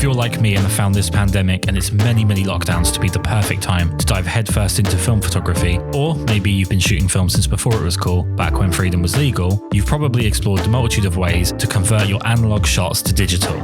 If you're like me and have found this pandemic and its many, many lockdowns to be the perfect time to dive headfirst into film photography, or maybe you've been shooting film since before it was cool, back when freedom was legal, you've probably explored the multitude of ways to convert your analog shots to digital.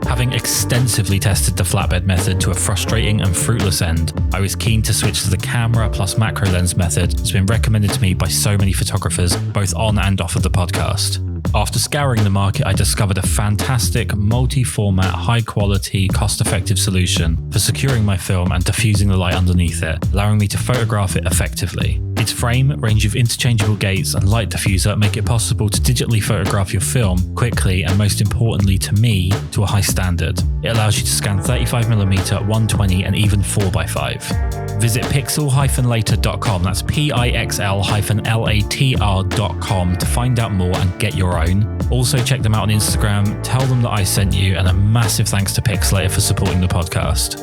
Having extensively tested the flatbed method to a frustrating and fruitless end, I was keen to switch to the camera plus macro lens method that's been recommended to me by so many photographers, both on and off of the podcast. After scouring the market, I discovered a fantastic, multi-format, high-quality, cost-effective solution for securing my film and diffusing the light underneath it, allowing me to photograph it effectively. Its frame, range of interchangeable gates, and light diffuser make it possible to digitally photograph your film quickly and, most importantly to me, to a high standard. It allows you to scan 35mm, 120 and even 4x5. Visit pixel-later.com, that's pixl-latr.com to find out more and get your own. Also check them out on Instagram, tell them that I sent you, and a massive thanks to Pixelator for supporting the podcast.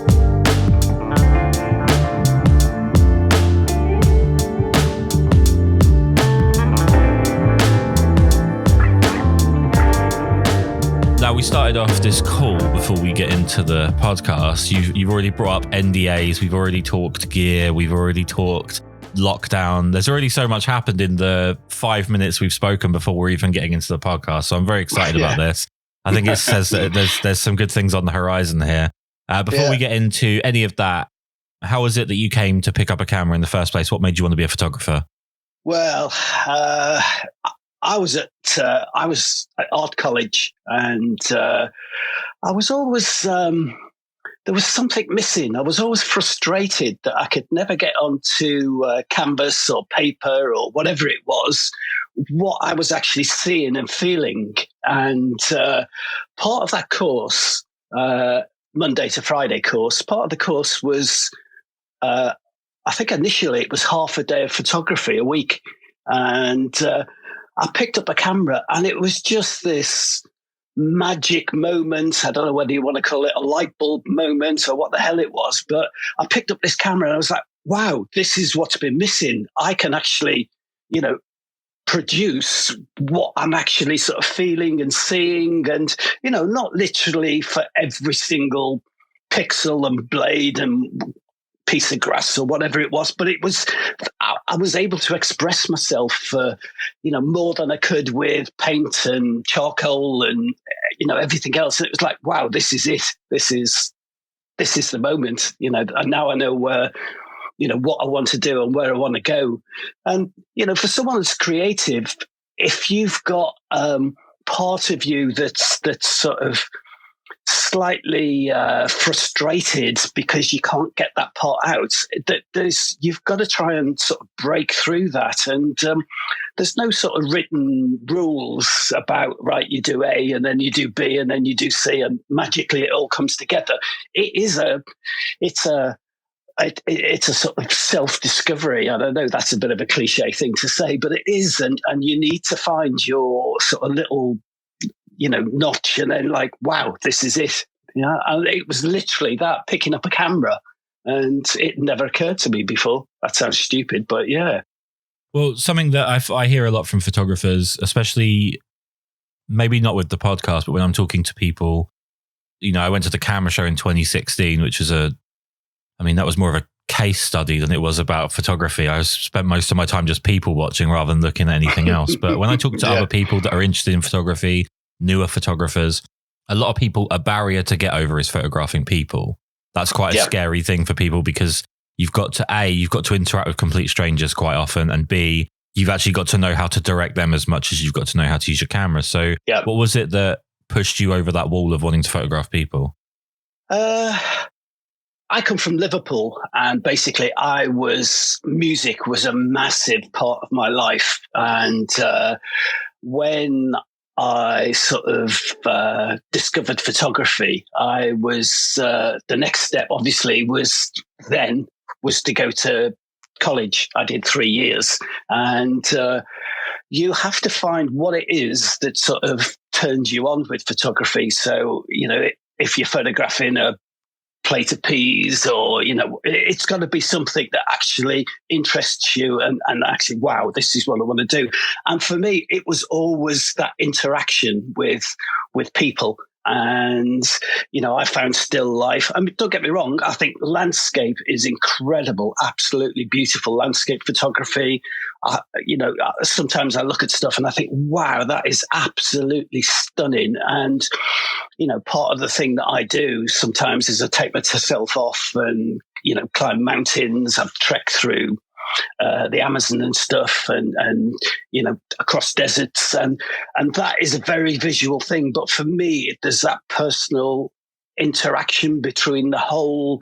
Now, we started off this call before we get into the podcast. You've already brought up NDAs. We've already talked gear. We've already talked lockdown. There's already so much happened in the 5 minutes we've spoken before we're even getting into the podcast. So I'm very excited about this. I think it says that there's some good things on the horizon here. Before we get into any of that, how was it that you came to pick up a camera in the first place? What made you want to be a photographer? Well, I was at art college, and I was always there was something missing. I was always frustrated that I could never get onto canvas or paper or whatever it was, what I was actually seeing and feeling. And part of that course, Monday to Friday course, part of the course was, I think initially it was half a day of photography a week. And I picked up a camera, and it was just this magic moment. I don't know whether you want to call it a light bulb moment or what the hell it was, but I picked up this camera and I was like, wow, this is what's been missing. I can actually, produce what I'm actually sort of feeling and seeing, and, not literally for every single pixel and blade and piece of grass or whatever it was, but I was able to express myself more than I could with paint and charcoal and everything else. And it was like, wow, this is it. This is the moment. And now I know where what I want to do and where I want to go. And for someone that's creative, if you've got part of you that's sort of slightly frustrated because you can't get that part out, you've got to try and sort of break through that. And there's no sort of written rules about, right, you do A and then you do B and then you do C and magically it all comes together. It's a sort of self-discovery. I don't know, that's a bit of a cliche thing to say, but it is. And you need to find your sort of little notch, and then like, wow, this is it. And it was literally that, picking up a camera, and it never occurred to me before. That sounds stupid, but yeah. Well, something that I hear a lot from photographers, especially maybe not with the podcast, but when I'm talking to people, I went to the camera show in 2016, which was that was more of a case study than it was about photography. I spent most of my time just people watching rather than looking at anything else. But when I talk to other people that are interested in photography, newer photographers, a lot of people, a barrier to get over is photographing people. That's quite a scary thing for people, because you've got to interact with complete strangers quite often, and B, you've actually got to know how to direct them as much as you've got to know how to use your camera. So what was it that pushed you over that wall of wanting to photograph people? I come from Liverpool, and basically music was a massive part of my life. And when I sort of discovered photography, I was the next step obviously was to go to college. I did 3 years, and you have to find what it is that sort of turns you on with photography. So, if you're photographing a plate of peas, or it's got to be something that actually interests you and actually, wow, this is what I want to do. And for me, it was always that interaction with people. And, I found still life. I mean, don't get me wrong. I think landscape is incredible, absolutely beautiful landscape photography. Sometimes I look at stuff and I think, wow, that is absolutely stunning. And, part of the thing that I do sometimes is I take myself off and, climb mountains. I've trekked through the Amazon and stuff, and across deserts, and that is a very visual thing. But for me, there's that personal interaction between the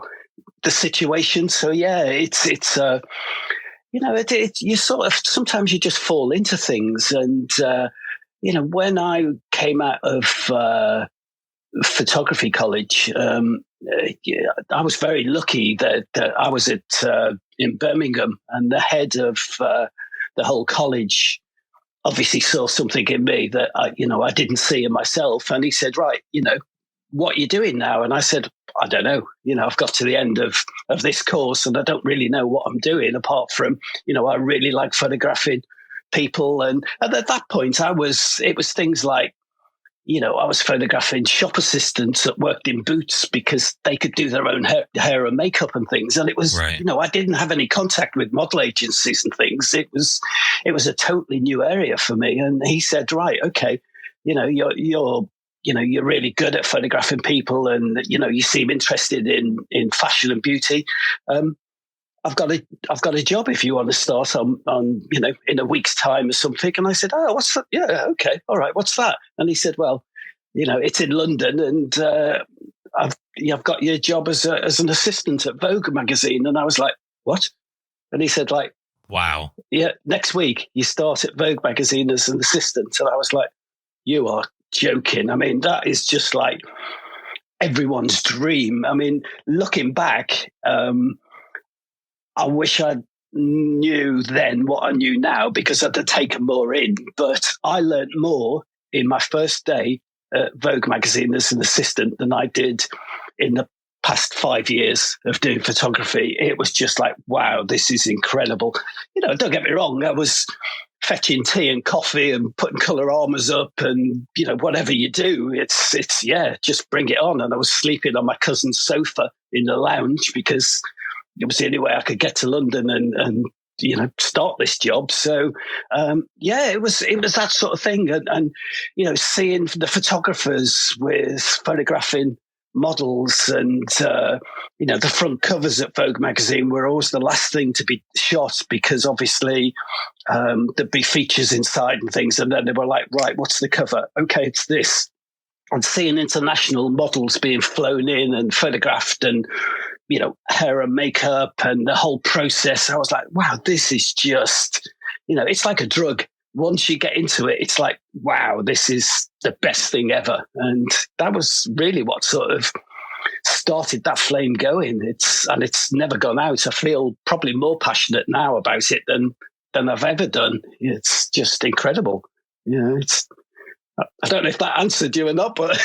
situation. So yeah, it's you sort of sometimes you just fall into things, and when I came out of photography college, I was very lucky that I was in Birmingham, and the head of the whole college obviously saw something in me that I didn't see in myself, and he said, "Right, what are you doing now?" And I said, "I don't know. I've got to the end of this course, and I don't really know what I'm doing apart from I really like photographing people." And at that point, it was things like, I was photographing shop assistants that worked in Boots because they could do their own hair and makeup and things. And it was, right. I didn't have any contact with model agencies and things. It was a totally new area for me. And he said, "Right, okay, you're really good at photographing people, and you seem interested in fashion and beauty. I've got a job if you want to start on in a week's time or something." And I said, "Oh, what's that? Yeah, okay, all right, what's that?" And he said, "Well, it's in London, and I've got your job as an assistant at Vogue magazine." And I was like, "What?" And he said, like, "Wow, yeah, next week you start at Vogue magazine as an assistant." And I was like, "You are joking." I mean, that is just like everyone's dream. I mean, looking back, I wish I knew then what I knew now, because I'd have taken more in. But I learned more in my first day at Vogue magazine as an assistant than I did in the past 5 years of doing photography. It was just like, wow, this is incredible. Don't get me wrong, I was fetching tea and coffee and putting colour armours up, and whatever you do, it's just bring it on. And I was sleeping on my cousin's sofa in the lounge because it was the only way I could get to London and start this job. So it was that sort of thing, and seeing the photographers with photographing models, and the front covers at Vogue magazine were always the last thing to be shot, because obviously there'd be features inside and things, and then they were like, "Right, what's the cover? Okay, it's this." And seeing international models being flown in and photographed, and hair and makeup and the whole process, I was like, wow, this is just, it's like a drug. Once you get into it, it's like, wow, this is the best thing ever. And that was really what sort of started that flame going. It's never gone out. I feel probably more passionate now about it than I've ever done. It's just incredible. I don't know if that answered you or not, but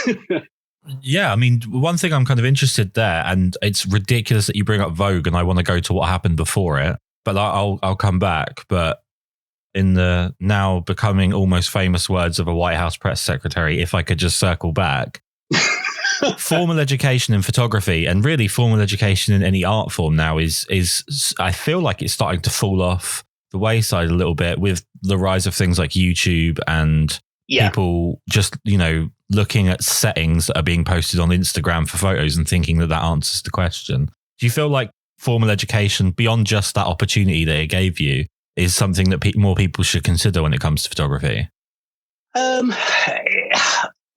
yeah, I mean, one thing I'm kind of interested there, and it's ridiculous that you bring up Vogue, and I want to go to what happened before it, but I'll come back. But in the now becoming almost famous words of a White House press secretary, if I could just circle back, formal education in photography, and really formal education in any art form now is I feel like it's starting to fall off the wayside a little bit with the rise of things like YouTube and people just, looking at settings that are being posted on Instagram for photos and thinking that answers the question. Do you feel like formal education, beyond just that opportunity that it gave you, is something that more people should consider when it comes to photography?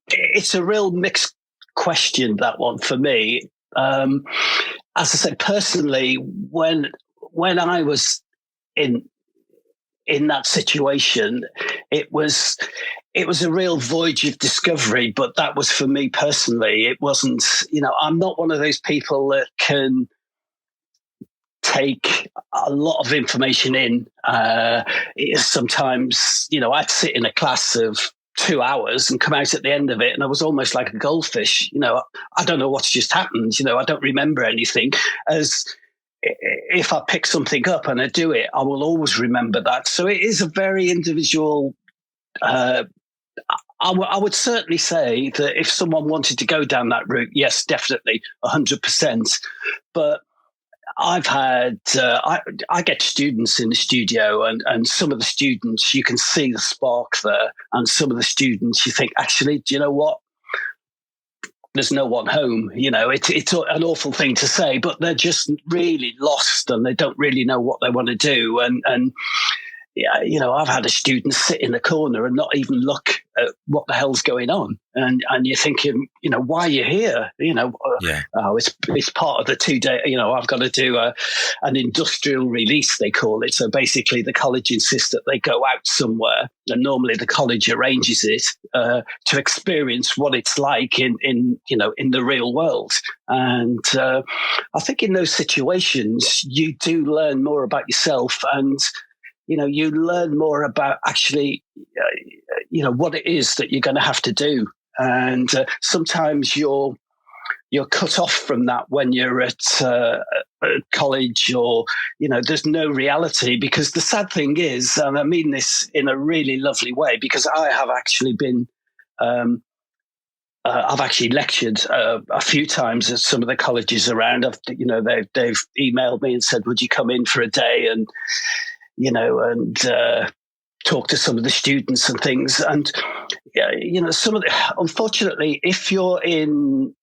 It's a real mixed question, that one, for me. As I said, personally, when I was in that situation, it was a real voyage of discovery, but that was for me personally. It wasn't, I'm not one of those people that can take a lot of information in. Sometimes, I'd sit in a class of 2 hours and come out at the end of it, and I was almost like a goldfish. I don't know what's just happened. I don't remember anything. As if I pick something up and I do it, I will always remember that. So it is a very individual I would certainly say that if someone wanted to go down that route, yes, definitely, 100%. But I've had, I get students in the studio, and some of the students, you can see the spark there. And some of the students, you think, actually, do you know what? There's no one home. It's an awful thing to say, but they're just really lost and they don't really know what they want to do. And yeah, I've had a student sit in the corner and not even look at what the hell's going on. And you're thinking, why are you here? It's part of the 2 day, I've got to do an industrial release, they call it. So basically the college insists that they go out somewhere, and normally the college arranges it to experience what it's like in the real world. And I think in those situations, you do learn more about yourself, and you learn more about actually, what it is that you're going to have to do. And sometimes you're cut off from that when you're at college, or, there's no reality. Because the sad thing is, and I mean this in a really lovely way, because I have actually been, I've actually lectured a few times at some of the colleges around. They've emailed me and said, would you come in for a day and talk to some of the students and things. And, unfortunately, if you're in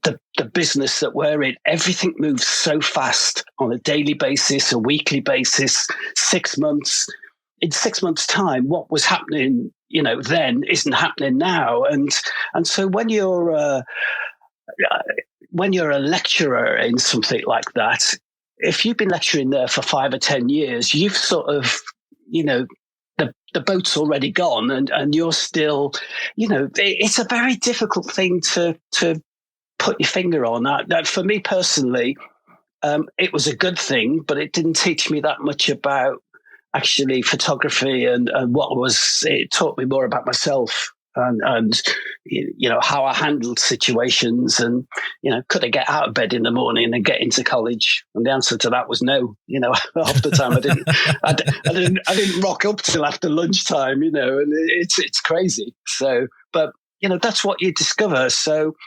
the business that we're in, everything moves so fast on a daily basis, a weekly basis, 6 months. In 6 months' time, what was happening, then isn't happening now. And so when you're a lecturer in something like that, if you've been lecturing there for 5 or 10 years, you've sort of, the boat's already gone, and you're still, it's a very difficult thing to put your finger on. That for me personally, it was a good thing, but it didn't teach me that much about actually photography and it taught me more about myself. And how I handled situations, and could I get out of bed in the morning and get into college? And the answer to that was no. Half the time I didn't. I didn't rock up till after lunchtime. And it's crazy. So, but that's what you discover. So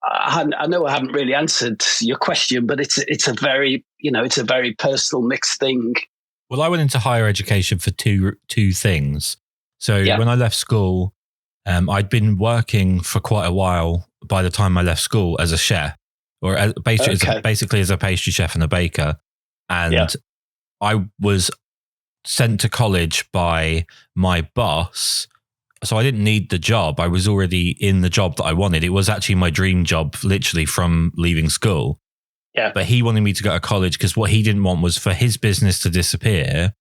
I know I haven't really answered your question, but it's a very personal, mixed thing. Well, I went into higher education for two things. So when I left school, I'd been working for quite a while by the time I left school as a chef, or basically as a pastry chef and a baker. And I was sent to college by my boss. So I didn't need the job. I was already in the job that I wanted. It was actually my dream job, literally from leaving school. Yeah. But he wanted me to go to college because what he didn't want was for his business to disappear,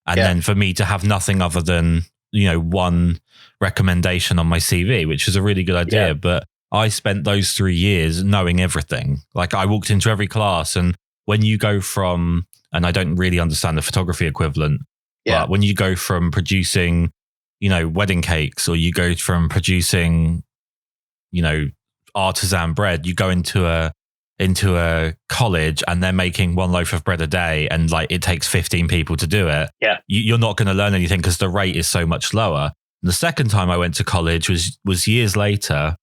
and then for me to have nothing other than, one recommendation on my CV, which is a really good idea. Yeah. But I spent those 3 years knowing everything. Like, I walked into every class, and when you go from, and I don't really understand the photography equivalent, but when you go from producing, wedding cakes, or you go from producing, artisan bread, you go into a college and they're making one loaf of bread a day, and like it takes 15 people to do it. Yeah. You're not going to learn anything because the rate is so much lower. And the second time I went to college was years later,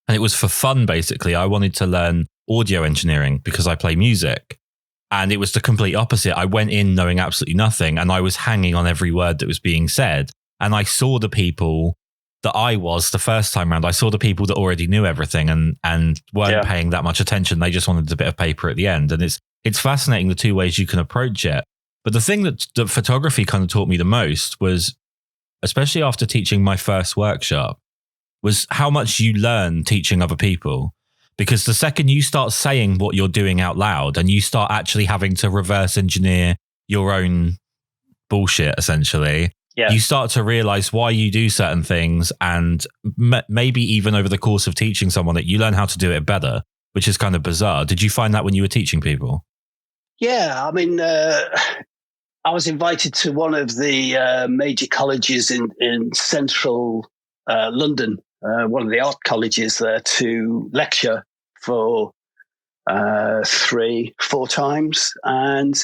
and it was for fun. Basically, I wanted to learn audio engineering because I play music, and it was the complete opposite. I went in knowing absolutely nothing, and I was hanging on every word that was being said. And I saw the people that I was the first time around. I saw the people that already knew everything and weren't paying that much attention. They just wanted a bit of paper at the end. And it's fascinating the two ways you can approach it. But the thing that photography kind of taught me the most was, especially after teaching my first workshop, was how much you learn teaching other people. Because the second you start saying what you're doing out loud, and you start actually having to reverse engineer your own bullshit, essentially, you start to realize why you do certain things, and maybe even over the course of teaching someone that you learn how to do it better, which is kind of bizarre. Did you find that when you were teaching people? Yeah, I mean, I was invited to one of the major colleges in central London, one of the art colleges there, to lecture for 3-4 times. And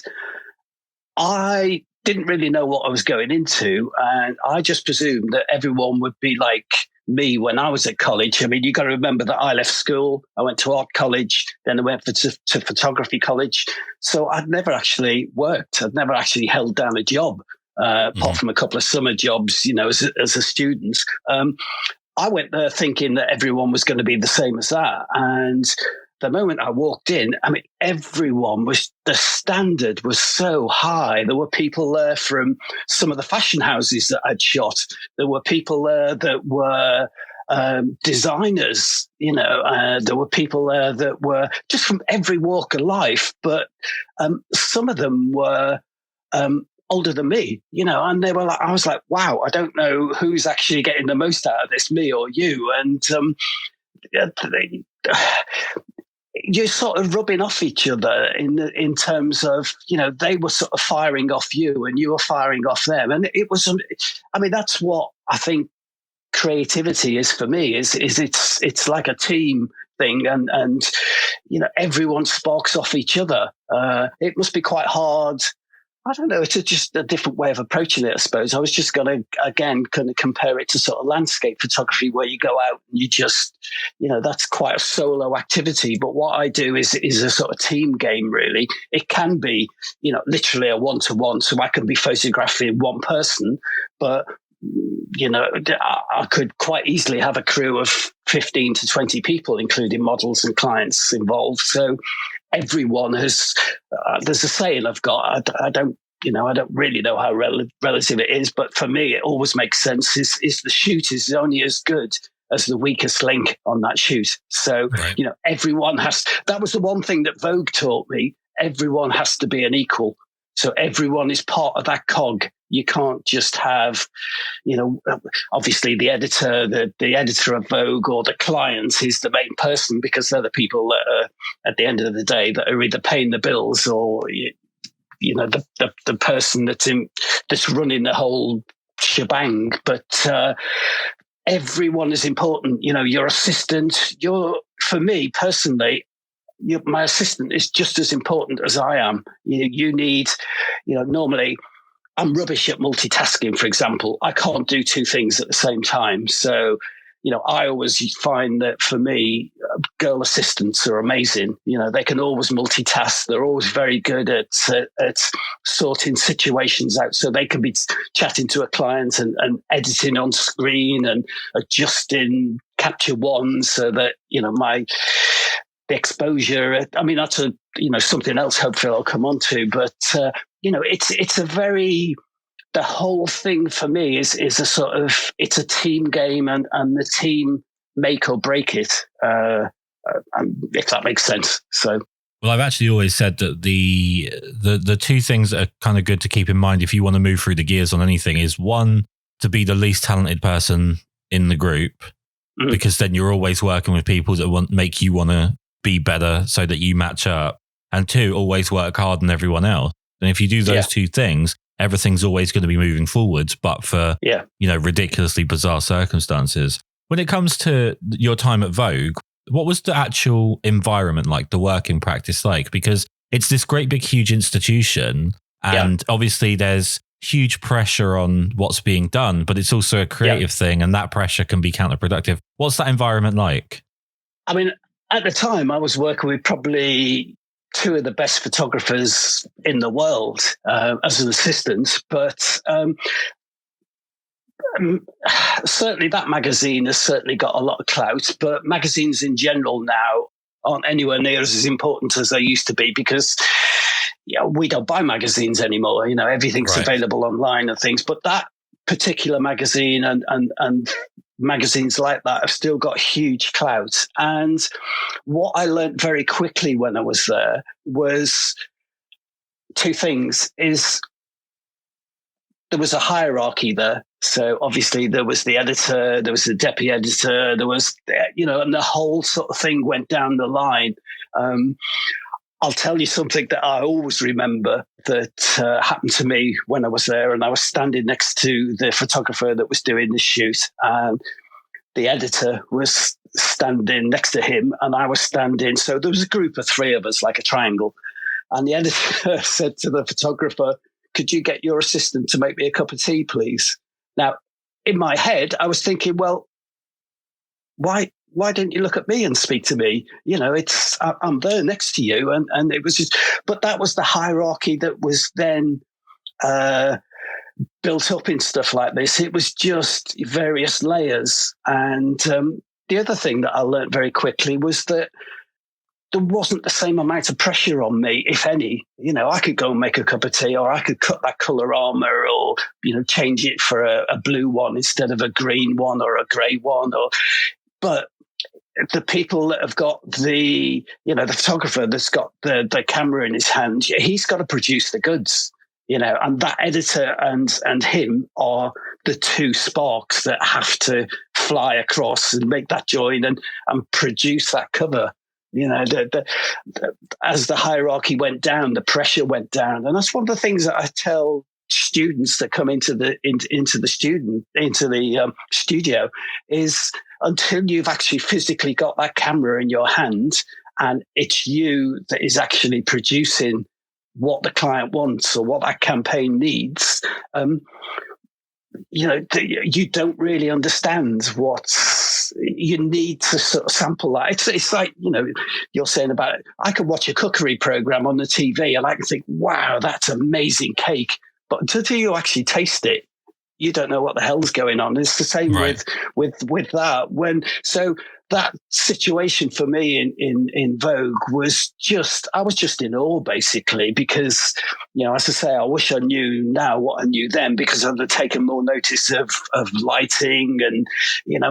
I didn't really know what I was going into. And I just presumed that everyone would be like me when I was at college. I mean, you got to remember that I left school. I went to art college, then I went to photography college. So I'd never actually worked. I'd never actually held down a job, apart from a couple of summer jobs, as a student. I went there thinking that everyone was going to be the same as that. And the moment I walked in, I mean, the standard was so high. There were people there from some of the fashion houses that I'd shot. There were people there that were designers, there were people there that were just from every walk of life. But some of them were older than me, and they were like, I was like, wow, I don't know who's actually getting the most out of this, me or you. And you're sort of rubbing off each other in terms of, they were sort of firing off you and you were firing off them. And it was, that's what I think creativity is for me, is it's like a team thing. And everyone sparks off each other. It must be quite hard. I don't know. It's just a different way of approaching it, I suppose. I was just going to compare it to sort of landscape photography, where you go out and you just, that's quite a solo activity. But what I do is a sort of team game, really. It can be, literally a one-to-one. So I can be photographing one person, but, I could quite easily have a crew of 15 to 20 people, including models and clients involved. So everyone has, there's a saying I've got, I don't really know how relative it is, but for me, it always makes sense, is the shoot is only as good as the weakest link on that shoot. So, right. Everyone that was the one thing that Vogue taught me. Everyone has to be an equal. So everyone is part of that cog. You can't just have, obviously the editor, the editor of Vogue, or the client is the main person, because they're the people that are, at the end of the day, that are either paying the bills or, the person that's running the whole shebang. But everyone is important. Your assistant, for me personally, my assistant is just as important as I am. You need, normally I'm rubbish at multitasking, for example. I can't do two things at the same time. So, I always find that for me, girl assistants are amazing. They can always multitask. They're always very good at sorting situations out. So they can be chatting to a client and editing on screen and adjusting Capture One so that, the exposure. I mean, that's something else hopefully I'll come on to, but it's a very, the whole thing for me is a sort of, it's a team game, and the team make or break it, if that makes sense. So. Well, I've actually always said that the two things that are kind of good to keep in mind if you want to move through the gears on anything is, one, to be the least talented person in the group, because then you're always working with people that make you want to be better so that you match up. And two, always work hard on everyone else. And if you do those two things, everything's always going to be moving forwards, but for, ridiculously bizarre circumstances. When it comes to your time at Vogue, what was the actual environment like, the working practice like? Because it's this great big huge institution, and obviously there's huge pressure on what's being done, but it's also a creative thing, and that pressure can be counterproductive. What's that environment like? I mean, at the time I was working with probably two of the best photographers in the world as an assistant, but certainly that magazine has certainly got a lot of clout, but magazines in general now aren't anywhere near as important as they used to be, because we don't buy magazines anymore. Everything's available online and things, but that particular magazine and magazines like that have still got huge clout. And what I learned very quickly when I was there was two things. Is there was a hierarchy there. So obviously there was the editor, there was the deputy editor, there was, and the whole sort of thing went down the line. I'll tell you something that I always remember that happened to me when I was there, and I was standing next to the photographer that was doing the shoot, and the editor was standing next to him, and I was standing. So there was a group of three of us, like a triangle, and the editor said to the photographer, could you get your assistant to make me a cup of tea, please? Now, in my head, I was thinking, well, why didn't you look at me and speak to me? I'm there next to you. And it was just, but that was the hierarchy that was then built up in stuff like this. It was just various layers. And the other thing that I learned very quickly was that there wasn't the same amount of pressure on me, if any. I could go and make a cup of tea, or I could cut that colour armour, or, change it for a blue one instead of a green one or a grey one. But the people that have got the photographer that's got the camera in his hand, he's got to produce the goods, and that editor and him are the two sparks that have to fly across and make that join and produce that cover. As the hierarchy went down, the pressure went down. And that's one of the things that I tell students that come into the studio is, until you've actually physically got that camera in your hand and it's you that is actually producing what the client wants or what that campaign needs, you don't really understand what you need to sort of sample that. It's like, you're saying about, I could watch a cookery program on the TV and I can think, wow, that's amazing cake. But until you actually taste it, you don't know what the hell's going on. It's the same with that. So that situation for me in Vogue was I was just in awe, basically, because, as I say, I wish I knew now what I knew then, because I'd have taken more notice of lighting and,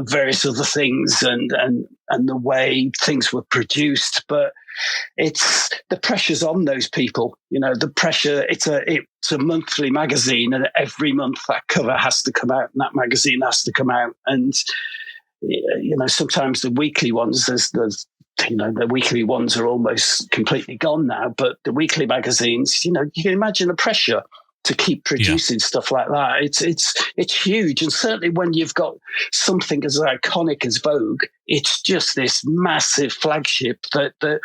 various other things and the way things were produced. But it's the pressure's on those people, the pressure. It's a monthly magazine, and every month that cover has to come out and that magazine has to come out. And, sometimes the weekly ones, the weekly ones are almost completely gone now, but the weekly magazines, you can imagine the pressure to keep producing stuff like that. It's huge. And certainly when you've got something as iconic as Vogue, it's just this massive flagship that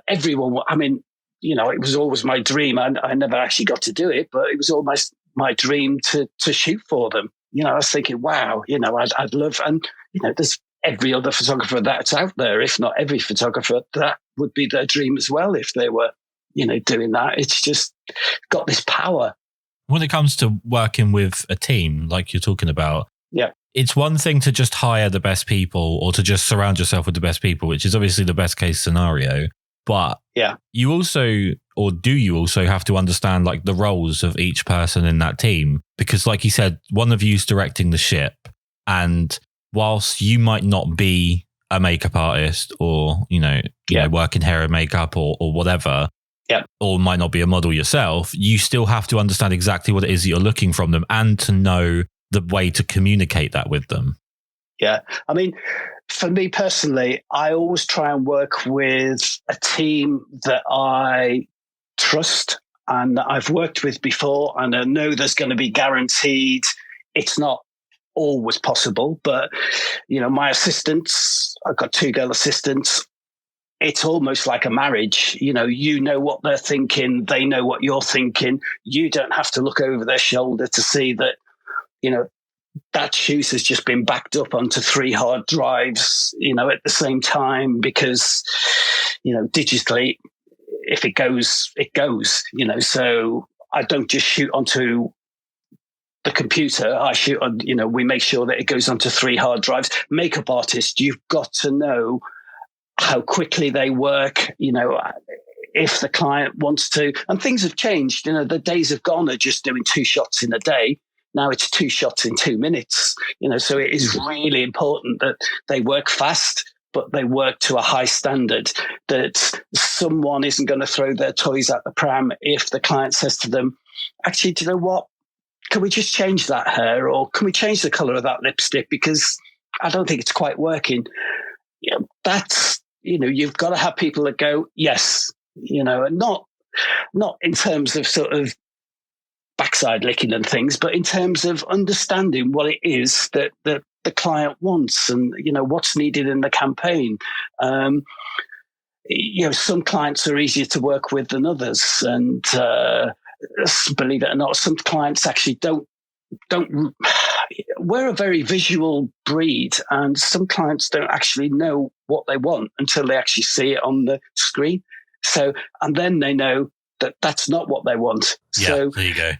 everyone, it was always my dream. I never actually got to do it, but it was almost my dream to shoot for them. I was thinking, wow, I'd love, and, there's every other photographer that's out there, if not every photographer, that would be their dream as well if they were, doing that. It's just got this power. When it comes to working with a team, like you're talking about, it's one thing to just hire the best people or to just surround yourself with the best people, which is obviously the best case scenario. But you also, or do you also have to understand like the roles of each person in that team? Because like you said, one of you's directing the ship, and whilst you might not be a makeup artist or, you know, work in hair and makeup or whatever, or might not be a model yourself, you still have to understand exactly what it is that you're looking from them and to know the way to communicate that with them. Yeah. I mean, for me personally, I always try and work with a team that I trust and that I've worked with before, and I know there's going to be guaranteed. It's not always possible, but, you know, my assistants, I've got 2 girl assistants. It's almost like a marriage. You know what they're thinking. They know what you're thinking. You don't have to look over their shoulder to see that, you know, that shoot has just been backed up onto 3 hard drives, you know, at the same time, because, you know, digitally, if it goes, it goes, you know. So I don't just shoot onto the computer. I shoot on, you know, we make sure that it goes onto 3 hard drives. Makeup artists, you've got to know how quickly they work, you know, if the client wants to. And things have changed. You know, the days have gone of just doing 2 shots in a day. Now it's 2 shots in 2 minutes, you know, so it is really important that they work fast, but they work to a high standard, that someone isn't going to throw their toys at the pram if the client says to them, actually, do you know what? Can we just change that hair, or can we change the color of that lipstick? Because I don't think it's quite working. You know, that's, you know, you've got to have people that go, yes, you know, and not in terms of sort of backside licking and things, but in terms of understanding what it is that the client wants and, you know, what's needed in the campaign. You know, some clients are easier to work with than others. And believe it or not, some clients actually don't. We're a very visual breed, and some clients don't actually know what they want until they actually see it on the screen. So, and then they know that that's not what they want. Yeah, so, there you go.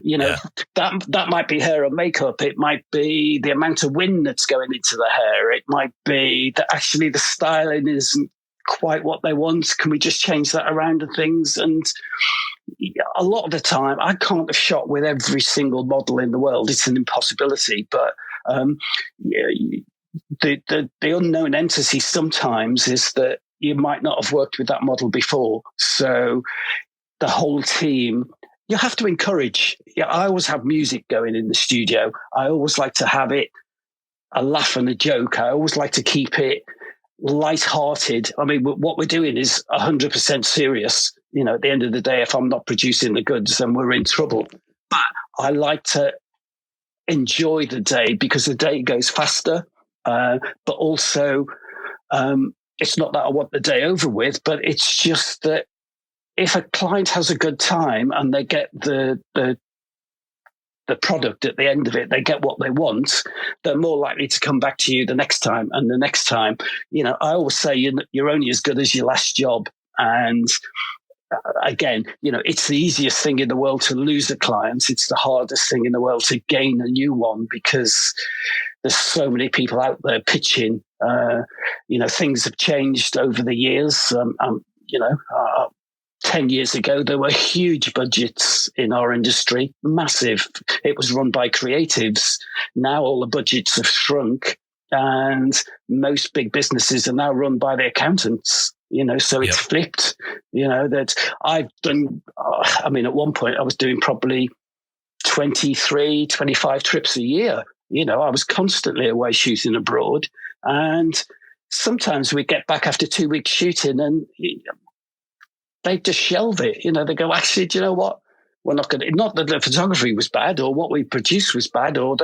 That might be hair and makeup. It might be the amount of wind that's going into the hair. It might be that actually the styling isn't quite what they want. Can we just change that around and things? And a lot of the time, I can't have shot with every single model in the world. It's an impossibility. But the unknown entity sometimes is that you might not have worked with that model before. So the whole team, you have to encourage. I always have music going in the studio. I always like to have it a laugh and a joke. I always like to keep it light-hearted. I mean, what we're doing is 100% serious. At the end of the day, if I'm not producing the goods, then we're in trouble. But I like to enjoy the day because the day goes faster. But also, it's not that I want the day over with, but it's just that if a client has a good time and they get the product at the end of it, they get what they want, they're more likely to come back to you the next time and the next time. I always say you're only as good as your last job. And again, it's the easiest thing in the world to lose a client. It's the hardest thing in the world to gain a new one because there's so many people out there pitching. Things have changed over the years. 10 years ago, there were huge budgets in our industry, massive. It was run by creatives. Now all the budgets have shrunk and most big businesses are now run by the accountants. So it's flipped, that I've done, at one point I was doing probably 23, 25 trips a year. I was constantly away shooting abroad, and sometimes we get back after 2 weeks shooting and they just shelve it. They go, actually, do you know what? We're not going to, not that the photography was bad or what we produced was bad, or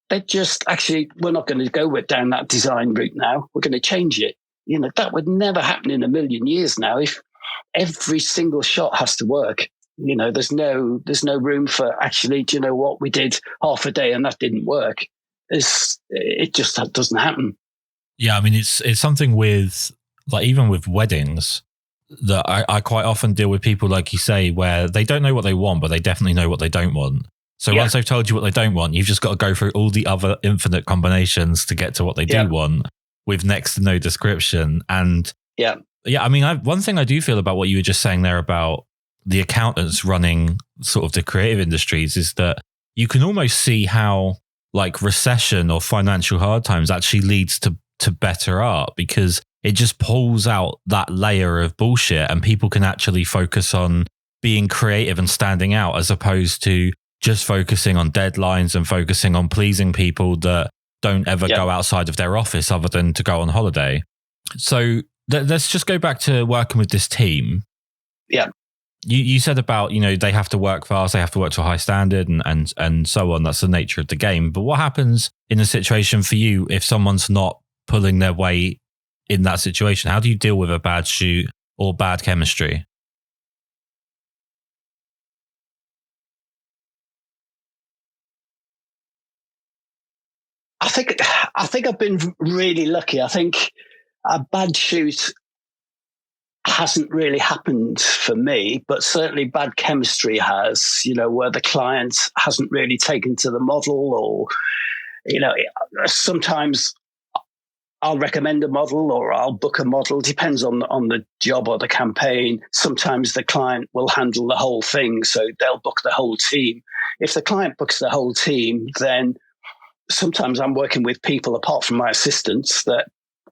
they just actually, we're not going to go down that design route now. We're going to change it. That would never happen in a million years now. If every single shot has to work, there's no room for actually, do you know what? We did half a day and that didn't work. It just doesn't happen. Yeah. I mean, it's something with even with weddings that I quite often deal with people, like you say, where they don't know what they want, but they definitely know what they don't want. So once they've told you what they don't want, you've just got to go through all the other infinite combinations to get to what they do want, with next to no description. And I mean, one thing I do feel about what you were just saying there about the accountants running sort of the creative industries is that you can almost see how recession or financial hard times actually leads to better art, because it just pulls out that layer of bullshit and people can actually focus on being creative and standing out, as opposed to just focusing on deadlines and focusing on pleasing people that don't ever go outside of their office other than to go on holiday. So let's just go back to working with this team. Yeah. You said about, they have to work fast, they have to work to a high standard and so on. That's the nature of the game. But what happens in a situation for you if someone's not pulling their weight in that situation? How do you deal with a bad shoot or bad chemistry? I think I've been really lucky. I think a bad shoot hasn't really happened for me, but certainly bad chemistry has, where the client hasn't really taken to the model, or, sometimes I'll recommend a model or I'll book a model. Depends on the job or the campaign. Sometimes the client will handle the whole thing, so they'll book the whole team. If the client books the whole team, then sometimes I'm working with people apart from my assistants that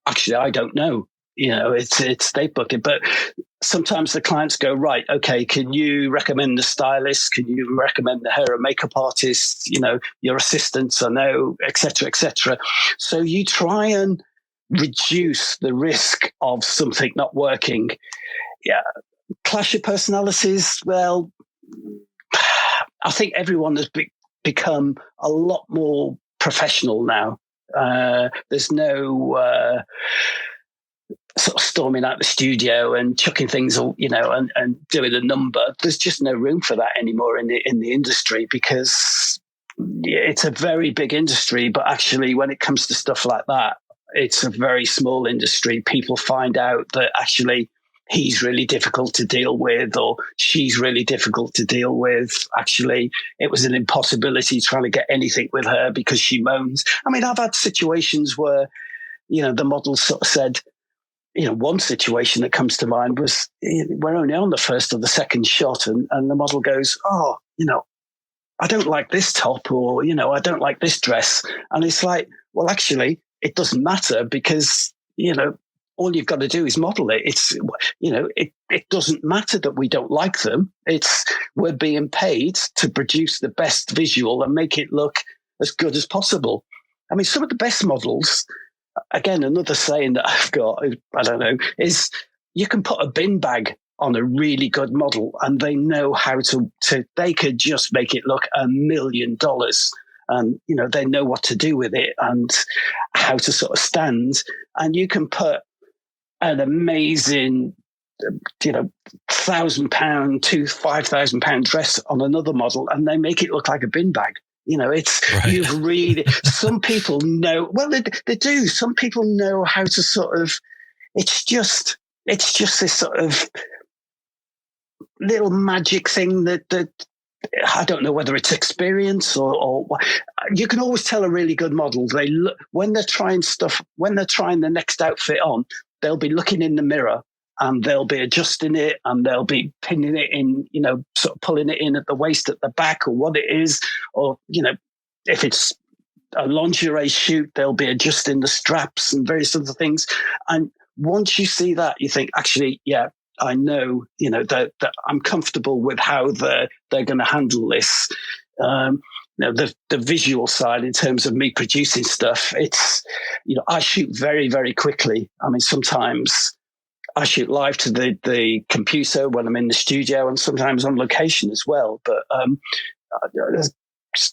actually I don't know. It's they book it, but sometimes the clients go, right, okay, can you recommend the stylist? Can you recommend the hair and makeup artist? Your assistants, I know, et cetera, et cetera. So you try and reduce the risk of something not working. Yeah. Clash of personalities. Well, I think everyone has become a lot more professional now. There's no sort of storming out the studio and chucking things, and doing a number. There's just no room for that anymore in the industry, because it's a very big industry. But actually, when it comes to stuff like that, it's a very small industry. People find out that actually he's really difficult to deal with, or she's really difficult to deal with. Actually, it was an impossibility trying to get anything with her because she moans. I mean, I've had situations where, the model sort of said, one situation that comes to mind was, we're only on the first or the second shot, and the model goes, oh, I don't like this top, or, I don't like this dress. And it's like, well, actually, it doesn't matter, because, all you've got to do is model it. It's, it doesn't matter that we don't like them. We're being paid to produce the best visual and make it look as good as possible. I mean, some of the best models, again, another saying that I've got, I don't know, is you can put a bin bag on a really good model and they know how they could just make it look $1 million. And, they know what to do with it and how to sort of stand. And you can put an amazing, £1,000 to £5,000 dress on another model, and they make it look like a bin bag. It's right. You've really, some people know, well, they do. Some people know how to sort of, it's just this sort of little magic thing that I don't know whether it's experience or you can always tell a really good model. They look, when they're trying the next outfit on, they'll be looking in the mirror and they'll be adjusting it and they'll be pinning it in, sort of pulling it in at the waist, at the back, or what it is. Or, if it's a lingerie shoot, they'll be adjusting the straps and various other things. And once you see that, you think, actually, yeah, I know, that I'm comfortable with how they're going to handle this. The visual side, in terms of me producing stuff, it's, I shoot very, very quickly. I mean, sometimes I shoot live to the computer when I'm in the studio, and sometimes on location as well. But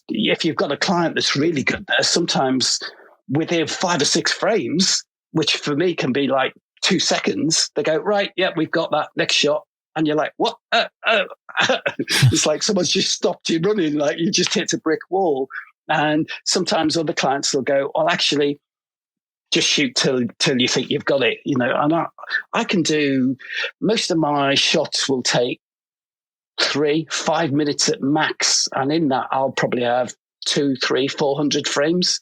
if you've got a client that's really good there, sometimes within 5 or 6 frames, which for me can be like 2 seconds, they go, right, yeah, we've got that, next shot. And you're like, what? It's like someone's just stopped you running, like you just hit a brick wall. And sometimes other clients will go, well, actually, just shoot till you think you've got it, And I can do, most of my shots will take 3-5 minutes at max. And in that, I'll probably have 200, 300, 400 frames.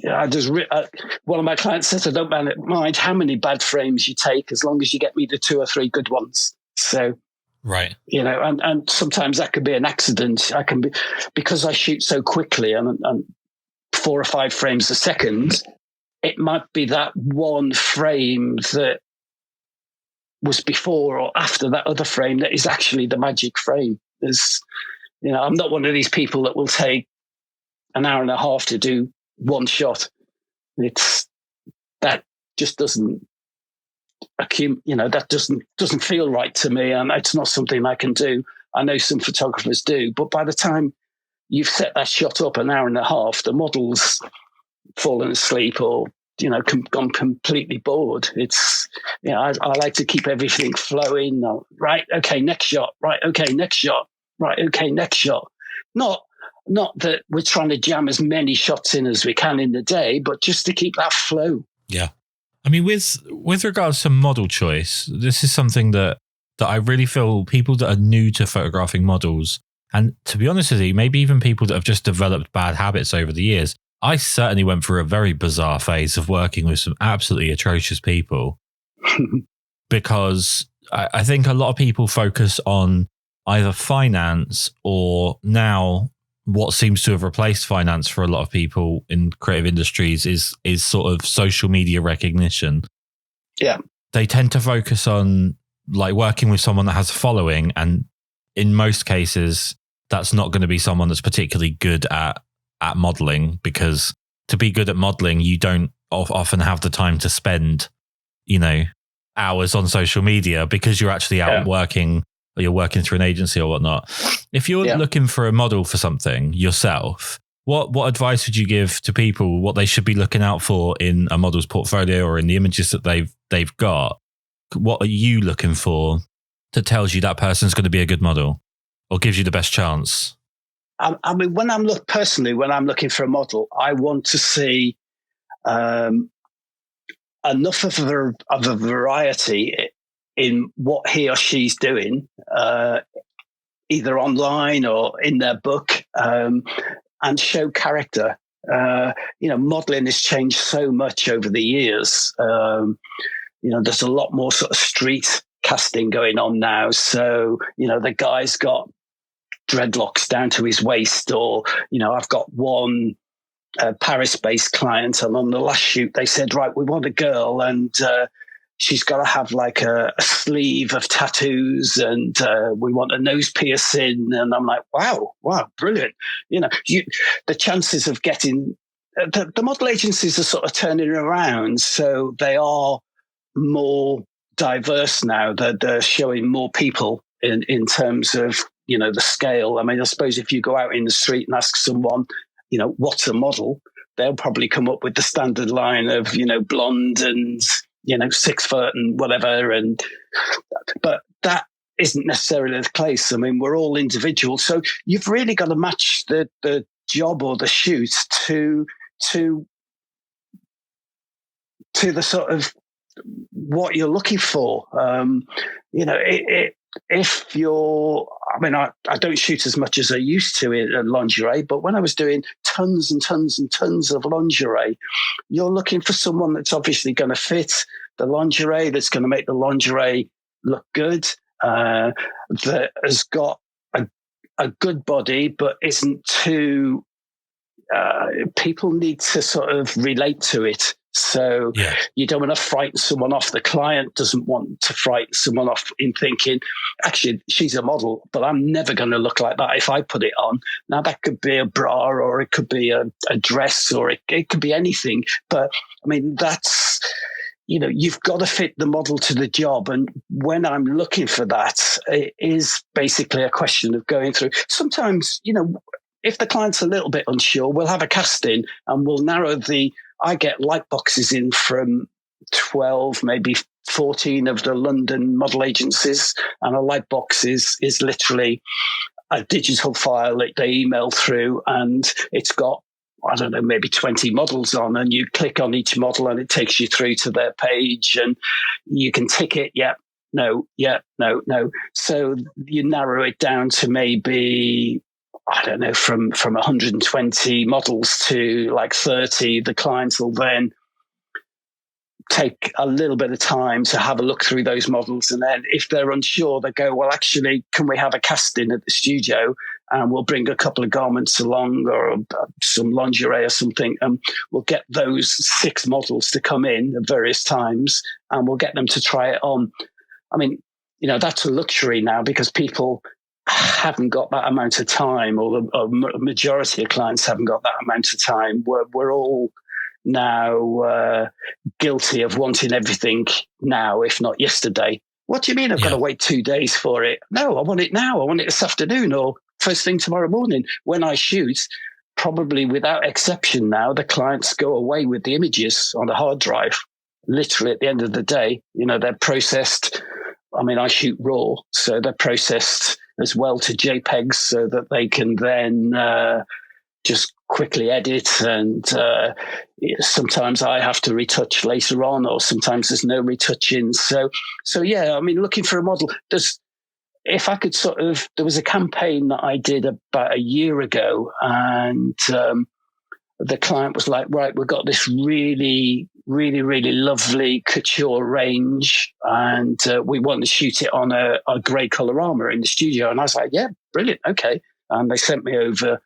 One of my clients says, I don't mind how many bad frames you take, as long as you get me the 2 or 3 good ones. So, right. And sometimes that could be an accident. Because I shoot so quickly and 4 or 5 frames a second, it might be that one frame that was before or after that other frame that is actually the magic frame. I'm not one of these people that will take an hour and a half to do one shot. That just doesn't that doesn't feel right to me, and it's not something I can do. I know some photographers do, but by the time you've set that shot up an hour and a half, the model's fallen asleep or gone completely bored. It's I like to keep everything flowing. Right, okay, next shot. Right, okay, next shot. Right, okay, next shot. Not that we're trying to jam as many shots in as we can in the day, but just to keep that flow. Yeah. I mean, with regards to model choice, this is something that I really feel people that are new to photographing models, and to be honest with you, maybe even people that have just developed bad habits over the years. I certainly went through a very bizarre phase of working with some absolutely atrocious people because I think a lot of people focus on either finance or now what seems to have replaced finance for a lot of people in creative industries is sort of social media recognition. Yeah. They tend to focus on like working with someone that has a following. And in most cases, that's not going to be someone that's particularly good at modeling, because to be good at modeling, you don't often have the time to spend, hours on social media because you're actually out working, or you're working through an agency or whatnot. If you're looking for a model for something yourself, what advice would you give to people what they should be looking out for in a model's portfolio or in the images that they've got what are you looking for that tells you that person's going to be a good model or gives you the best chance? I mean, when I'm looking for a model, I want to see enough of a variety in what he or she's doing, either online or in their book, and show character. Modeling has changed so much over the years. There's a lot more sort of street casting going on now. So, the guy's got dreadlocks down to his waist, or, I've got one Paris-based client, and on the last shoot, they said, right, we want a girl, and she's got to have like a sleeve of tattoos, and we want a nose piercing. And I'm like, wow, brilliant. The chances of getting the model agencies are sort of turning around, so they are more diverse now. They're showing more people in terms of, the scale. I mean, I suppose if you go out in the street and ask someone, what's a model, they'll probably come up with the standard line of, blonde and, 6 foot and whatever. But that isn't necessarily the case. I mean, we're all individuals. So you've really got to match the job or the shoot to the sort of what you're looking for. If you're, I mean, I don't shoot as much as I used to in lingerie, but when I was doing tons and tons and tons of lingerie, you're looking for someone that's obviously going to fit the lingerie, that's going to make the lingerie look good, that has got a good body, but isn't too, people need to sort of relate to it. So you don't want to frighten someone off. The client doesn't want to frighten someone off in thinking, actually, she's a model, but I'm never going to look like that if I put it on. Now, that could be a bra, or it could be a dress, or it could be anything. But, I mean, that's, you've got to fit the model to the job. And when I'm looking for that, it is basically a question of going through. Sometimes, if the client's a little bit unsure, we'll have a casting and we'll narrow I get light boxes in from 12, maybe 14 of the London model agencies. And a light box is literally a digital file that they email through, and it's got, I don't know, maybe 20 models on, and you click on each model and it takes you through to their page, and you can tick it. No. So you narrow it down to maybe, I don't know, from 120 models to like 30. The clients will then take a little bit of time to have a look through those models. And then if they're unsure, they go, well, actually, can we have a casting at the studio? And we'll bring a couple of garments along, or some lingerie or something. And we'll get those 6 models to come in at various times, and we'll get them to try it on. I mean, that's a luxury now, because people haven't got that amount of time, or the majority of clients haven't got that amount of time. We're all now guilty of wanting everything now, if not yesterday. What do you mean I've got to wait 2 days for it? No, I want it now. I want it this afternoon, or first thing tomorrow morning. When I shoot, probably without exception now, the clients go away with the images on a hard drive. Literally at the end of the day, they're processed. I mean, I shoot RAW, so they're processed as well to JPEGs, so that they can then just quickly edit. And sometimes I have to retouch later on, or sometimes there's no retouching. So yeah, I mean, looking for a model. If I could there was a campaign that I did about a year ago, and the client was like, right, we've got this really, really, really lovely couture range, and we want to shoot it on a grey colorama in the studio. And I was like, yeah, brilliant, okay. And they sent me over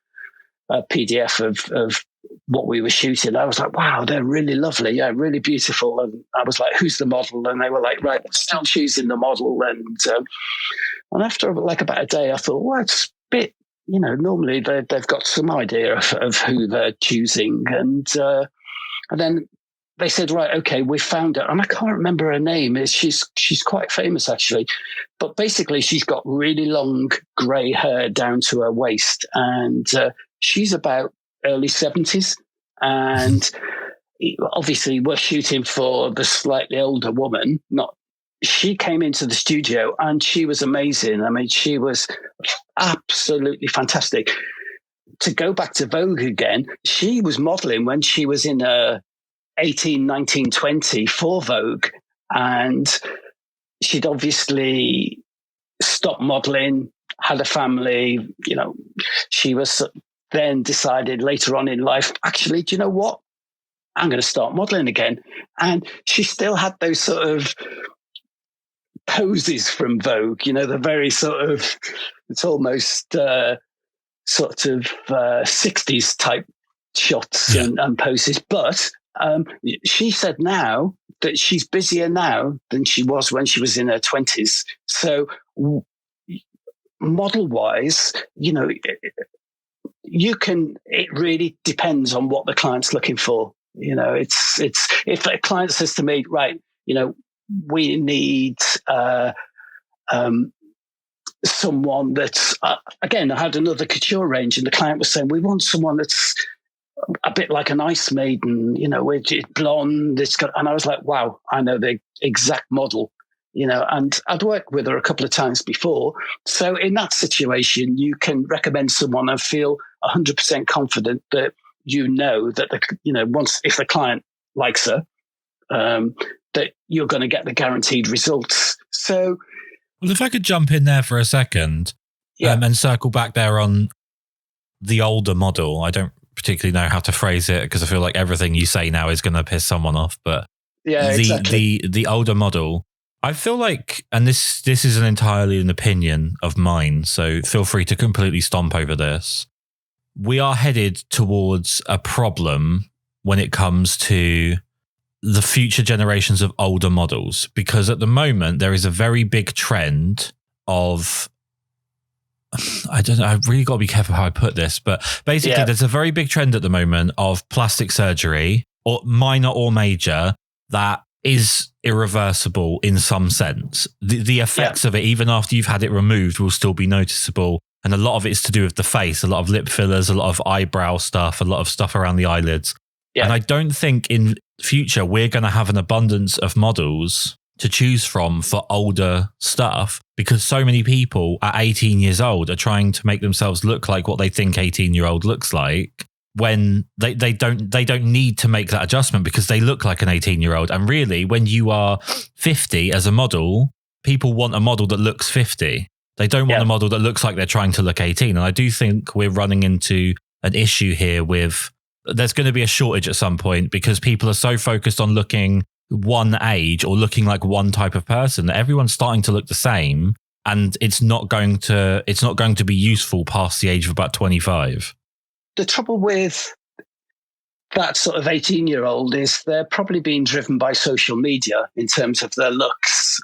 a PDF of what we were shooting. I was like, wow, they're really lovely, yeah, really beautiful. And I was like, who's the model? And they were like, right, still choosing the model. And after like about a day, I thought, well, it's a bit, normally they've got some idea of who they're choosing. And then they said, right, okay, we found her. And I can't remember her name. She's quite famous, actually. But basically, she's got really long grey hair down to her waist. And she's about early 70s. And obviously, we're shooting for the slightly older woman, not she came into the studio and she was amazing. I mean, she was absolutely fantastic. To go back to Vogue again, she was modeling when she was in 18, 19, 20 for Vogue. And she'd obviously stopped modeling, had a family, she was then decided later on in life, actually, do you know what? I'm going to start modeling again. And she still had those sort of poses from Vogue, the very sort of, it's almost sort of 60s type shots and poses. But she said now that she's busier now than she was when she was in her 20s. So model-wise, it really depends on what the client's looking for. It's if a client says to me, right, we need someone that's, again, I had another couture range and the client was saying, we want someone that's a bit like an ice maiden, it's blonde, and I was like, wow, I know the exact model, and I'd worked with her a couple of times before. So in that situation, you can recommend someone and feel 100% confident that that, once, if the client likes her, that you're going to get the guaranteed results. So, well, if I could jump in there for a second and circle back there on the older model, I don't particularly know how to phrase it because I feel like everything you say now is going to piss someone off. But exactly. the older model, I feel like, and this is entirely an opinion of mine, so feel free to completely stomp over this. We are headed towards a problem when it comes to the future generations of older models, because at the moment there is a very big trend of, I don't know, I've really got to be careful how I put this, but basically there's a very big trend at the moment of plastic surgery, or minor or major, that is irreversible in some sense. The effects of it, even after you've had it removed, will still be noticeable. And a lot of it is to do with the face, a lot of lip fillers, a lot of eyebrow stuff, a lot of stuff around the eyelids. Yeah. And I don't think in future we're going to have an abundance of models to choose from for older stuff, because so many people at 18 years old are trying to make themselves look like what they think 18-year-old looks like, when they don't need to make that adjustment because they look like an 18-year-old. And really, when you are 50 as a model, people want a model that looks 50. They don't want a model that looks like they're trying to look 18. And I do think we're running into an issue here with, there's going to be a shortage at some point because people are so focused on looking one age or looking like one type of person that everyone's starting to look the same, and it's not going to be useful past the age of about 25. The trouble with that sort of 18-year-old is they're probably being driven by social media in terms of their looks.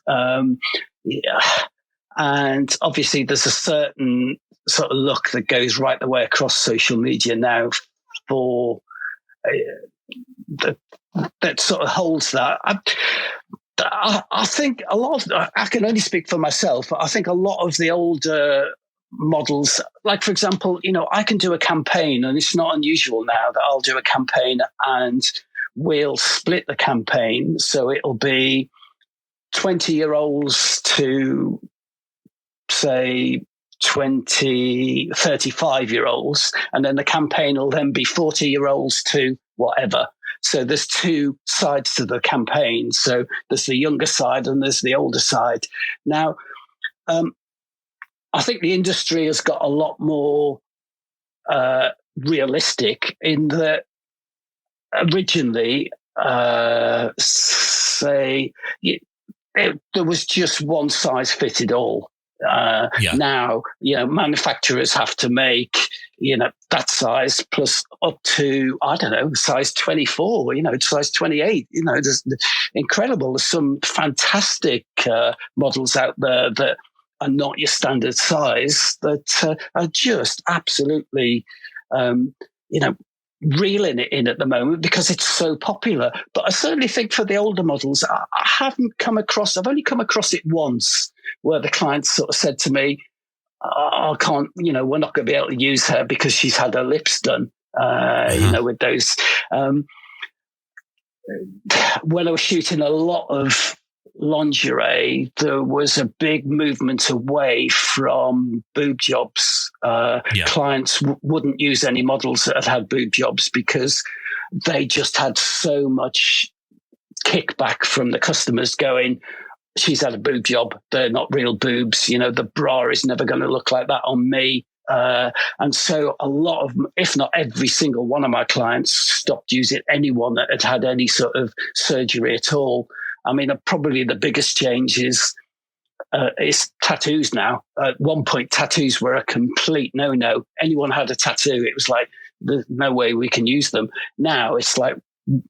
And obviously there's a certain sort of look that goes right the way across social media now for that sort of holds that. I think a lot of, I can only speak for myself, but I think a lot of the older models, like, for example, I can do a campaign, and it's not unusual now that I'll do a campaign and we'll split the campaign. So it'll be 20-year-olds to, say, 35-year-olds, and then the campaign will then be 40-year-olds to whatever. So there's two sides to the campaign. So there's the younger side and there's the older side. Now, I think the industry has got a lot more realistic in that originally, there was just one size fitted all. Now, manufacturers have to make, that size plus up to, I don't know, size 24, size 28. There's incredible. There's some fantastic models out there that are not your standard size that are just absolutely, reeling it in at the moment because it's so popular. But I certainly think for the older models, I've only come across it once where the client sort of said to me, I can't, we're not going to be able to use her because she's had her lips done, with those. When I was shooting a lot of lingerie, there was a big movement away from boob jobs. Clients wouldn't use any models that had boob jobs because they just had so much kickback from the customers going, she's had a boob job. They're not real boobs. You know, the bra is never going to look like that on me. And so a lot of, if not every single one of my clients stopped using anyone that had had any sort of surgery at all. I mean, probably the biggest change is tattoos now. At one point, tattoos were a complete no-no. Anyone had a tattoo, it was like, there's no way we can use them. Now it's like,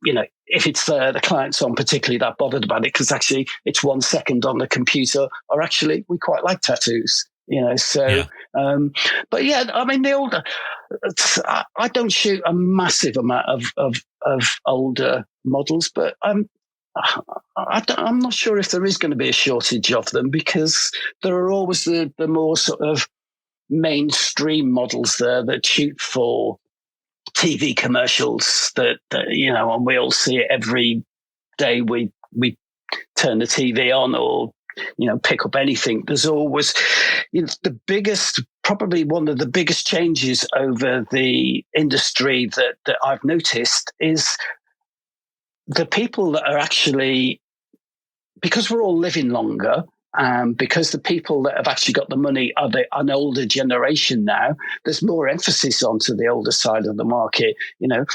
you know, if it's the clients aren't particularly that bothered about it, because actually it's 1 second on the computer, or actually we quite like tattoos, you know. So, but yeah, I mean, the older, I don't shoot a massive amount of older models, but I'm not sure if there is going to be a shortage of them, because there are always the more sort of mainstream models there that shoot for TV commercials that you know, and we all see it every day we turn the TV on or, you know, pick up anything. There's always, you know, probably one of the biggest changes over the industry that I've noticed is the people that are actually, because we're all living longer, because the people that have actually got the money are an older generation now, there's more emphasis onto the older side of the market. You know,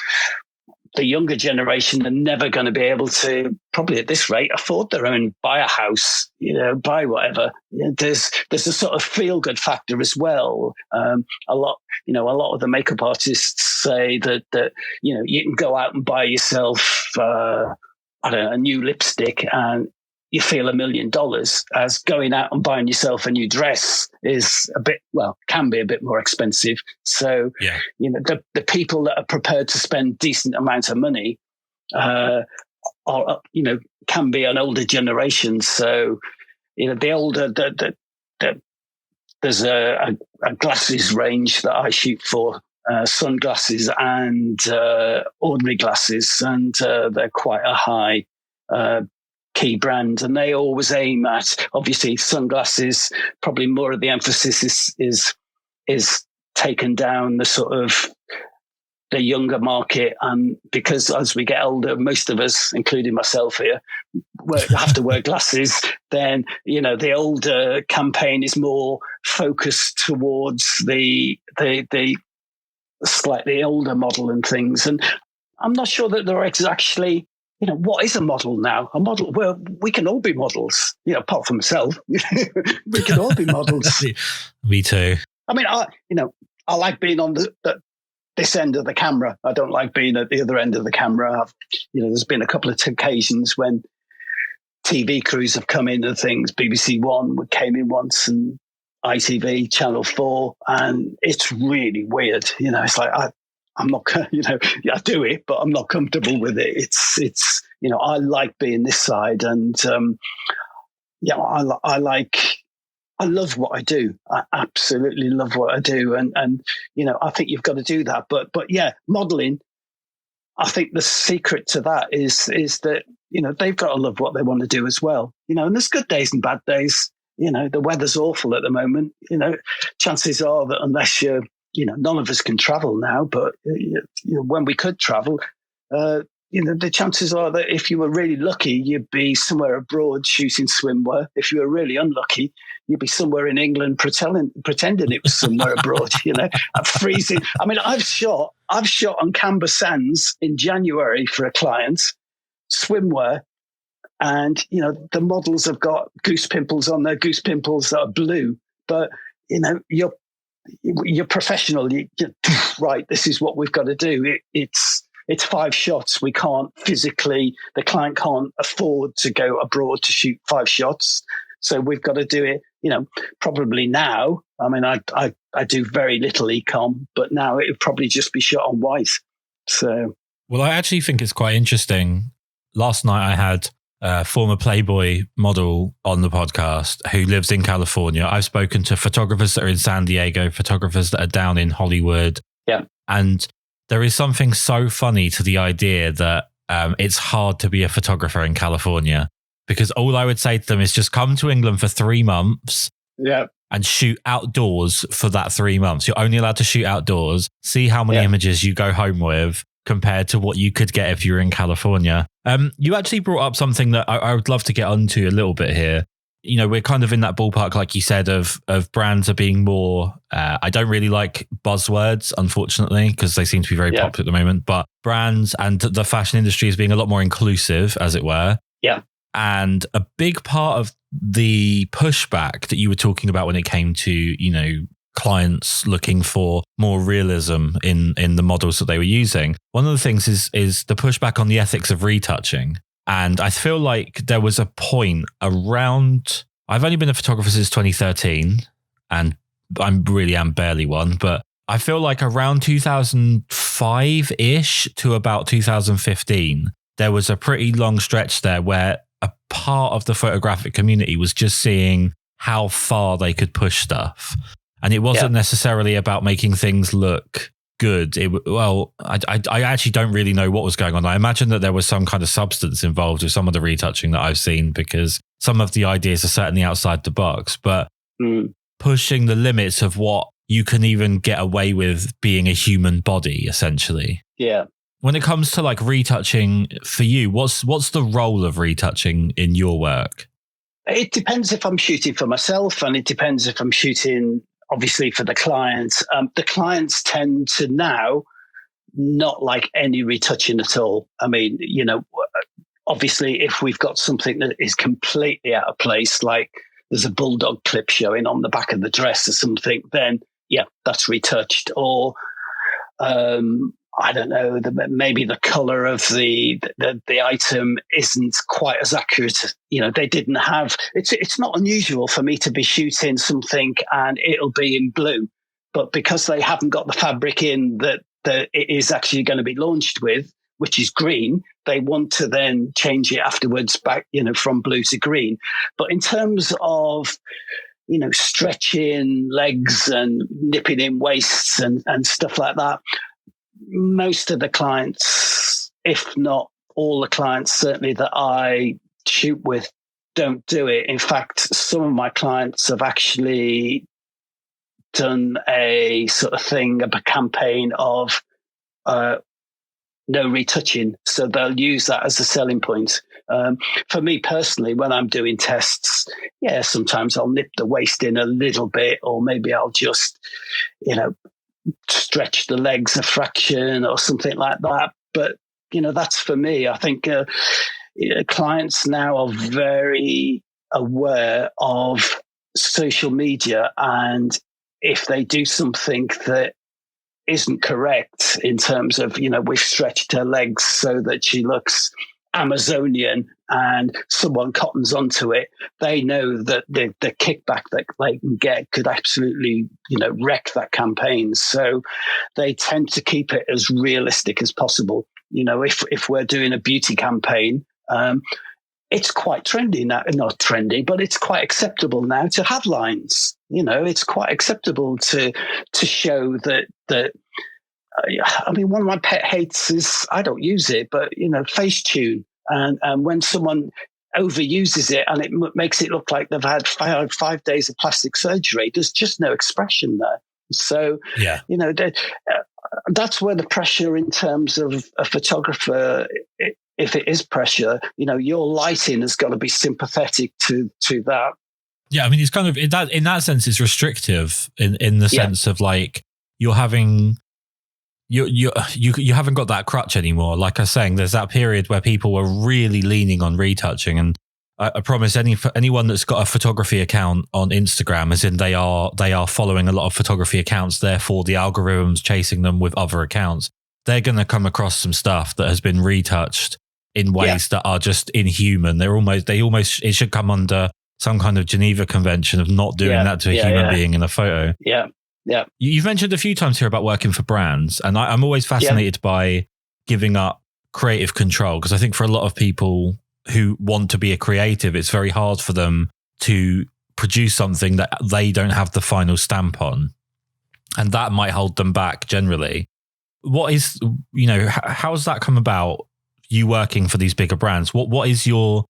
the younger generation are never going to be able to, probably at this rate, afford their own, buy a house, you know, buy whatever. You know, there's a sort of feel-good factor as well. A lot of the makeup artists say that you know, you can go out and buy yourself, a new lipstick and you feel $1 million, as going out and buying yourself a new dress is can be a bit more expensive. So, you know, the people that are prepared to spend decent amounts of money are, you know, can be an older generation. So, you know, the older, there's a glasses range that I shoot for, sunglasses and ordinary glasses, and they're quite a high key brand, and they always aim at, obviously, sunglasses. Probably more of the emphasis is taken down the sort of the younger market, and because as we get older, most of us, including myself here, have to wear glasses. Then, you know, the older campaign is more focused towards the slightly older model and things. And I'm not sure that they're exactly, you know, what is a model now? A model, well, we can all be models, you know, apart from myself. We can all be models. Me too. I mean, I like being on this end of the camera. I don't like being at the other end of the camera. There's been a couple of occasions when TV crews have come in and things. BBC One came in once, and ITV, Channel 4, and it's really weird. You know, it's like, I'm not, you know, I do it, but I'm not comfortable with it. It's, you know, I like being this side, and I love what I do. I absolutely love what I do, and you know, I think you've got to do that. But yeah, modelling, I think the secret to that is that, you know, they've got to love what they want to do as well. You know, and there's good days and bad days. You know, the weather's awful at the moment. You know, chances are that unless you're, you know, none of us can travel now, but you know, when we could travel, you know, the chances are that if you were really lucky, you'd be somewhere abroad shooting swimwear. If you were really unlucky, you'd be somewhere in England pretending it was somewhere abroad. You know, freezing. I mean, I've shot on Camber Sands in January for a client, swimwear, and you know, the models have got goose pimples on their goose pimples that are blue, but you know, you're professional. Right, this is what we've got to do. It's 5 shots. We can't physically, the client can't afford to go abroad to shoot 5 shots. So we've got to do it, you know, probably now. I mean, I do very little e-com, but now it would probably just be shot on white. So. Well, I actually think it's quite interesting. Last night I had a former Playboy model on the podcast who lives in California. I've spoken to photographers that are in San Diego, photographers that are down in Hollywood. Yeah. And there is something so funny to the idea that it's hard to be a photographer in California. because all I would say to them is just come to England for 3 months. Yeah. And shoot outdoors for that 3 months. You're only allowed to shoot outdoors. See how many images you go home with compared to what you could get if you were in California. You actually brought up something that I would love to get onto a little bit here. You know, we're kind of in that ballpark, like you said, of brands are being more, I don't really like buzzwords, unfortunately, because they seem to be very popular at the moment, but brands and the fashion industry is being a lot more inclusive, as it were. Yeah. And a big part of the pushback that you were talking about when it came to, you know, clients looking for more realism in the models that they were using. One of the things is the pushback on the ethics of retouching. And I feel like there was a point around, I've only been a photographer since 2013 and I really am barely one, but I feel like around 2005-ish to about 2015, there was a pretty long stretch there where a part of the photographic community was just seeing how far they could push stuff. And it wasn't necessarily about making things look good. I actually don't really know what was going on. I imagine that there was some kind of substance involved with some of the retouching that I've seen, because some of the ideas are certainly outside the box, but pushing the limits of what you can even get away with being a human body, essentially. Yeah. When it comes to like retouching for you, what's the role of retouching in your work? It depends if I'm shooting for myself, and it depends if I'm shooting, obviously, for the clients. The clients tend to now not like any retouching at all. I mean, you know, obviously, if we've got something that is completely out of place, like there's a bulldog clip showing on the back of the dress or something, then yeah, that's retouched. Or I don't know, maybe the color of the item isn't quite as accurate. You know, they didn't have, it's not unusual for me to be shooting something and it'll be in blue, but because they haven't got the fabric in that it is actually going to be launched with, which is green, they want to then change it afterwards back, you know, from blue to green. But in terms of, you know, stretching legs and nipping in waists and stuff like that, most of the clients, if not all the clients, certainly that I shoot with, don't do it. In fact, some of my clients have actually done a sort of thing, a campaign of no retouching. So they'll use that as a selling point. For me personally, when I'm doing tests, yeah, sometimes I'll nip the waist in a little bit, or maybe I'll just, you know, stretch the legs a fraction or something like that. But, you know, that's for me. I think clients now are very aware of social media, and if they do something that isn't correct in terms of, you know, we've stretched her legs so that she looks Amazonian and someone cottons onto it, they know that the kickback that they can get could absolutely, you know, wreck that campaign. So they tend to keep it as realistic as possible. You know, if we're doing a beauty campaign, it's quite trendy now, not trendy, but it's quite acceptable now to have lines. You know, it's quite acceptable to show that I mean, one of my pet hates is, I don't use it, but, you know, Facetune. And when someone overuses it and it makes it look like they've had 5 days of plastic surgery, there's just no expression there. So, yeah, you know, that's where the pressure in terms of a photographer, if it is pressure, you know, your lighting has got to be sympathetic to that. Yeah, I mean, it's kind of, in that sense, it's restrictive in the sense of like, you're having... You haven't got that crutch anymore. Like I was saying, there's that period where people were really leaning on retouching, and I promise anyone that's got a photography account on Instagram, as in they are following a lot of photography accounts, therefore the algorithm's chasing them with other accounts. They're going to come across some stuff that has been retouched in ways that are just inhuman. It should come under some kind of Geneva Convention of not doing that to a human being in a photo. Yeah. Yeah. You've mentioned a few times here about working for brands, and I'm always fascinated by giving up creative control, because I think for a lot of people who want to be a creative, it's very hard for them to produce something that they don't have the final stamp on, and that might hold them back generally. What is, you know, how has that come about, you working for these bigger brands? What is your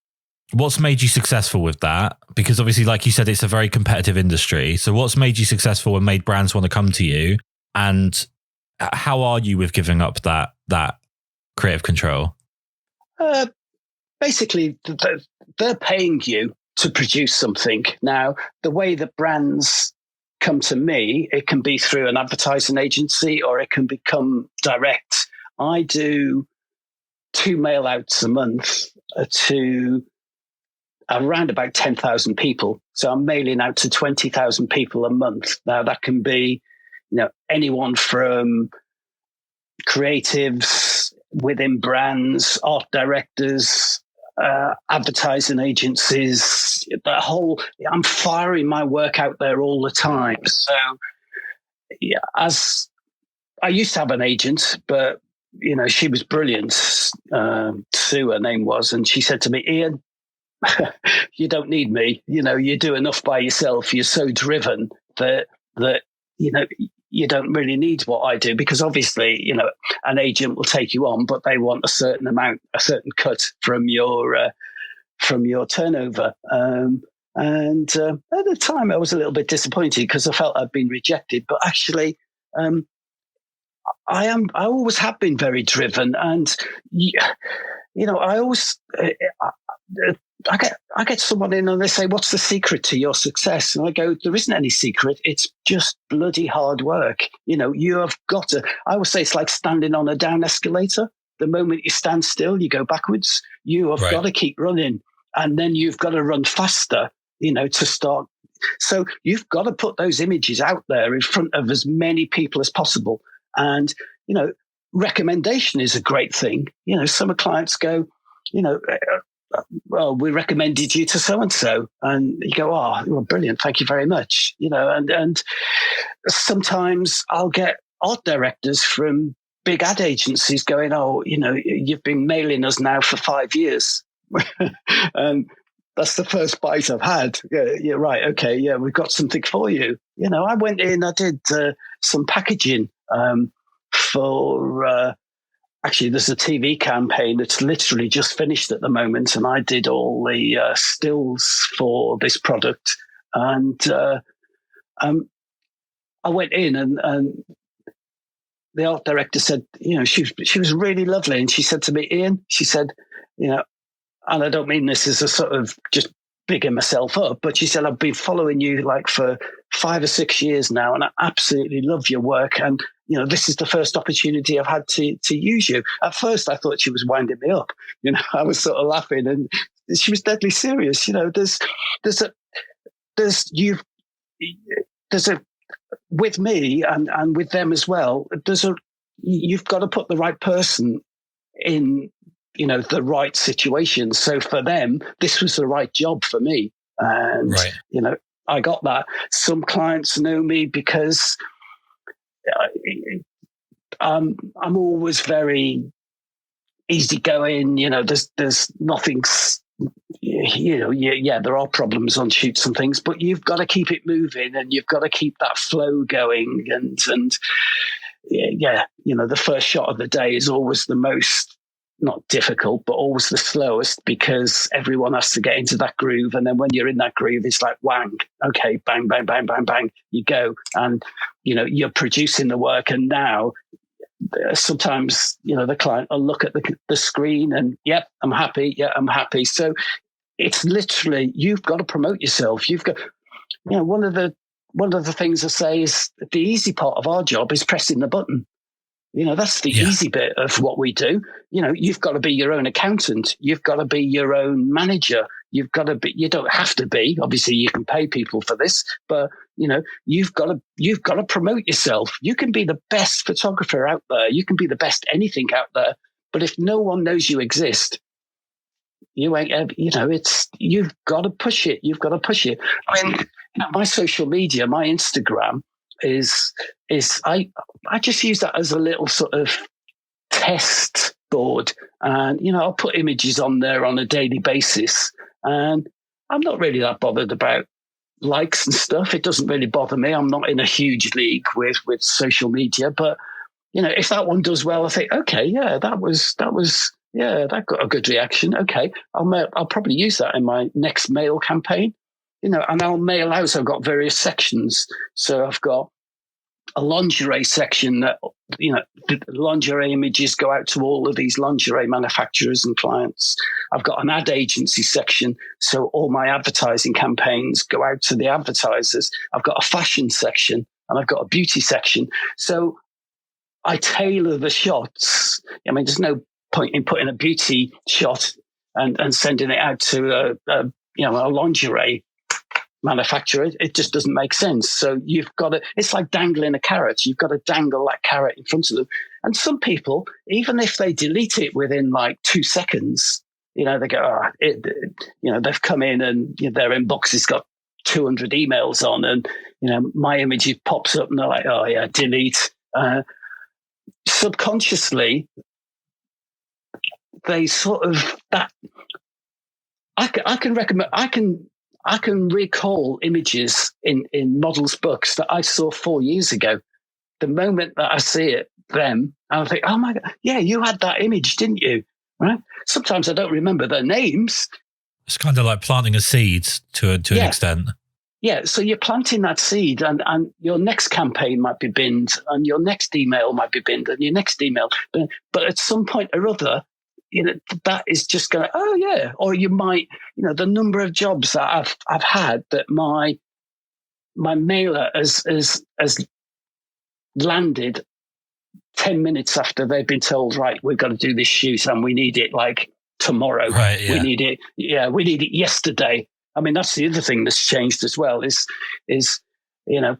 What's made you successful with that? Because obviously, like you said, it's a very competitive industry. So what's made you successful and made brands want to come to you? And how are you with giving up that creative control? Basically, they're paying you to produce something. Now, the way that brands come to me, it can be through an advertising agency or it can become direct. I do 2 mail outs a month to around about 10,000 people. So I'm mailing out to 20,000 people a month. Now that can be, anyone from creatives within brands, art directors, advertising agencies, I'm firing my work out there all the time. So yeah, as I used to have an agent, but she was brilliant. Sue, her name was, and she said to me, Ian, you don't need me. You do enough by yourself. You're so driven that you don't really need what I do, because obviously, an agent will take you on, but they want a certain certain cut from your turnover. And at the time, I was a little bit disappointed because I felt I'd been rejected. But actually, I always have been very driven, and I always. I get someone in and they say, what's the secret to your success? And I go, there isn't any secret. It's just bloody hard work. You have got to, I always say it's like standing on a down escalator. The moment you stand still, you go backwards. You have got to keep running, and then you've got to run faster, to start. So you've got to put those images out there in front of as many people as possible. And, recommendation is a great thing. Some clients go, well, we recommended you to so-and-so. And you go, oh, well, brilliant. Thank you very much. And sometimes I'll get art directors from big ad agencies going, oh, you've been mailing us now for 5 years. And that's the first bite I've had. Yeah, right. Okay. Yeah, we've got something for you. I went in, I did some packaging for... Actually, there's a TV campaign that's literally just finished at the moment, and I did all the stills for this product. And I went in, and the art director said, she was really lovely, and she said to me, Ian, she said, and I don't mean this as a sort of just bigging myself up, but she said, I've been following you like for 5 or 6 years now, and I absolutely love your work. And this is the first opportunity I've had to use you. At first, I thought she was winding me up. I was sort of laughing, and she was deadly serious. With me and with them as well. You've got to put the right person in, the right situation. So for them, this was the right job for me, and I got that. Some clients know me because I'm always very easygoing. There's nothing. There are problems on shoots and things, but you've got to keep it moving, and you've got to keep that flow going. And the first shot of the day is always the most, not difficult, but always the slowest, because everyone has to get into that groove. And then when you're in that groove, it's like whang, okay, bang, bang, bang, bang, bang, you go. And, you're producing the work. And now sometimes, the client will look at the screen and, yep, I'm happy. Yeah, I'm happy. So it's literally, you've got to promote yourself. You've got, one of the things I say is the easy part of our job is pressing the button. That's the easy bit of what we do. You've got to be your own accountant. You've got to be your own manager. You don't have to be, obviously you can pay people for this, but you've got to promote yourself. You can be the best photographer out there. You can be the best anything out there. But if no one knows you exist, you ain't, you've got to push it. You've got to push it. I mean, my social media, my Instagram is I just use that as a little sort of test board, and I'll put images on there on a daily basis, and I'm not really that bothered about likes and stuff. It doesn't really bother me. I'm not in a huge league with social media, but if that one does well, I think, okay, yeah, that was yeah, that got a good reaction. Okay, I'll probably use that in my next mail campaign. And I'll mail out. So I've got various sections. So I've got a lingerie section that, the lingerie images go out to all of these lingerie manufacturers and clients. I've got an ad agency section. So all my advertising campaigns go out to the advertisers. I've got a fashion section and I've got a beauty section. So I tailor the shots. I mean, there's no point in putting a beauty shot and sending it out to a lingerie manufacturer. It just doesn't make sense. So you've got to, it's like dangling a carrot. You've got to dangle that carrot in front of them. And some people, even if they delete it within like 2 seconds, they go, they've come in and their inbox has got 200 emails on and, my image pops up and they're like, oh yeah, delete. Subconsciously, they sort of, that, I can recommend, I can recall images in models' books that I saw 4 years ago. The moment that I see it, I'll think, oh my God, yeah, you had that image, didn't you? Right? Sometimes I don't remember their names. It's kind of like planting a seed to an extent. Yeah, so you're planting that seed and your next campaign might be binned and your next email might be binned and your next email. But at some point or other, that is just going, oh yeah. Or you might, the number of jobs that I've had that my mailer has landed 10 minutes after they've been told, right, we've got to do this shoot and we need it like tomorrow. Right, yeah. We need it yesterday. I mean, that's the other thing that's changed as well is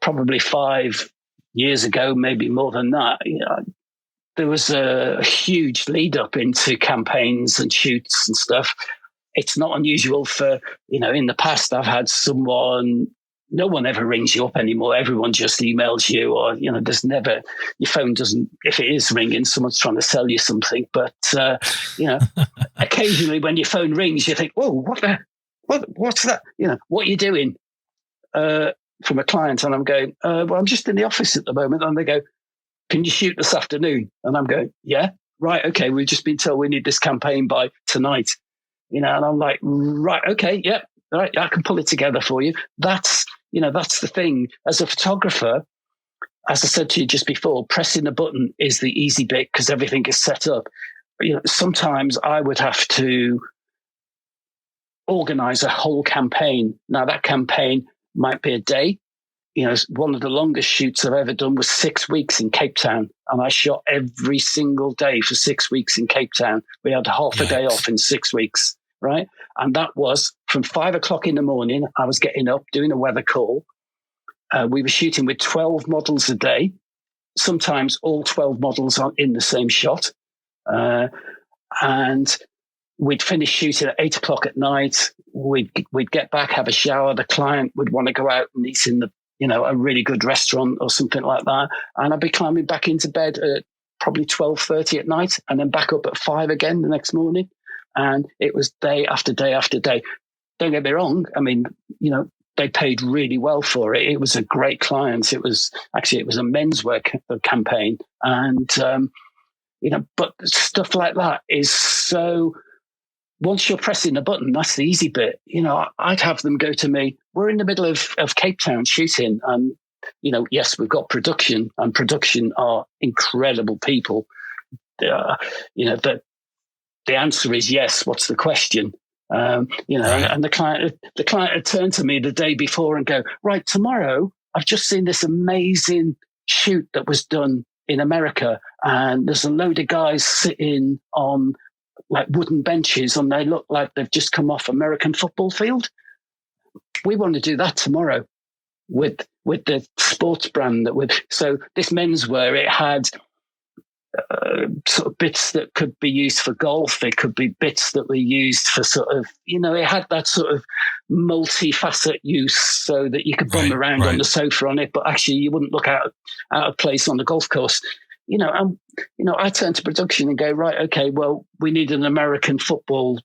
probably 5 years ago, maybe more than that, there was a huge lead up into campaigns and shoots and stuff. It's not unusual for, in the past, I've had no one ever rings you up anymore. Everyone just emails you or, there's never, your phone doesn't, if it is ringing, someone's trying to sell you something. But, occasionally when your phone rings, you think, whoa, what's that? What are you doing? From a client. And I'm going, well, I'm just in the office at the moment. And they go, can you shoot this afternoon? And I'm going, yeah, right. Okay. We've just been told we need this campaign by tonight, and I'm like, right. Okay. Yeah. All right. I can pull it together for you. That's the thing as a photographer, as I said to you just before, pressing a button is the easy bit because everything is set up. Sometimes I would have to organize a whole campaign. Now that campaign might be a day. One of the longest shoots I've ever done was 6 weeks in Cape Town. And I shot every single day for 6 weeks in Cape Town. We had half a day off in 6 weeks, right? And that was from 5 o'clock in the morning. I was getting up, doing a weather call. We were shooting with 12 models a day. Sometimes all 12 models are in the same shot. And we'd finish shooting at 8 o'clock at night. We'd get back, have a shower. The client would want to go out and eat in a really good restaurant or something like that. And I'd be climbing back into bed at probably 12:30 at night and then back up at 5 again the next morning. And it was day after day after day. Don't get me wrong. I mean, they paid really well for it. It was a great client. It was a menswear campaign. And, but stuff like that is so, once you're pressing a button, that's the easy bit. I'd have them go to me. We're in the middle of Cape Town shooting. And, yes, we've got production and production are incredible people. The answer is yes. What's the question? And the client had turned to me the day before and go, right, tomorrow, I've just seen this amazing shoot that was done in America. And there's a load of guys sitting on like wooden benches and they look like they've just come off American football field. We want to do that tomorrow with the sports brand so this menswear, it had sort of bits that could be used for golf. It could be bits that were used for sort of, it had that sort of multi-facet use so that you could bum around on the sofa on it, but actually you wouldn't look out of place on the golf course. I turn to production and go, right, okay, well, we need an American football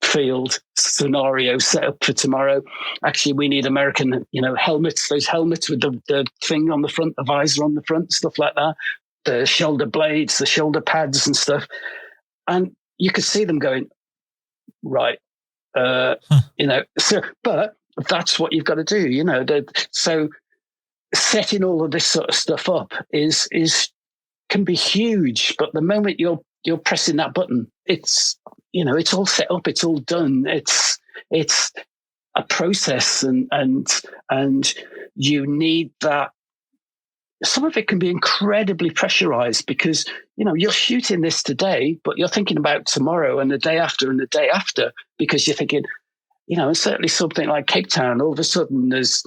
field scenario set up for tomorrow. Actually, we need American, helmets, those helmets with the thing on the front, the visor on the front, stuff like that, the shoulder blades, the shoulder pads and stuff. And you could see them going, right, but that's what you've got to do, so setting all of this sort of stuff up can be huge, but the moment you're pressing that button, it's all set up, it's all done, it's a process, and you need that. Some of it can be incredibly pressurized because you're shooting this today, but you're thinking about tomorrow and the day after and the day after, because you're thinking, and certainly something like Cape Town, all of a sudden there's,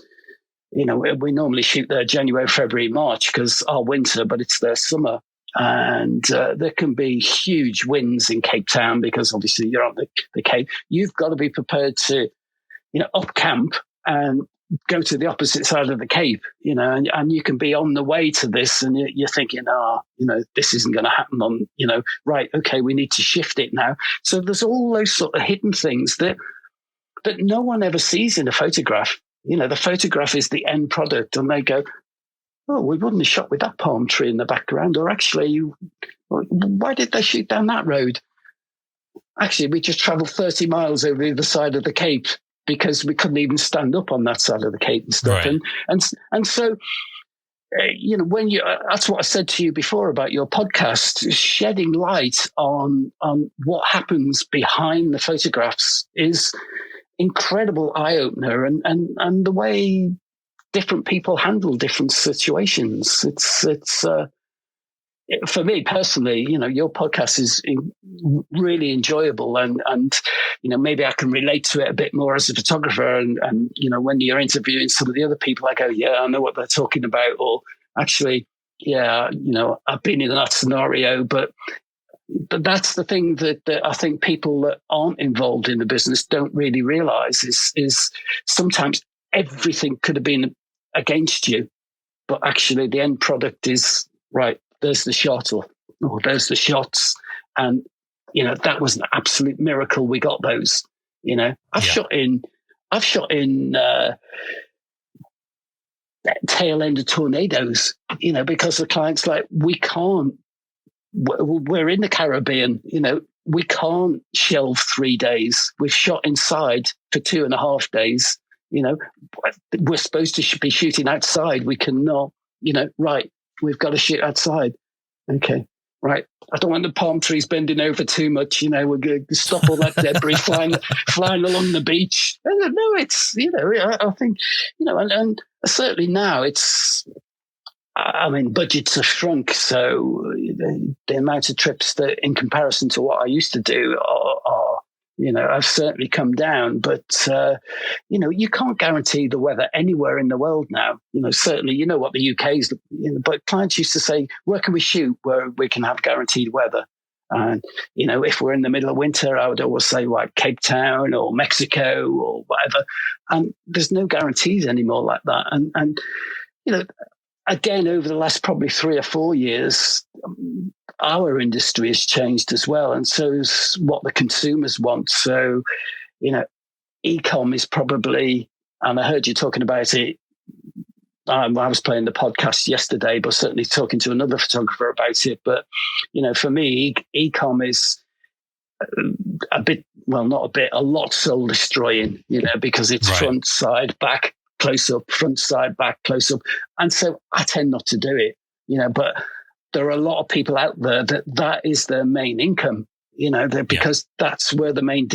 we normally shoot there January, February, March because our winter, but it's their summer. And there can be huge winds in Cape Town because obviously you're on the Cape. You've got to be prepared to, up camp and go to the opposite side of the Cape, and you can be on the way to this and you're thinking, this isn't going to happen on, right, okay, we need to shift it now. So there's all those sort of hidden things that no one ever sees in a photograph. The photograph is the end product, and they go, oh, we wouldn't have shot with that palm tree in the background, or actually, why did they shoot down that road? Actually, we just traveled 30 miles over the other side of the Cape because we couldn't even stand up on that side of the Cape and stuff. Right. And so, when that's what I said to you before about your podcast, shedding light on what happens behind the photographs is incredible eye-opener, and the way different people handle different situations. It's for me personally, your podcast is really enjoyable, and maybe I can relate to it a bit more as a photographer. And when you're interviewing some of the other people, I go, yeah, I know what they're talking about, or actually, yeah, I've been in that scenario. But that's the thing that I think people that aren't involved in the business don't really realize is sometimes everything could have been against you, but actually the end product is right. There's the shot, or there's the shots, and that was an absolute miracle. We got those. I've shot in tail end of tornadoes. Because the client's like, we can't. We're in the Caribbean. We can't shelve 3 days. We've shot inside for 2.5 days. We're supposed to be shooting outside. We cannot. Right. We've got to shoot outside. Okay, right. I don't want the palm trees bending over too much. We're going to stop all that debris flying along the beach. No, it's, I think, and certainly now budgets have shrunk. So the amount of trips that in comparison to what I used to do are have certainly come down, but, you can't guarantee the weather anywhere in the world now. Certainly, what the UK is, but clients used to say, where can we shoot where we can have guaranteed weather? And, if we're in the middle of winter, I would always say, like Cape Town or Mexico or whatever. And there's no guarantees anymore like that. And again, over the last probably 3 or 4 years, our industry has changed as well, and so is what the consumers want. So, e-com is probably, and I heard you talking about it. I was playing the podcast yesterday, but certainly talking to another photographer about it. But, for me, e-com is a lot soul destroying, because it's right. Front, side, back, close up, front, side, back, close up. And so I tend not to do it, but there are a lot of people out there that is their main income, because that's where the main,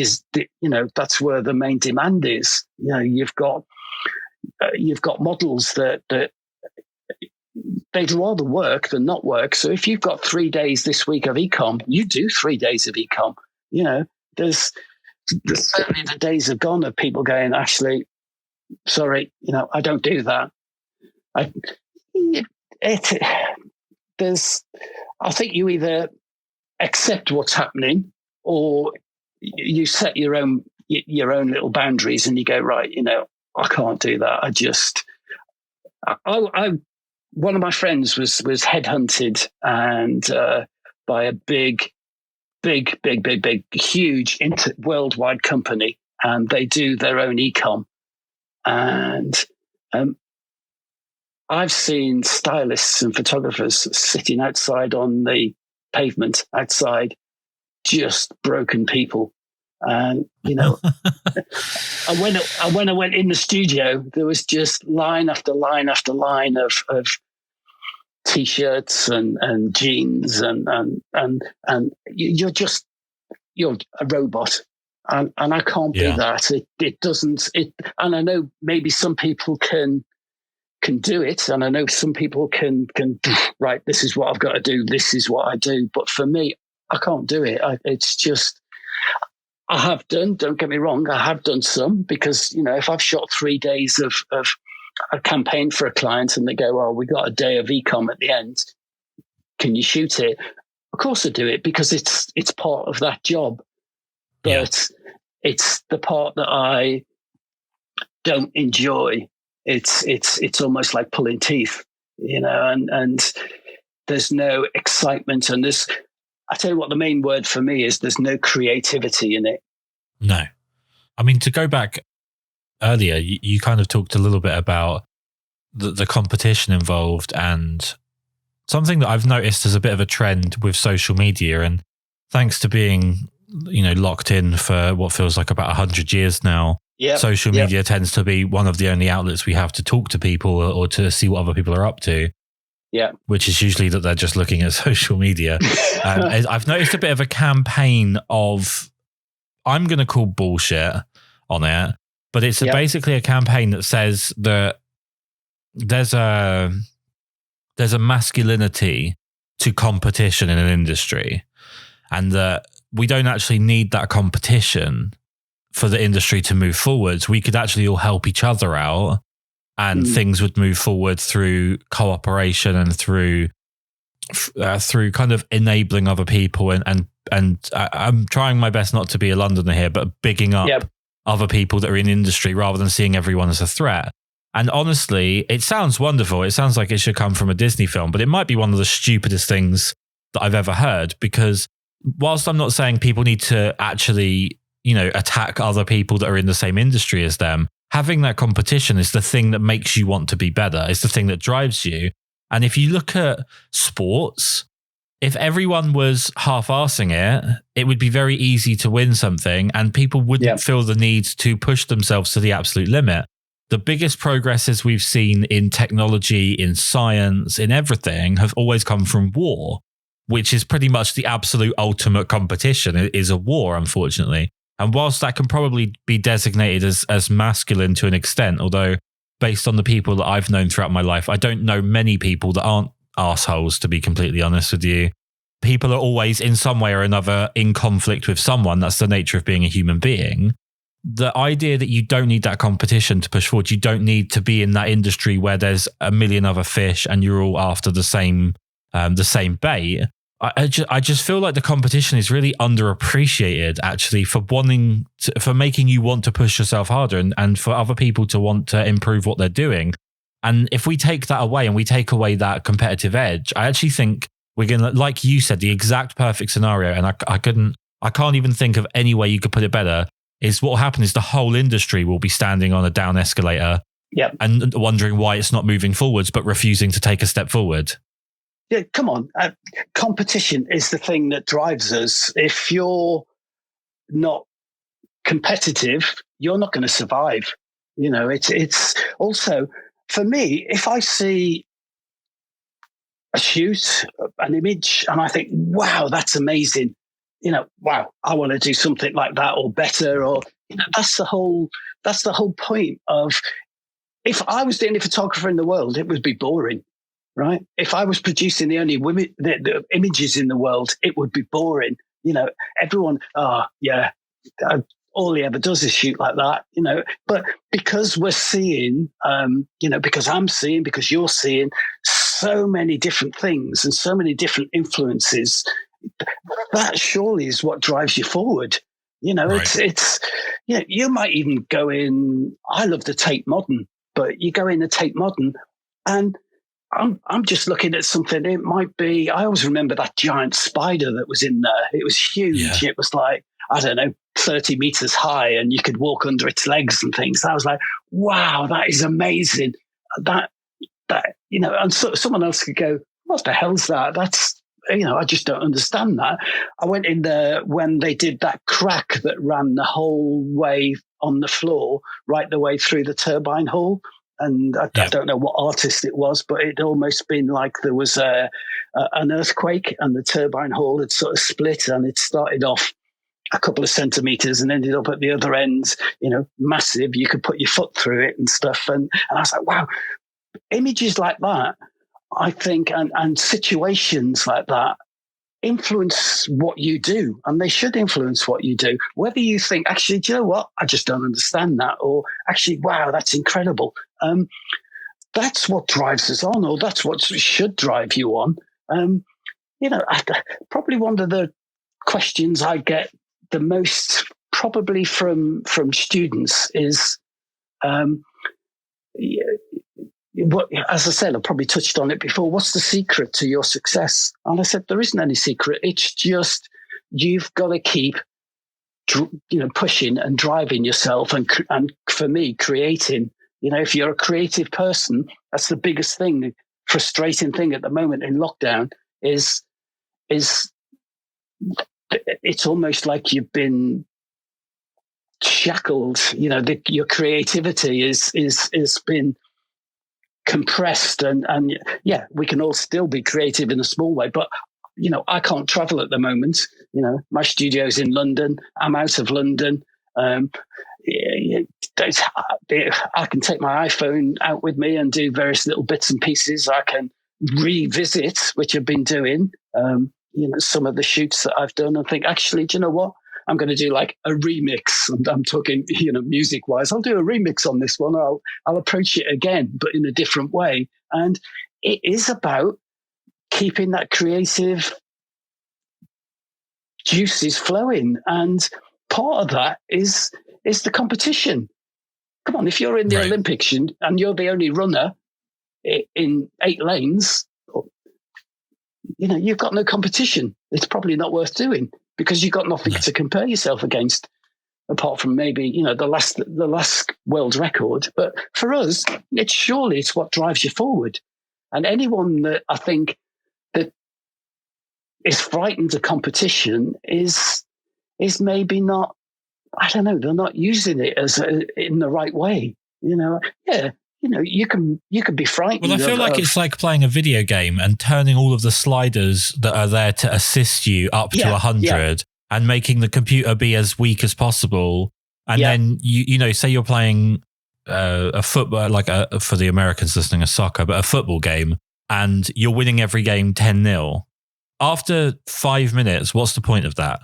that's where the main demand is. You've got models that they'd rather work than not work. So if you've got 3 days this week of e-com, you do 3 days of e-com. There's certainly the days have gone of people going, actually, sorry, I don't do that. I think you either accept what's happening or you set your own little boundaries and you go, right, I can't do that. One of my friends was headhunted and by a big, huge worldwide company, and they do their own e-com. And I've seen stylists and photographers sitting outside on the pavement outside just broken people. And, you know, and when I went in the studio, there was just line after line after line of T-shirts and jeans and you're a robot. And I can't be that. It doesn't, and I know maybe some people can do it. And I know some people can, right, this is what I've got to do. This is what I do. But for me, I can't do it. It's just, I have done, don't get me wrong, I have done some, because, you know, if I've shot 3 days of a campaign for a client and they go, oh, we got a day of ecom at the end, can you shoot it? Of course I do it, because it's part of that job. But it's the part that I don't enjoy. It's almost like pulling teeth, you know, and there's no excitement, and I tell you what, the main word for me is there's no creativity in it. No. I mean, to go back earlier, you kind of talked a little bit about the competition involved, and something that I've noticed as a bit of a trend with social media, and thanks to being, you know, locked in for what feels like about 100 years now, social media tends to be one of the only outlets we have to talk to people or to see what other people are up to. Yeah, which is usually that they're just looking at social media. I've noticed a bit of a campaign of, I'm going to call bullshit on it, but it's basically a campaign that says that there's a masculinity to competition in an industry, and that we don't actually need that competition for the industry to move forwards. We could actually all help each other out, and things would move forward through cooperation and through kind of enabling other people. And I'm trying my best not to be a Londoner here, but bigging up other people that are in industry rather than seeing everyone as a threat. And honestly, it sounds wonderful. It sounds like it should come from a Disney film, but it might be one of the stupidest things that I've ever heard, because whilst I'm not saying people need to actually, you know, attack other people that are in the same industry as them, having that competition is the thing that makes you want to be better. It's the thing that drives you. And if you look at sports, if everyone was half-arsing it, it would be very easy to win something, and people wouldn't feel the need to push themselves to the absolute limit. The biggest progresses we've seen in technology, in science, in everything have always come from war, which is pretty much the absolute ultimate competition. It is a war, unfortunately. And whilst that can probably be designated as masculine to an extent, although based on the people that I've known throughout my life, I don't know many people that aren't arseholes, to be completely honest with you. People are always in some way or another in conflict with someone. That's the nature of being a human being. The idea that you don't need that competition to push forward, you don't need to be in that industry where there's a million other fish and you're all after the same bait. I just feel like the competition is really underappreciated, actually, for making you want to push yourself harder and for other people to want to improve what they're doing. And if we take that away and we take away that competitive edge, I actually think we're going to, like you said, the exact perfect scenario. And I can't even think of any way you could put it better. Is what will happen is the whole industry will be standing on a down escalator and wondering why it's not moving forwards, but refusing to take a step forward. Yeah, come on. Competition is the thing that drives us. If you're not competitive, you're not going to survive. You know, it's also, for me, if I see a shoot, an image, and I think, wow, that's amazing. You know, wow, I want to do something like that or better, or, you know, that's the whole point of, if I was the only photographer in the world, it would be boring. Right? If I was producing the only the images in the world, it would be boring. You know, everyone, all he ever does is shoot like that, you know. But because we're seeing, because I'm seeing, because you're seeing so many different things and so many different influences, that surely is what drives you forward. You know, right. it's you know, you might even go in, I love the Tate Modern, but you go in the Tate Modern and I'm just looking at something. It might be, I always remember that giant spider that was in there. It was huge. Yeah. It was like, I don't know, 30 meters high, and you could walk under its legs and things. I was like, wow, that is amazing. That you know, and so, someone else could go, what the hell's that? I just don't understand that. I went in there when they did that crack that ran the whole way on the floor, right the way through the turbine hall. And I don't know what artist it was, but it almost been like there was an earthquake and the turbine hall had sort of split, and it started off a couple of centimeters and ended up at the other end, massive. You could put your foot through it and stuff. And I was like, wow, images like that, I think, and situations like that influence what you do, and they should influence what you do. Whether you think, actually, do you know what? I just don't understand that, or actually, wow, that's incredible. That's what drives us on, or that's what should drive you on. Probably one of the questions I get the most, probably from students, is what, as I said, I probably touched on it before. What's the secret to your success? And I said, there isn't any secret. It's just you've got to keep, pushing and driving yourself, and for me, creating. If you're a creative person, that's the biggest thing, frustrating thing at the moment in lockdown is it's almost like you've been shackled. Your creativity is been compressed, and yeah, we can all still be creative in a small way, but I can't travel at the moment. My studio's in London. I'm out of London. I can take my iPhone out with me and do various little bits and pieces. I can revisit, which I've been doing, some of the shoots that I've done, and think, actually, do you know what? I'm going to do like a remix. And I'm talking, music wise. I'll do a remix on this one. I'll approach it again, but in a different way. And it is about keeping that creative juices flowing. And part of that is the competition. Come on, if you're in the Olympics and you're the only runner in 8 lanes, you've got no competition. It's probably not worth doing, because you've got nothing to compare yourself against, apart from maybe, the last world record. But for us, it's what drives you forward. And anyone that I think that is frightened of competition is maybe not, I don't know, they're not using it in the right way. You can be frightened. Well, I feel like it's like playing a video game and turning all of the sliders that are there to assist you up to 100 and making the computer be as weak as possible. And then say you're playing a football, for the Americans listening, a soccer, but a football game, and you're winning every game 10-0. After 5 minutes, what's the point of that?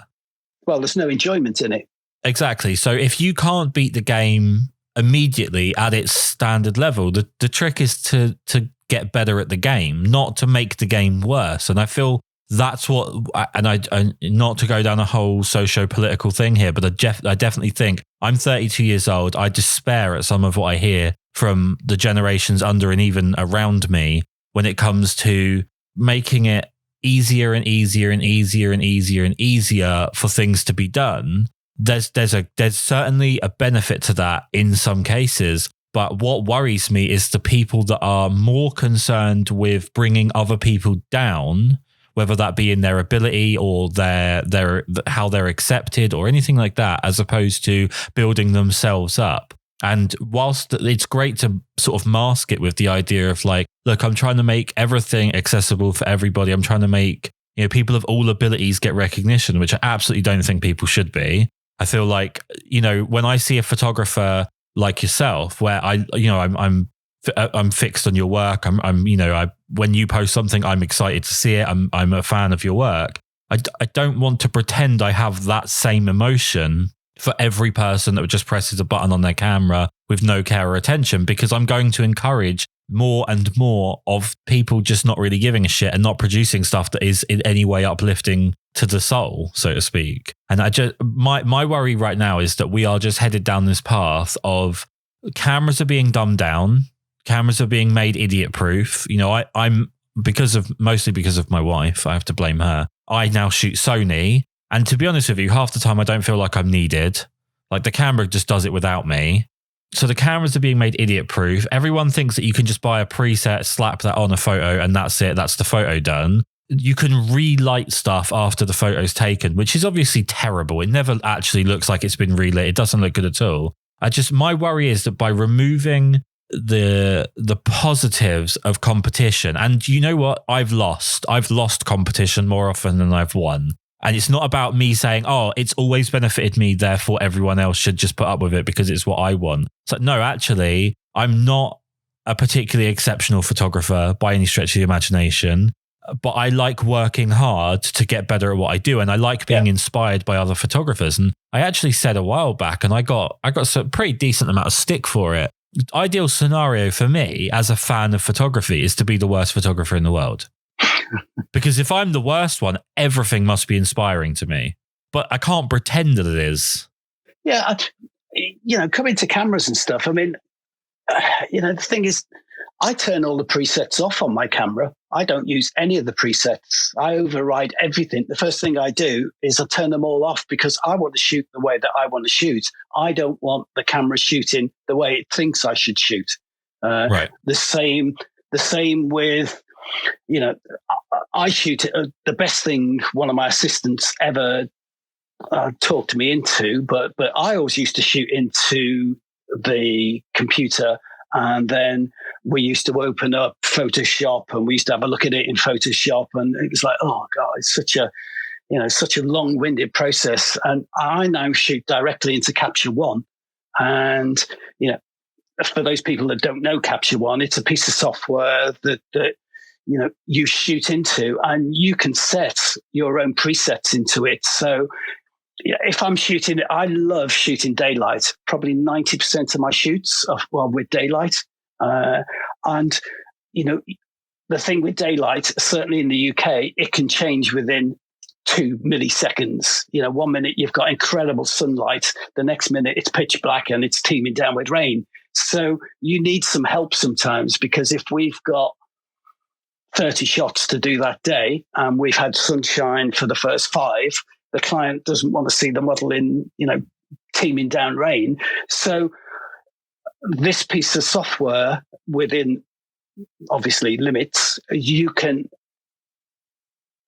Well, there's no enjoyment in it. Exactly. So if you can't beat the game immediately at its standard level, the trick is to get better at the game, not to make the game worse. And I feel that's what, and I not to go down a whole socio-political thing here, but I definitely think, I'm 32 years old. I despair at some of what I hear from the generations under and even around me when it comes to making it easier and easier and easier and easier and easier for things to be done. There's certainly a benefit to that in some cases, but what worries me is the people that are more concerned with bringing other people down, whether that be in their ability or their how they're accepted or anything like that, as opposed to building themselves up. And whilst it's great to sort of mask it with the idea of like, look, I'm trying to make everything accessible for everybody. I'm trying to make people of all abilities get recognition, which I absolutely don't think people should be. I feel like, when I see a photographer like yourself, where I'm fixed on your work. When you post something, I'm excited to see it. I'm a fan of your work. I don't want to pretend I have that same emotion for every person that just presses a button on their camera with no care or attention, because I'm going to encourage more and more of people just not really giving a shit and not producing stuff that is in any way uplifting to the soul, so to speak. And my worry right now is that we are just headed down this path of cameras are being dumbed down, cameras are being made idiot proof. I'm mostly because of my wife, I have to blame her. I now shoot Sony, and to be honest with you, half the time I don't feel like I'm needed. Like the camera just does it without me. So the cameras are being made idiot proof. Everyone thinks that you can just buy a preset, slap that on a photo, and that's it. That's the photo done. you can relight stuff after the photo's taken, which is obviously terrible. It never actually looks like it's been relit. It doesn't look good at all. My worry is that by removing the positives of competition, and you know what? I've lost competition more often than I've won. And it's not about me saying, oh, it's always benefited me, therefore everyone else should just put up with it because it's what I want. It's like, no, actually, I'm not a particularly exceptional photographer by any stretch of the imagination, but I like working hard to get better at what I do. And I like being inspired by other photographers. And I actually said a while back, and I got some pretty decent amount of stick for it. Ideal scenario for me as a fan of photography is to be the worst photographer in the world. Because if I'm the worst one, everything must be inspiring to me. But I can't pretend that it is. Yeah, coming to cameras and stuff, I mean, the thing is, I turn all the presets off on my camera. I don't use any of the presets. I override everything. The first thing I do is I turn them all off because I want to shoot the way that I want to shoot. I don't want the camera shooting the way it thinks I should shoot. Right. The same with, I shoot the best thing one of my assistants ever talked me into, but I always used to shoot into the computer, and then we used to open up Photoshop and we used to have a look at it in Photoshop, and it was like, oh God, it's such a long-winded process. And I now shoot directly into Capture One, and for those people that don't know Capture One, it's a piece of software that you shoot into, and you can set your own presets into it. So if I'm shooting, I love shooting daylight. Probably 90% of my shoots are with daylight. And the thing with daylight, certainly in the UK, it can change within 2 milliseconds. 1 minute you've got incredible sunlight, the next minute it's pitch black and it's teeming down with rain. So you need some help sometimes, because if we've got 30 shots to do that day and we've had sunshine for the first 5, the client doesn't want to see the model in, teeming down rain. So this piece of software, within obviously limits, you can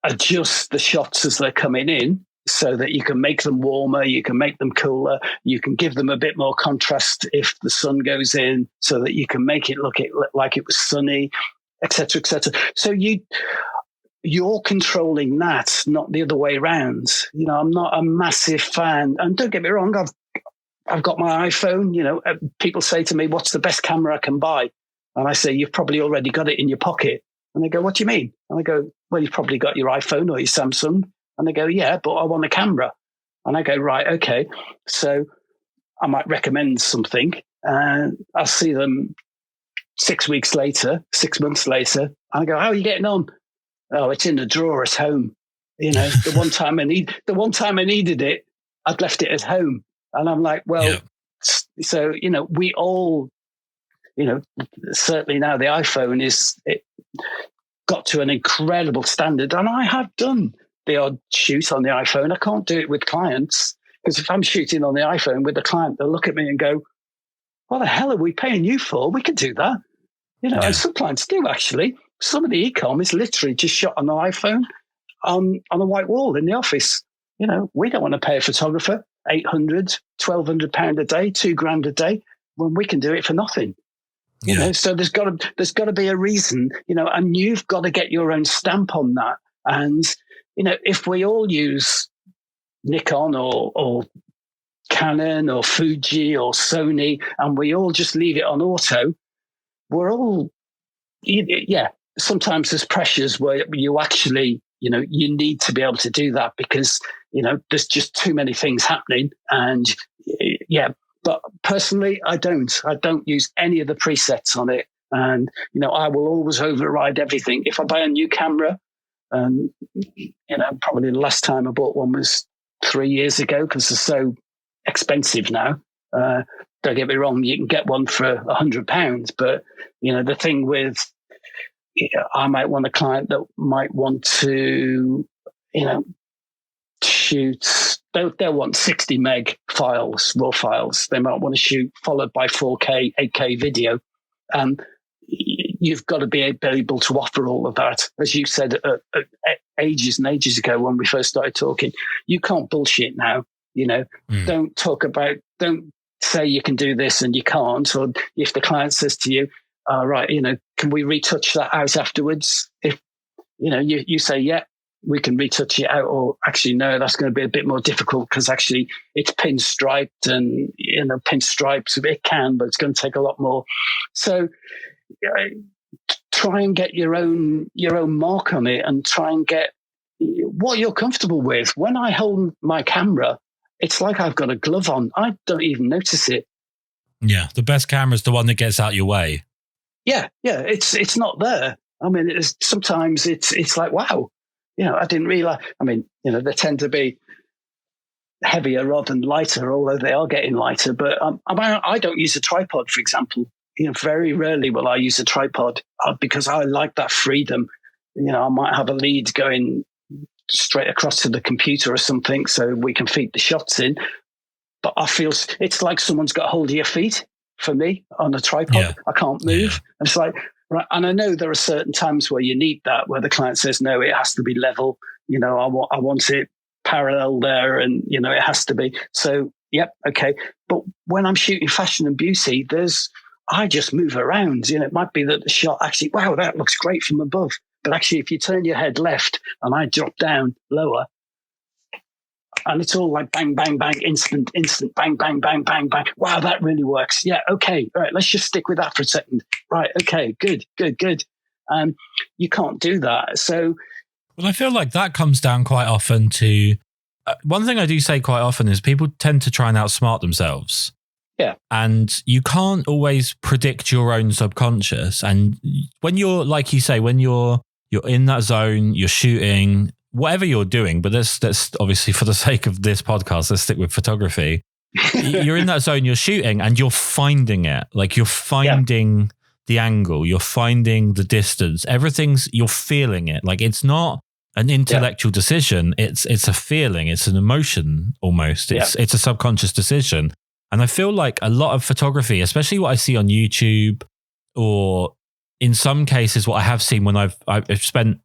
adjust the shots as they're coming in so that you can make them warmer, you can make them cooler, you can give them a bit more contrast if the sun goes in, so that you can make it look like it was sunny, etc., etc. So you're controlling that, not the other way around. I'm not a massive fan, and don't get me wrong, I've got my iPhone. People say to me, what's the best camera I can buy? And I say, you've probably already got it in your pocket. And they go, what do you mean? And I go, well, you've probably got your iPhone or your Samsung. And they go, yeah, but I want a camera. And I go, right, okay. So I might recommend something, and I'll see them 6 months later, and I go, how are you getting on? Oh, it's in the drawer at home. The one time I needed it, I'd left it at home. And I'm like, well, So, we all, certainly now the iPhone it got to an incredible standard. And I have done the odd shoot on the iPhone. I can't do it with clients, because if I'm shooting on the iPhone with the client, they'll look at me and go, what the hell are we paying you for? We could do that. And some clients do, actually. Some of the e-com is literally just shot on the iPhone on a white wall in the office. We don't want to pay a photographer £800, £1,200 a day, £2,000 a day, when we can do it for nothing. So there's got to be a reason, and you've got to get your own stamp on that. And if we all use Nikon or Canon or Fuji or Sony, and we all just leave it on auto, we're all, sometimes there's pressures where you actually, you need to be able to do that, because, there's just too many things happening. And but personally, I don't use any of the presets on it. And, I will always override everything. If I buy a new camera, probably the last time I bought one was 3 years ago, because they're so expensive now. Don't get me wrong, you can get one for £100, but, the thing with, I might want a client that might want to, shoot, they'll want 60 meg files, raw files. They might want to shoot followed by 4K, 8K video. you've got to be able to offer all of that. As you said ages and ages ago when we first started talking, you can't bullshit now. Don't don't say you can do this and you can't. Or if the client says to you, right, can we retouch that out afterwards? If, you say, yeah, we can retouch it out, or actually, no, that's going to be a bit more difficult because actually it's pinstriped and, pinstripes, it can, but it's going to take a lot more. So try and get your own mark on it and try and get what you're comfortable with. When I hold my camera, it's like I've got a glove on. I don't even notice it. Yeah, the best camera is the one that gets out your way. Yeah, it's not there. I mean, sometimes it's like, wow, I didn't realize. I mean, they tend to be heavier rather than lighter, although they are getting lighter. But I don't use a tripod, for example. Very rarely will I use a tripod because I like that freedom. I might have a lead going straight across to the computer or something so we can feed the shots in. But I feel it's like someone's got hold of your feet for me on a tripod. Yeah. I can't move. Yeah. And it's like, right. And I know there are certain times where you need that, where the client says, no, it has to be level. I want it parallel there and, it has to be. So, yep. Okay. But when I'm shooting fashion and beauty, I just move around. It might be that the shot actually, wow, that looks great from above. But actually, if you turn your head left and I drop down lower, and it's all like bang, bang, bang, instant, bang, bang, bang, bang, bang. Wow, that really works. Yeah, okay. All right, let's just stick with that for a second. Right, okay, good. You can't do that. So, well, I feel like that comes down quite often to one thing I do say quite often is people tend to try and outsmart themselves. Yeah. And you can't always predict your own subconscious. And when you're, like you say, when you're in that zone, you're shooting, whatever you're doing, but that's obviously for the sake of this podcast, let's stick with photography. You're in that zone, you're shooting and you're finding it. Like you're finding the angle, you're finding the distance, you're feeling it. Like it's not an intellectual decision. It's a feeling. It's an emotion almost. It's a subconscious decision. And I feel like a lot of photography, especially what I see on YouTube, or in some cases, what I have seen when I've spent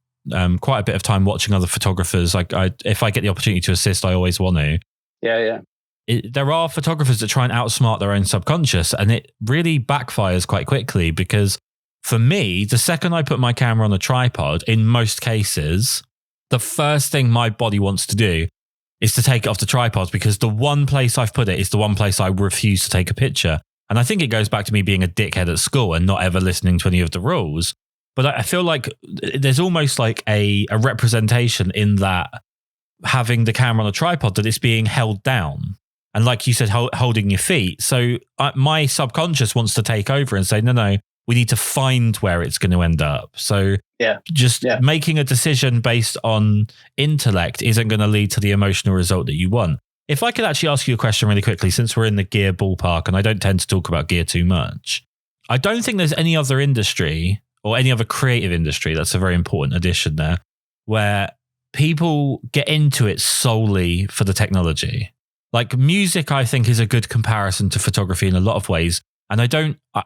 quite a bit of time watching other photographers. Like if I get the opportunity to assist, I always want to. Yeah. There are photographers that try and outsmart their own subconscious, and it really backfires quite quickly because for me, the second I put my camera on a tripod, in most cases, the first thing my body wants to do is to take it off the tripod because the one place I've put it is the one place I refuse to take a picture. And I think it goes back to me being a dickhead at school and not ever listening to any of the rules. But I feel like there's almost like a representation in that having the camera on a tripod that it's being held down. And like you said, holding your feet. So my subconscious wants to take over and say, no, we need to find where it's going to end up. So making a decision based on intellect isn't going to lead to the emotional result that you want. If I could actually ask you a question really quickly, since we're in the gear ballpark, and I don't tend to talk about gear too much, I don't think there's any other industry or any other creative industry, that's a very important addition there, where people get into it solely for the technology. Like music, I think, is a good comparison to photography in a lot of ways. And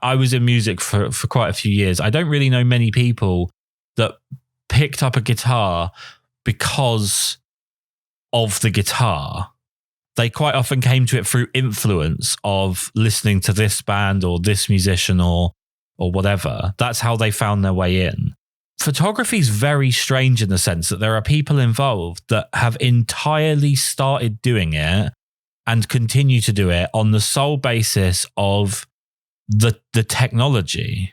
I was in music for quite a few years. I don't really know many people that picked up a guitar because of the guitar. They quite often came to it through influence of listening to this band or this musician or whatever. That's how they found their way in. Photography is very strange in the sense that there are people involved that have entirely started doing it and continue to do it on the sole basis of the technology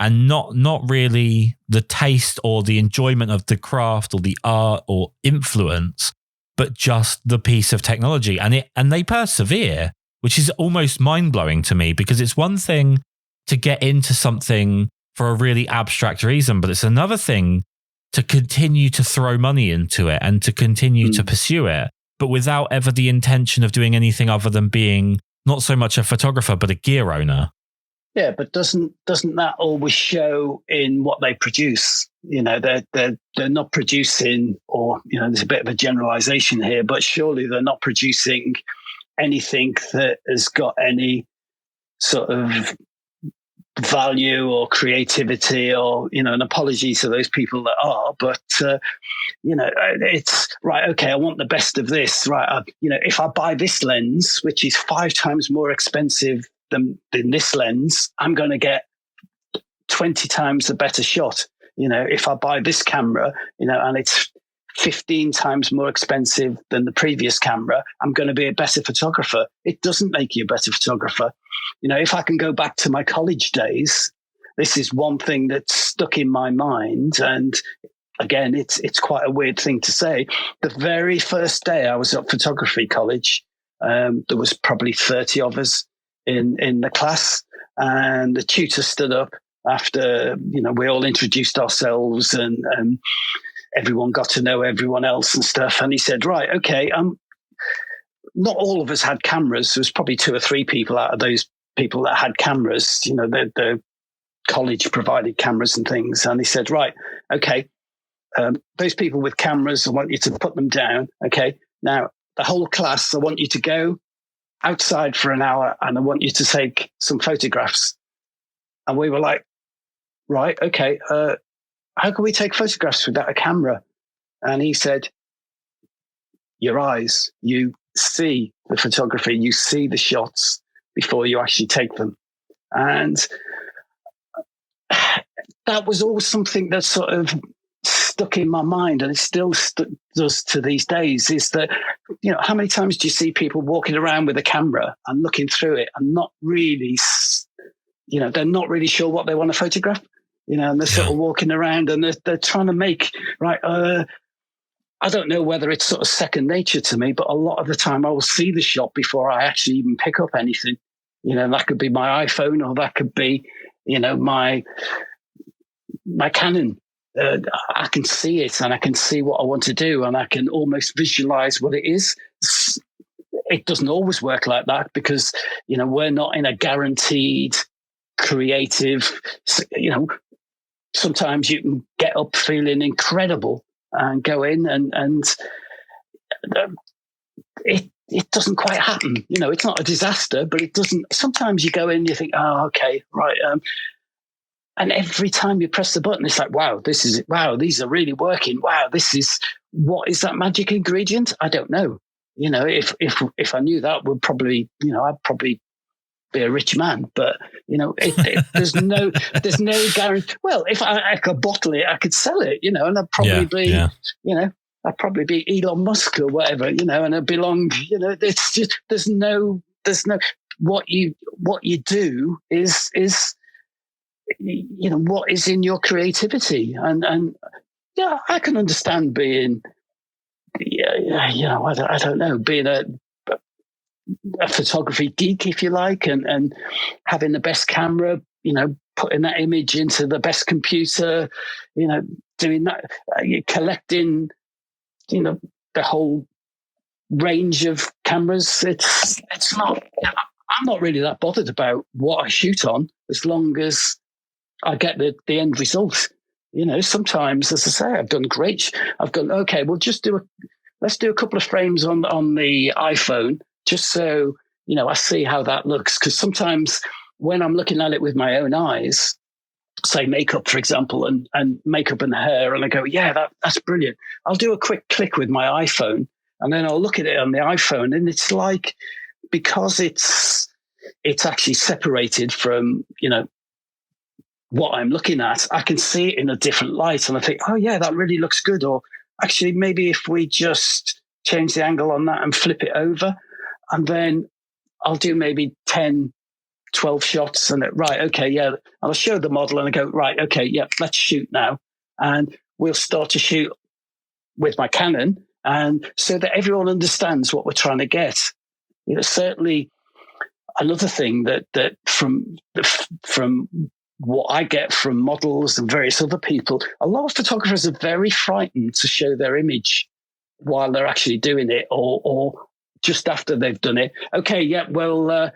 and not really the taste or the enjoyment of the craft or the art or influence, but just the piece of technology. And they persevere, which is almost mind-blowing to me because it's one thing to get into something for a really abstract reason, but it's another thing to continue to throw money into it and to continue to pursue it, but without ever the intention of doing anything other than being not so much a photographer, but a gear owner. Yeah, but doesn't that always show in what they produce? They're not producing, or there's a bit of a generalization here, but surely they're not producing anything that has got any sort of value or creativity, or, an apology to those people that are, but, it's right. Okay. I want the best of this, right? If I buy this lens, which is 5 times more expensive than this lens, I'm going to get 20 times a better shot. If I buy this camera, and it's 15 times more expensive than the previous camera, I'm going to be a better photographer. It doesn't make you a better photographer. If I can go back to my college days, this is one thing that's stuck in my mind. And again, it's quite a weird thing to say. The very first day I was at photography college, there was probably 30 of us in the class, and the tutor stood up after, we all introduced ourselves, and everyone got to know everyone else and stuff. And he said, right, okay, not all of us had cameras. There was probably 2 or 3 people out of those people that had cameras. The college provided cameras and things. And he said, right, okay, those people with cameras, I want you to put them down. Okay, now the whole class, I want you to go outside for an hour, and I want you to take some photographs. And we were like, right, okay, how can we take photographs without a camera? And he said, your eyes, you see the photography, you see the shots before you actually take them. And that was always something that sort of stuck in my mind, and it still does to these days, is that, how many times do you see people walking around with a camera and looking through it and not really, they're not really sure what they want to photograph? And they're sort of walking around, and they're trying to make, right, I don't know whether it's sort of second nature to me, but a lot of the time I will see the shot before I actually even pick up anything. That could be my iPhone, or that could be, my Canon. I can see it, and I can see what I want to do, and I can almost visualize what it is. It doesn't always work like that, because, we're not in a guaranteed creative, sometimes you can get up feeling incredible and go in, and it doesn't quite happen. It's not a disaster, but it doesn't. Sometimes you go in, you think, oh, okay, right. And every time you press the button, it's like, wow, this is it. Wow, these are really working. Wow, what is that magic ingredient? I don't know. If I knew that, would probably, I'd probably be a rich man, but there's no guarantee. Well, if I could bottle it, I could sell it, and I'd probably I'd probably be Elon Musk or whatever, and I'd belong, it's just, there's no, what you do is, what is in your creativity. And yeah, I can understand being, I don't know, being a photography geek, if you like, and having the best camera, putting that image into the best computer, doing that, collecting, the whole range of cameras. It's not, I'm not really that bothered about what I shoot on, as long as I get the end result. Sometimes, as I say, I've done great. I've gone, okay, we'll just let's do a couple of frames on the iPhone, just so, I see how that looks. Because sometimes when I'm looking at it with my own eyes, say makeup, for example, and makeup and hair, and I go, yeah, that's brilliant. I'll do a quick click with my iPhone, and then I'll look at it on the iPhone, and it's like, because it's actually separated from, what I'm looking at, I can see it in a different light, and I think, oh yeah, that really looks good. Or actually, maybe if we just change the angle on that and flip it over, and then I'll do maybe 10, 12 shots, and right, okay, yeah. And I'll show the model, and I go, right, okay, yeah, let's shoot now. And we'll start to shoot with my Canon, and so that everyone understands what we're trying to get. Certainly another thing that from what I get from models and various other people, a lot of photographers are very frightened to show their image while they're actually doing it, or just after they've done it. Okay, yeah, well,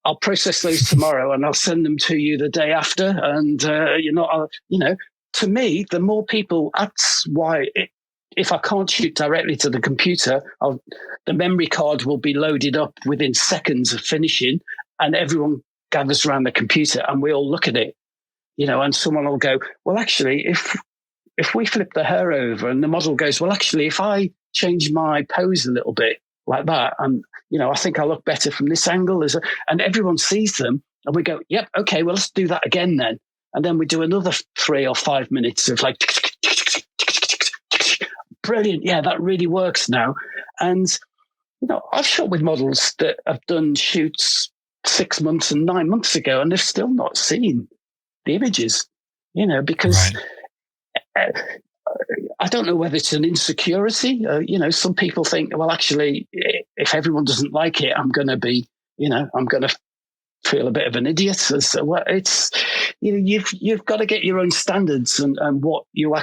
I'll process those tomorrow, and I'll send them to you the day after. And to me, the more people, that's why if I can't shoot directly to the computer, the memory card will be loaded up within seconds of finishing, and everyone gathers around the computer and we all look at it, and someone will go, well, actually, if we flip the hair over, and the model goes, well, actually, if I change my pose a little bit like that, and, I think I look better from this angle, and everyone sees them, and we go, yep, okay, well, let's do that again then. And then we do another 3 or 5 minutes of like, brilliant. Yeah, that really works now. And, I've shot with models that have done shoots 6 months and 9 months ago, and they've still not seen the images, because I don't know whether it's an insecurity. Some people think, well, actually, if everyone doesn't like it, I'm going to feel a bit of an idiot. So well, it's, you've got to get your own standards and what you're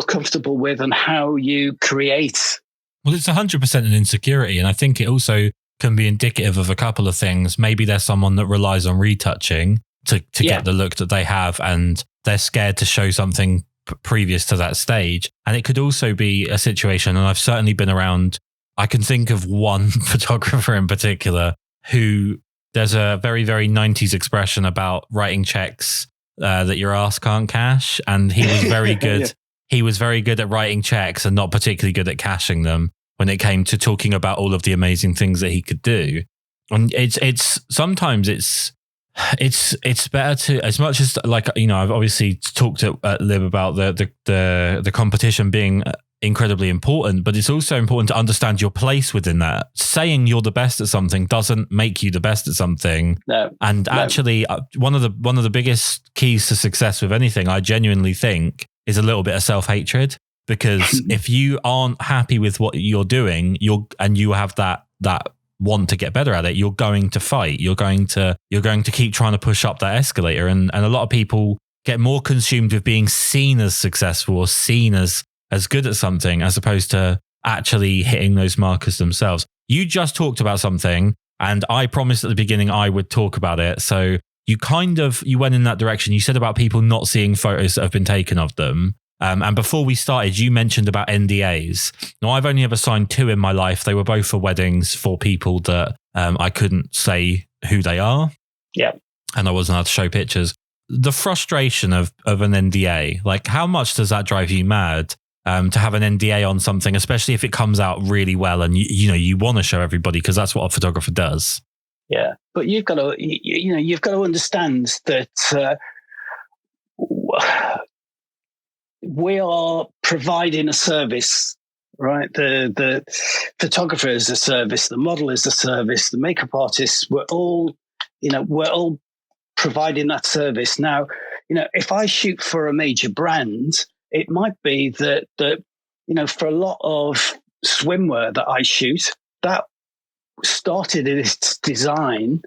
comfortable with and how you create. Well, it's 100% an insecurity. And I think it also can be indicative of a couple of things. Maybe there's someone that relies on retouching to get the look that they have, and they're scared to show something previous to that stage. And it could also be a situation, and I've certainly been around, I can think of one photographer in particular who, there's a very, very 90s expression about writing checks that your ass can't cash. And he was very good. Yeah. He was very good at writing checks and not particularly good at cashing them when it came to talking about all of the amazing things that he could do. And it's sometimes it's better to, as much as like, I've obviously talked at Lib about the competition being incredibly important, but it's also important to understand your place within that. Saying you're the best at something doesn't make you the best at something. No. And actually, one of the biggest keys to success with anything, I genuinely think, is a little bit of self-hatred. Because if you aren't happy with what you're doing, and you have that want to get better at it, you're going to fight. You're going to keep trying to push up that escalator. And a lot of people get more consumed with being seen as successful or seen as good at something, as opposed to actually hitting those markers themselves. You just talked about something, and I promised at the beginning I would talk about it. So you went in that direction. You said about people not seeing photos that have been taken of them. And before we started, you mentioned about NDAs. Now, I've only ever signed 2 in my life. They were both for weddings for people that I couldn't say who they are. Yeah. And I wasn't allowed to show pictures. The frustration of an NDA, like how much does that drive you mad to have an NDA on something, especially if it comes out really well and you want to show everybody, because that's what a photographer does. Yeah. But you've got to understand that we are providing a service, right? The photographer is a service, the model is a service, the makeup artists, we're all providing that service. Now, if I shoot for a major brand, it might be that for a lot of swimwear that I shoot, that started in its design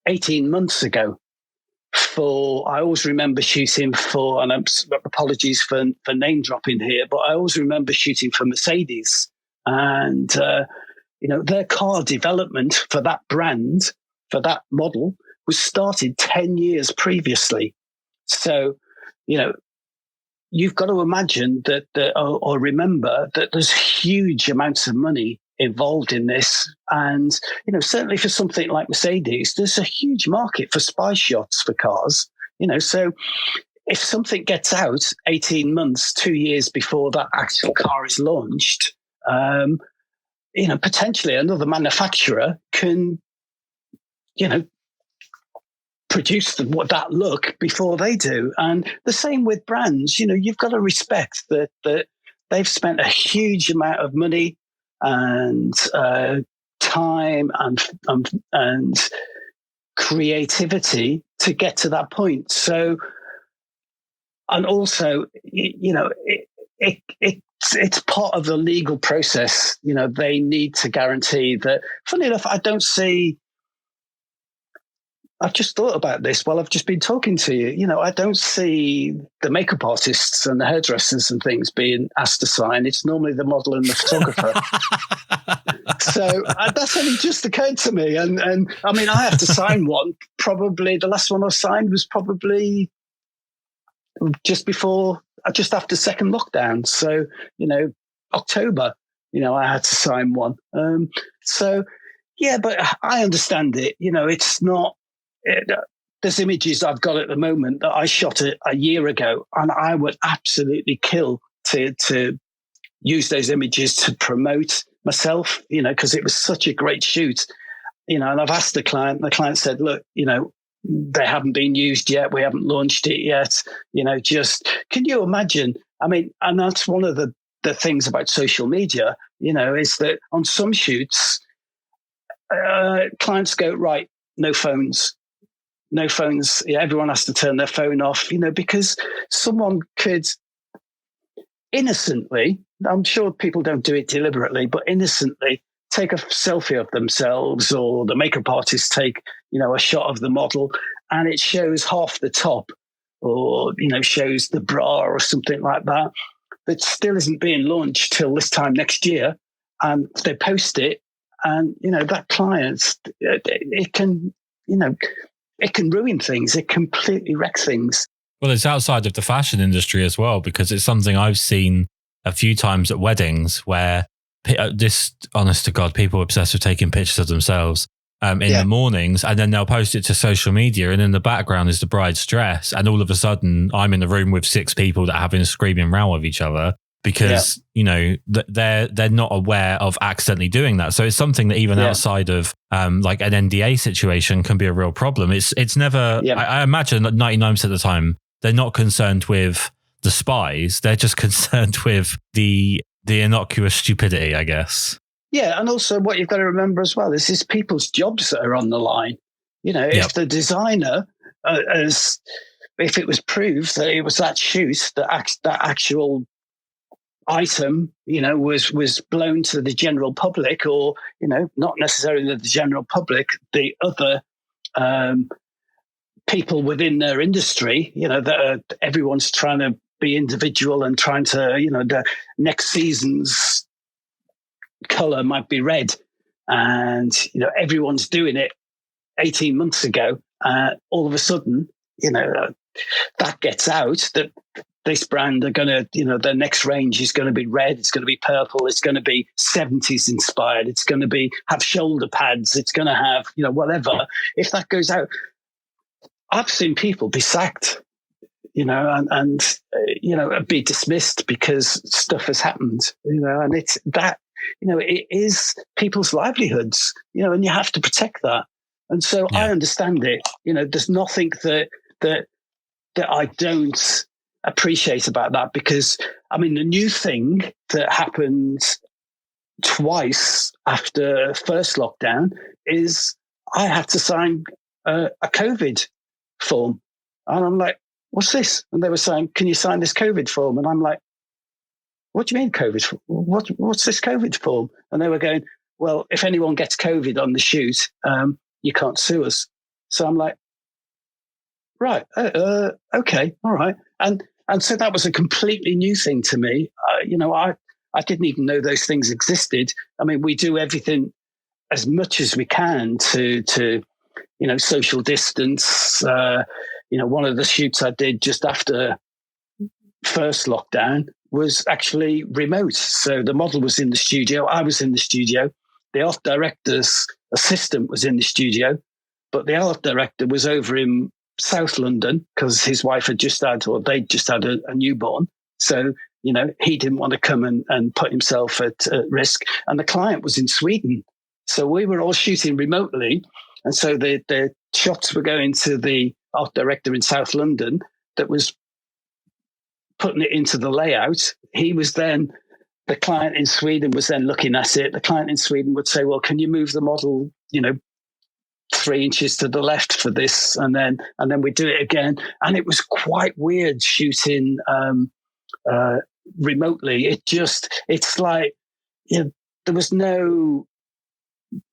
18 months ago. I always remember shooting for, and apologies for name dropping here, but I always remember shooting for Mercedes, and their car development for that brand, for that model, was started 10 years previously. So, you've got to imagine that, or remember that there's huge amounts of money involved in this. And, certainly for something like Mercedes, there's a huge market for spy shots for cars, so if something gets out 18 months, 2 years before that actual car is launched, potentially another manufacturer can, produce that look before they do. And the same with brands. You've got to respect that they've spent a huge amount of money and time and creativity to get to that point. So, and also, it's part of the legal process. They need to guarantee that. Funny enough, I've just thought about this while I've just been talking to you. I don't see the makeup artists and the hairdressers and things being asked to sign. It's normally the model and the photographer. So that's only just occurred to me. And I mean, I have to sign one. Probably the last one I signed was probably just after second lockdown. So, October, I had to sign one. So, Yeah, but I understand it. It's not. There's images I've got at the moment that I shot a year ago, and I would absolutely kill to use those images to promote myself. Because it was such a great shoot. And I've asked the client. The client said, "Look, they haven't been used yet. We haven't launched it yet. Just can you imagine? I mean, and that's one of the things about social media. Is that on some shoots." Clients go, right, no phones. Yeah, everyone has to turn their phone off, because someone could innocently, I'm sure people don't do it deliberately, but innocently take a selfie of themselves, or the makeup artist take, a shot of the model, and it shows half the top, or, shows the bra or something like that. That still isn't being launched till this time next year. And they post it. And, that client, it can ruin things. It completely wrecks things. Well, it's outside of the fashion industry as well, because it's something I've seen a few times at weddings where honest to God, people are obsessed with taking pictures of themselves in the mornings, and then they'll post it to social media, and in the background is the bride's dress. And all of a sudden I'm in the room with 6 people that are having a screaming row with each other. Because, they're not aware of accidentally doing that. So it's something that even outside of like an NDA situation can be a real problem. It's never, I imagine that 99% of the time, they're not concerned with the spies. They're just concerned with the innocuous stupidity, I guess. Yeah. And also what you've got to remember as well is people's jobs that are on the line. If the designer, if it was proved that it was that shoot, that actual item, was blown to the general public, or, not necessarily the general public, the other people within their industry, that everyone's trying to be individual and trying to, the next season's color might be red, and, everyone's doing it 18 months ago. All of a sudden, that gets out that this brand are going to, their next range is going to be red. It's going to be purple. It's going to be 70s inspired. It's going to have shoulder pads. It's going to have, whatever. If that goes out, I've seen people be sacked, and be dismissed because stuff has happened, and it's that, it is people's livelihoods, and you have to protect that. And so I understand it. There's nothing that I don't appreciate about that, because I mean, the new thing that happened twice after first lockdown is I had to sign a COVID form, and I'm like, what's this? And they were saying, can you sign this COVID form? And I'm like, what do you mean COVID? What's this COVID form? And they were going, well, if anyone gets COVID on the shoot, you can't sue us. So I'm like, right, okay, all right. And so that was a completely new thing to me. I didn't even know those things existed. I mean, we do everything as much as we can to social distance. One of the shoots I did just after first lockdown was actually remote. So the model was in the studio. I was in the studio. The art director's assistant was in the studio, but the art director was over in South London because his wife had they'd just had a newborn. So, he didn't want to come and put himself at risk. And the client was in Sweden. So we were all shooting remotely. And so the shots were going to the art director in South London that was putting it into the layout. The client in Sweden was then looking at it. The client in Sweden would say, well, can you move the model, 3 inches to the left for this, and then we do it again. And it was quite weird shooting remotely. It's like, there was no,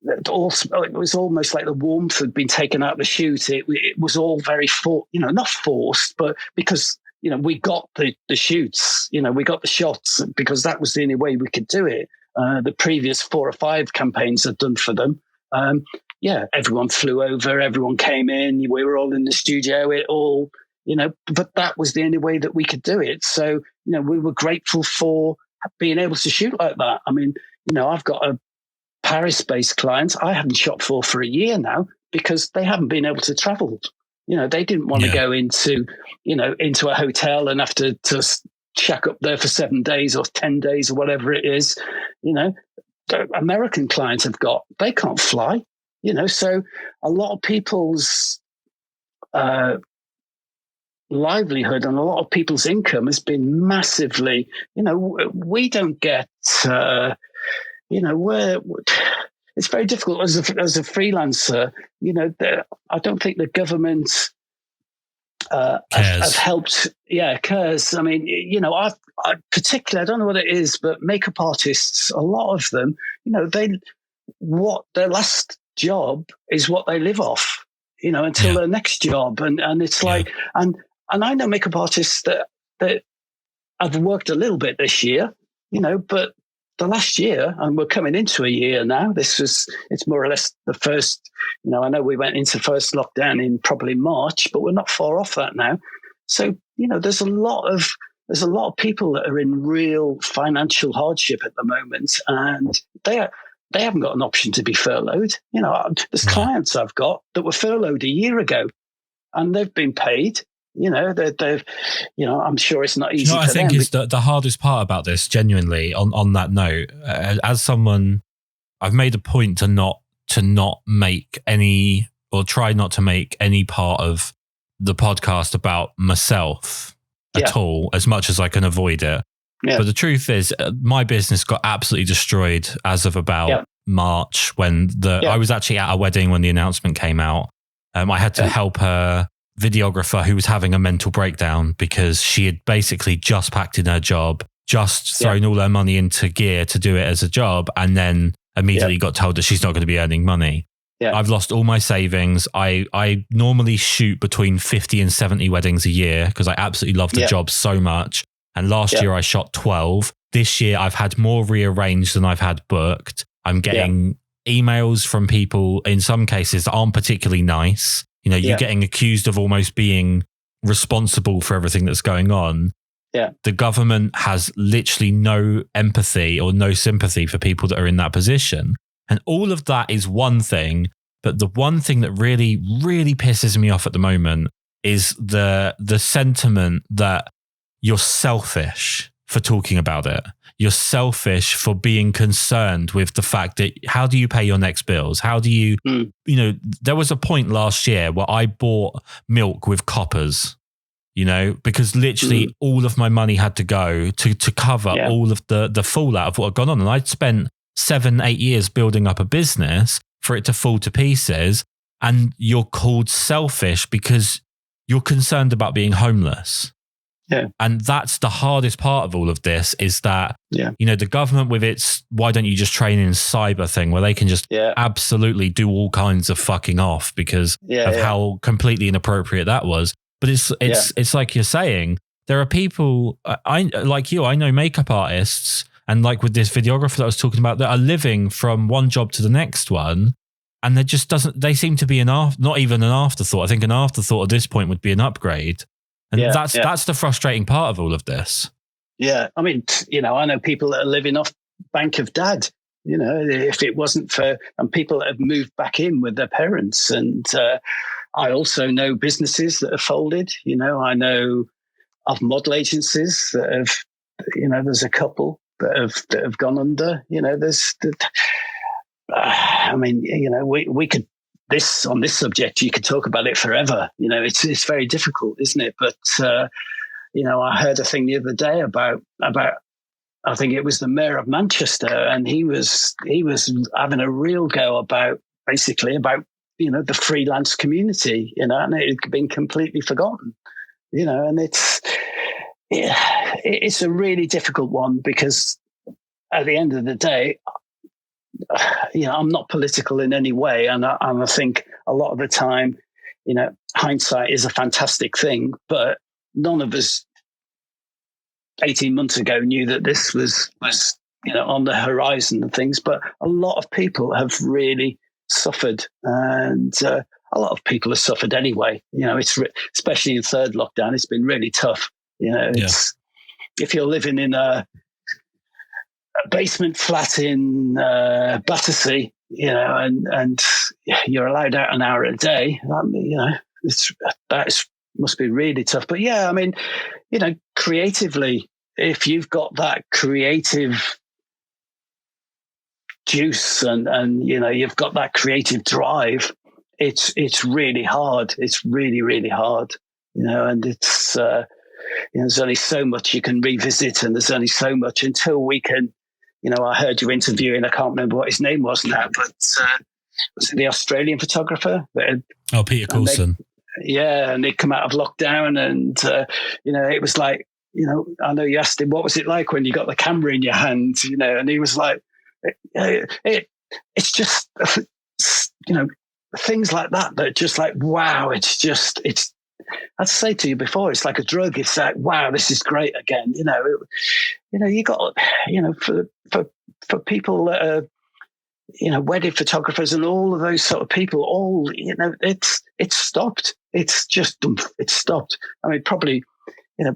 it was almost like the warmth had been taken out of the shoot. It was all very not forced, but because we got the shoots, we got the shots because that was the only way we could do it. The previous 4 or 5 campaigns I'd done for them. Everyone flew over, everyone came in, we were all in the studio, but that was the only way that we could do it. So, we were grateful for being able to shoot like that. I mean, I've got Paris-based clients I haven't shot for a year now because they haven't been able to travel. They didn't want to go into a hotel and have to shack up there for 7 days or 10 days or whatever it is. The American clients they can't fly, so a lot of people's livelihood and a lot of people's income has been massively, we don't get, it's very difficult as a freelancer. I don't think the government have helped. Yeah, cares. I mean, I particularly, I don't know what it is, but makeup artists, a lot of them, their last job is what they live off, until their next job, and it's like, and I know makeup artists that have worked a little bit this year, but the last year, and we're coming into a year now, it's more or less the first, I know we went into first lockdown in probably March, but we're not far off that now. So, there's a lot of people that are in real financial hardship at the moment, and they haven't got an option to be furloughed. There's clients I've got that were furloughed a year ago and they've been paid. They've I'm sure it's not easy for them. I think is the hardest part about this, genuinely, on that note, as someone, I've made a point to not make any, or try not to make any part of the podcast about myself at all, as much as I can avoid it. Yeah. But the truth is, my business got absolutely destroyed as of about March when I was actually at a wedding when the announcement came out. I had to help a videographer who was having a mental breakdown because she had basically just packed in her job, just thrown all her money into gear to do it as a job, and then immediately got told that she's not going to be earning money. Yeah. I've lost all my savings. I normally shoot between 50 and 70 weddings a year because I absolutely love the job so much. And last year I shot 12. This year I've had more rearranged than I've had booked. I'm getting emails from people in some cases that aren't particularly nice. You're getting accused of almost being responsible for everything that's going on. Yeah. The government has literally no empathy or no sympathy for people that are in that position. And all of that is one thing. But the one thing that really, really pisses me off at the moment is the sentiment that you're selfish for talking about it. You're selfish for being concerned with the fact that how do you pay your next bills? How do you, there was a point last year where I bought milk with coppers, because literally all of my money had to go to cover all of the fallout of what had gone on. And I'd spent 7-8 years building up a business for it to fall to pieces. And you're called selfish because you're concerned about being homeless. Yeah. And that's the hardest part of all of this is that, the government with its, why don't you just train in cyber thing where they can just absolutely do all kinds of fucking off because of how completely inappropriate that was. But it's like you're saying, there are people, I know makeup artists and like with this videographer that I was talking about that are living from one job to the next one. And there just they seem to be not even an afterthought. I think an afterthought at this point would be an upgrade. And that's the frustrating part of all of this. Yeah. I mean, I know people that are living off Bank of Dad, if it wasn't for, and people that have moved back in with their parents. And I also know businesses that have folded. I know of model agencies that have, there's a couple that have gone under. We could, on this subject, you could talk about it forever. It's very difficult, isn't it? But, I heard a thing the other day about, I think it was the mayor of Manchester, and he was having a real go about the freelance community, and it had been completely forgotten, and it's a really difficult one because at the end of the day, I'm not political in any way. And I think a lot of the time, hindsight is a fantastic thing, but none of us 18 months ago knew that this was on the horizon and things. But a lot of people have really suffered, and a lot of people have suffered anyway. It's especially in third lockdown, it's been really tough. If you're living in a basement flat in Battersea, and you're allowed out an hour a day. I mean, must be really tough. But yeah, I mean, creatively, if you've got that creative juice and you've got that creative drive, it's really hard. It's really, really hard, and it's, there's only so much you can revisit, and there's only so much until we can, I heard you interviewing, I can't remember what his name was now, but was it the Australian photographer? Peter Coulson. And they'd come out of lockdown, and, it was like, I know you asked him, what was it like when you got the camera in your hand, and he was like, it's just, things like that just like, wow, I'd say to you before, it's like a drug. It's like, wow, this is great again. You got, for people that are, wedding photographers and all of those sort of people, it's stopped. It's stopped. I mean, probably,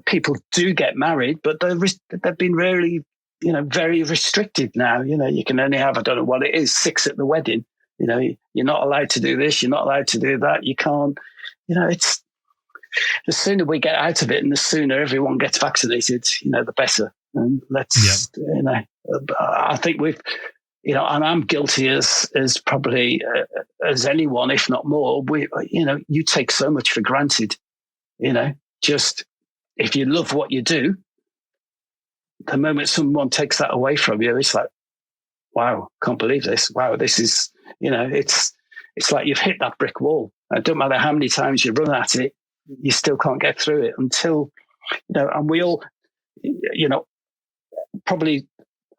people do get married, but they've been really, very restricted now. You can only have, I don't know what it is, 6 at the wedding. You're not allowed to do this. You're not allowed to do that. You can't, it's, the sooner we get out of it and the sooner everyone gets vaccinated, the better. And I think we've, and I'm guilty as probably as anyone, if not more. You take so much for granted. Just if you love what you do, the moment someone takes that away from you, it's like, wow, can't believe this. Wow, this is, it's like you've hit that brick wall. It don't matter how many times you run at it, you still can't get through it until, and we all, probably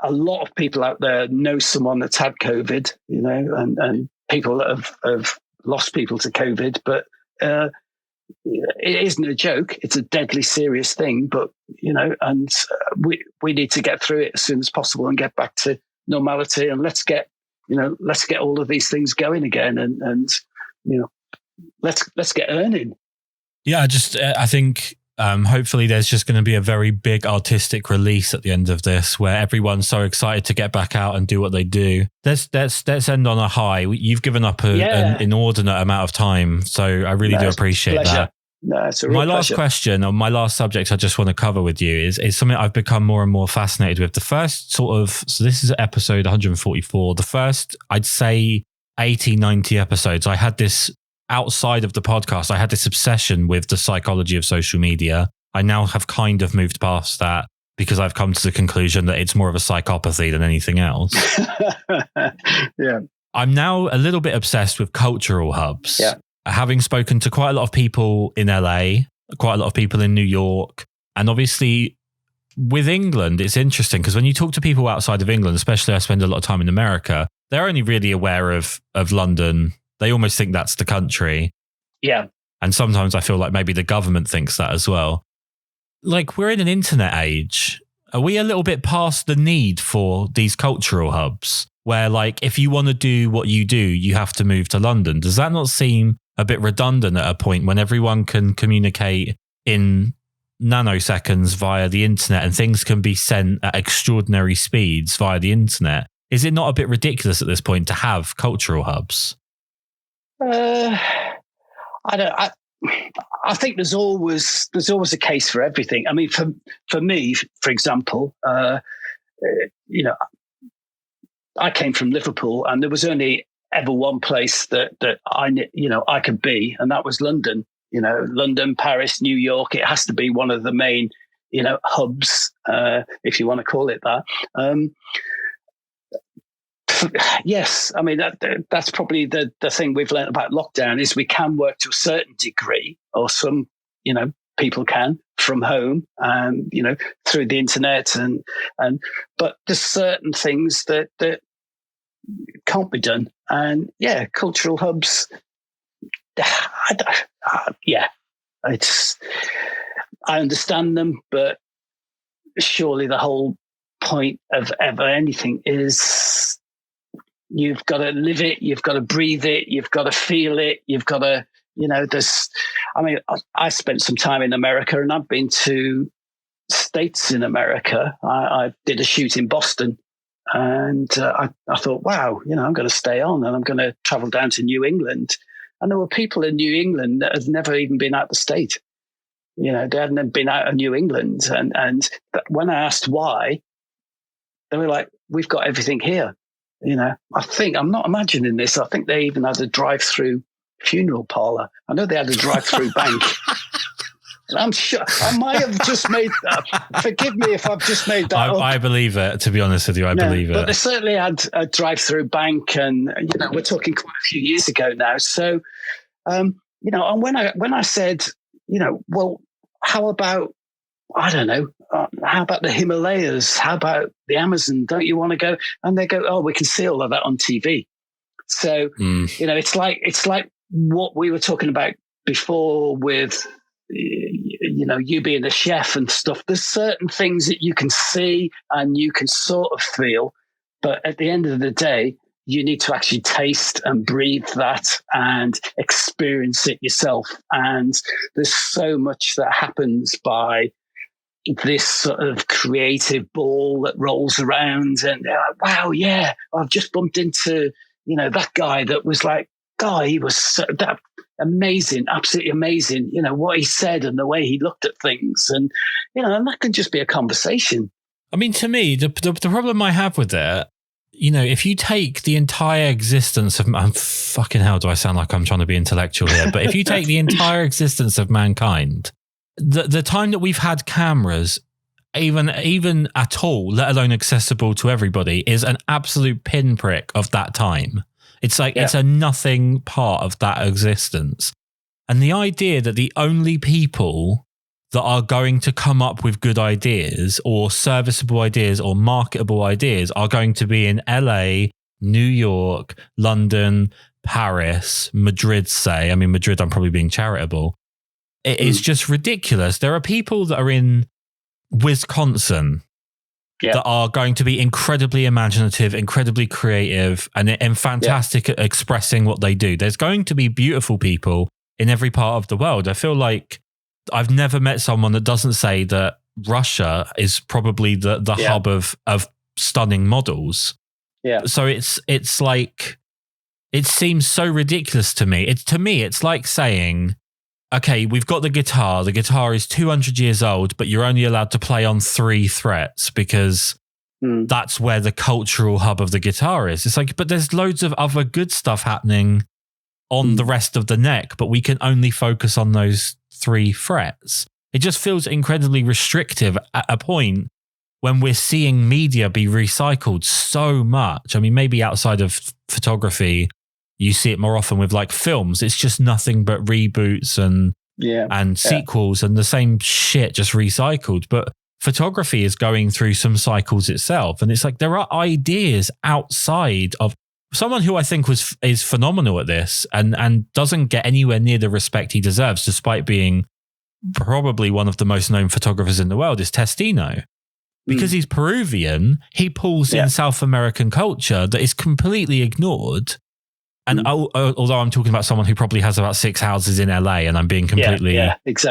a lot of people out there know someone that's had COVID, and people that have lost people to COVID, but it isn't a joke. It's a deadly serious thing, but, and we need to get through it as soon as possible and get back to normality, and let's get all of these things going again, and let's get earning. Yeah, I think hopefully there's just going to be a very big artistic release at the end of this, where everyone's so excited to get back out and do what they do. Let's end on a high. You've given up an inordinate amount of time, so I really do appreciate that. No, it's a real pleasure. Last question, or my last subject I just want to cover with you is something I've become more and more fascinated with. The first so this is episode 144. The first, I'd say 80, 90 episodes, I had this outside of the podcast, I had this obsession with the psychology of social media. I now have kind of moved past that because I've come to the conclusion that it's more of a psychopathy than anything else. Yeah. I'm now a little bit obsessed with cultural hubs. Yeah. Having spoken to quite a lot of people in LA, quite a lot of people in New York, and obviously with England, it's interesting because when you talk to people outside of England, especially I spend a lot of time in America, they're only really aware of London. They almost think that's the country. Yeah. And sometimes I feel like maybe the government thinks that as well. Like, we're in an internet age. Are we a little bit past the need for these cultural hubs where, like, if you want to do what you do, you have to move to London? Does that not seem a bit redundant at a point when everyone can communicate in nanoseconds via the internet and things can be sent at extraordinary speeds via the internet? Is it not a bit ridiculous at this point to have cultural hubs? I think there's always a case for everything. I mean, for me, for example, I came from Liverpool, and there was only ever one place that I could be, and that was London. London, Paris, New York. It has to be one of the main, hubs, if you want to call it that. Yes, I mean that's probably the thing we've learned about lockdown is we can work to a certain degree, or some people can from home and through the internet and but there's certain things that can't be done, and cultural hubs. I understand them, but surely the whole point of ever anything is. You've got to live it. You've got to breathe it. You've got to feel it. You've got to, I spent some time in America, and I've been to states in America. I did a shoot in Boston, And I thought, wow, I'm going to stay on and I'm going to travel down to New England. And there were people in New England that had never even been out the state. They hadn't been out of New England. And when I asked why, they were like, we've got everything here. I think, I'm not imagining this, I think they even had a drive-through funeral parlor. I know they had a drive-through bank. And I'm sure I might have just made that. Forgive me if I've just made that up. I believe it, to be honest with you. I believe it. But they certainly had a drive-through bank, and we're talking quite a few years ago now. So, and when I said, well, how about, I don't know, how about the Himalayas? How about the Amazon? Don't you want to go? And they go, oh, we can see all of that on TV. So, it's like what we were talking about before with, you being a chef and stuff. There's certain things that you can see and you can sort of feel, but at the end of the day, you need to actually taste and breathe that and experience it yourself. And there's so much that happens by this sort of creative ball that rolls around, and they're like, wow, yeah, I've just bumped into, that guy that was like, he was so that amazing, absolutely amazing, what he said and the way he looked at things. And, and that can just be a conversation. I mean, to me, the problem I have with it, if you take the entire existence of fucking hell, do I sound like I'm trying to be intellectual here? But if you take the entire existence of mankind, the time that we've had cameras, even at all, let alone accessible to everybody, is an absolute pinprick of that time. It's like, it's a nothing part of that existence. And the idea that the only people that are going to come up with good ideas or serviceable ideas or marketable ideas are going to be in LA, New York, London, Paris, Madrid, say. I mean, Madrid, I'm probably being charitable. It is just ridiculous. There are people that are in Wisconsin that are going to be incredibly imaginative, incredibly creative, and fantastic at expressing what they do. There's going to be beautiful people in every part of the world. I feel like I've never met someone that doesn't say that Russia is probably the hub of stunning models. Yeah. So it's like, it seems so ridiculous to me. It's like saying, okay, we've got the guitar. The guitar is 200 years old, but you're only allowed to play on 3 frets because that's where the cultural hub of the guitar is. It's like, but there's loads of other good stuff happening on the rest of the neck, but we can only focus on those 3 frets. It just feels incredibly restrictive at a point when we're seeing media be recycled so much. I mean, maybe outside of photography, you see it more often with like films. It's just nothing but reboots and sequels and the same shit just recycled. But photography is going through some cycles itself. And it's like, there are ideas outside of someone who I think is phenomenal at this and doesn't get anywhere near the respect he deserves, despite being probably one of the most known photographers in the world, is Testino. Because he's Peruvian, he pulls in South American culture that is completely ignored. And although I'm talking about someone who probably has about 6 houses in LA, and I'm being completely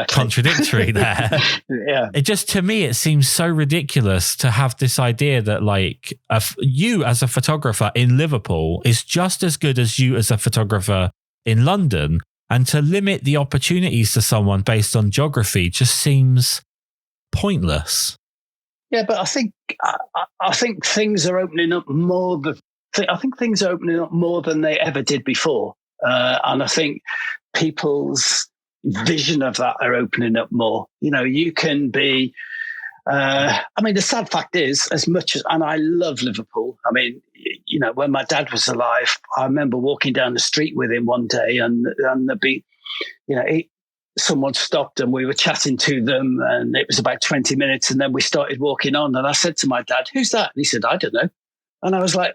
contradictory there. It just, to me, it seems so ridiculous to have this idea that like you as a photographer in Liverpool is just as good as you as a photographer in London. And to limit the opportunities to someone based on geography just seems pointless. Yeah, but I think things are opening up more. I think things are opening up more than they ever did before, and I think people's vision of that are opening up more. You can be. I mean, the sad fact is, as much as, and I love Liverpool. I mean, when my dad was alive, I remember walking down the street with him one day, and there'd be, someone stopped and we were chatting to them, and it was about 20 minutes, and then we started walking on, and I said to my dad, "Who's that?" And he said, "I don't know." And I was like,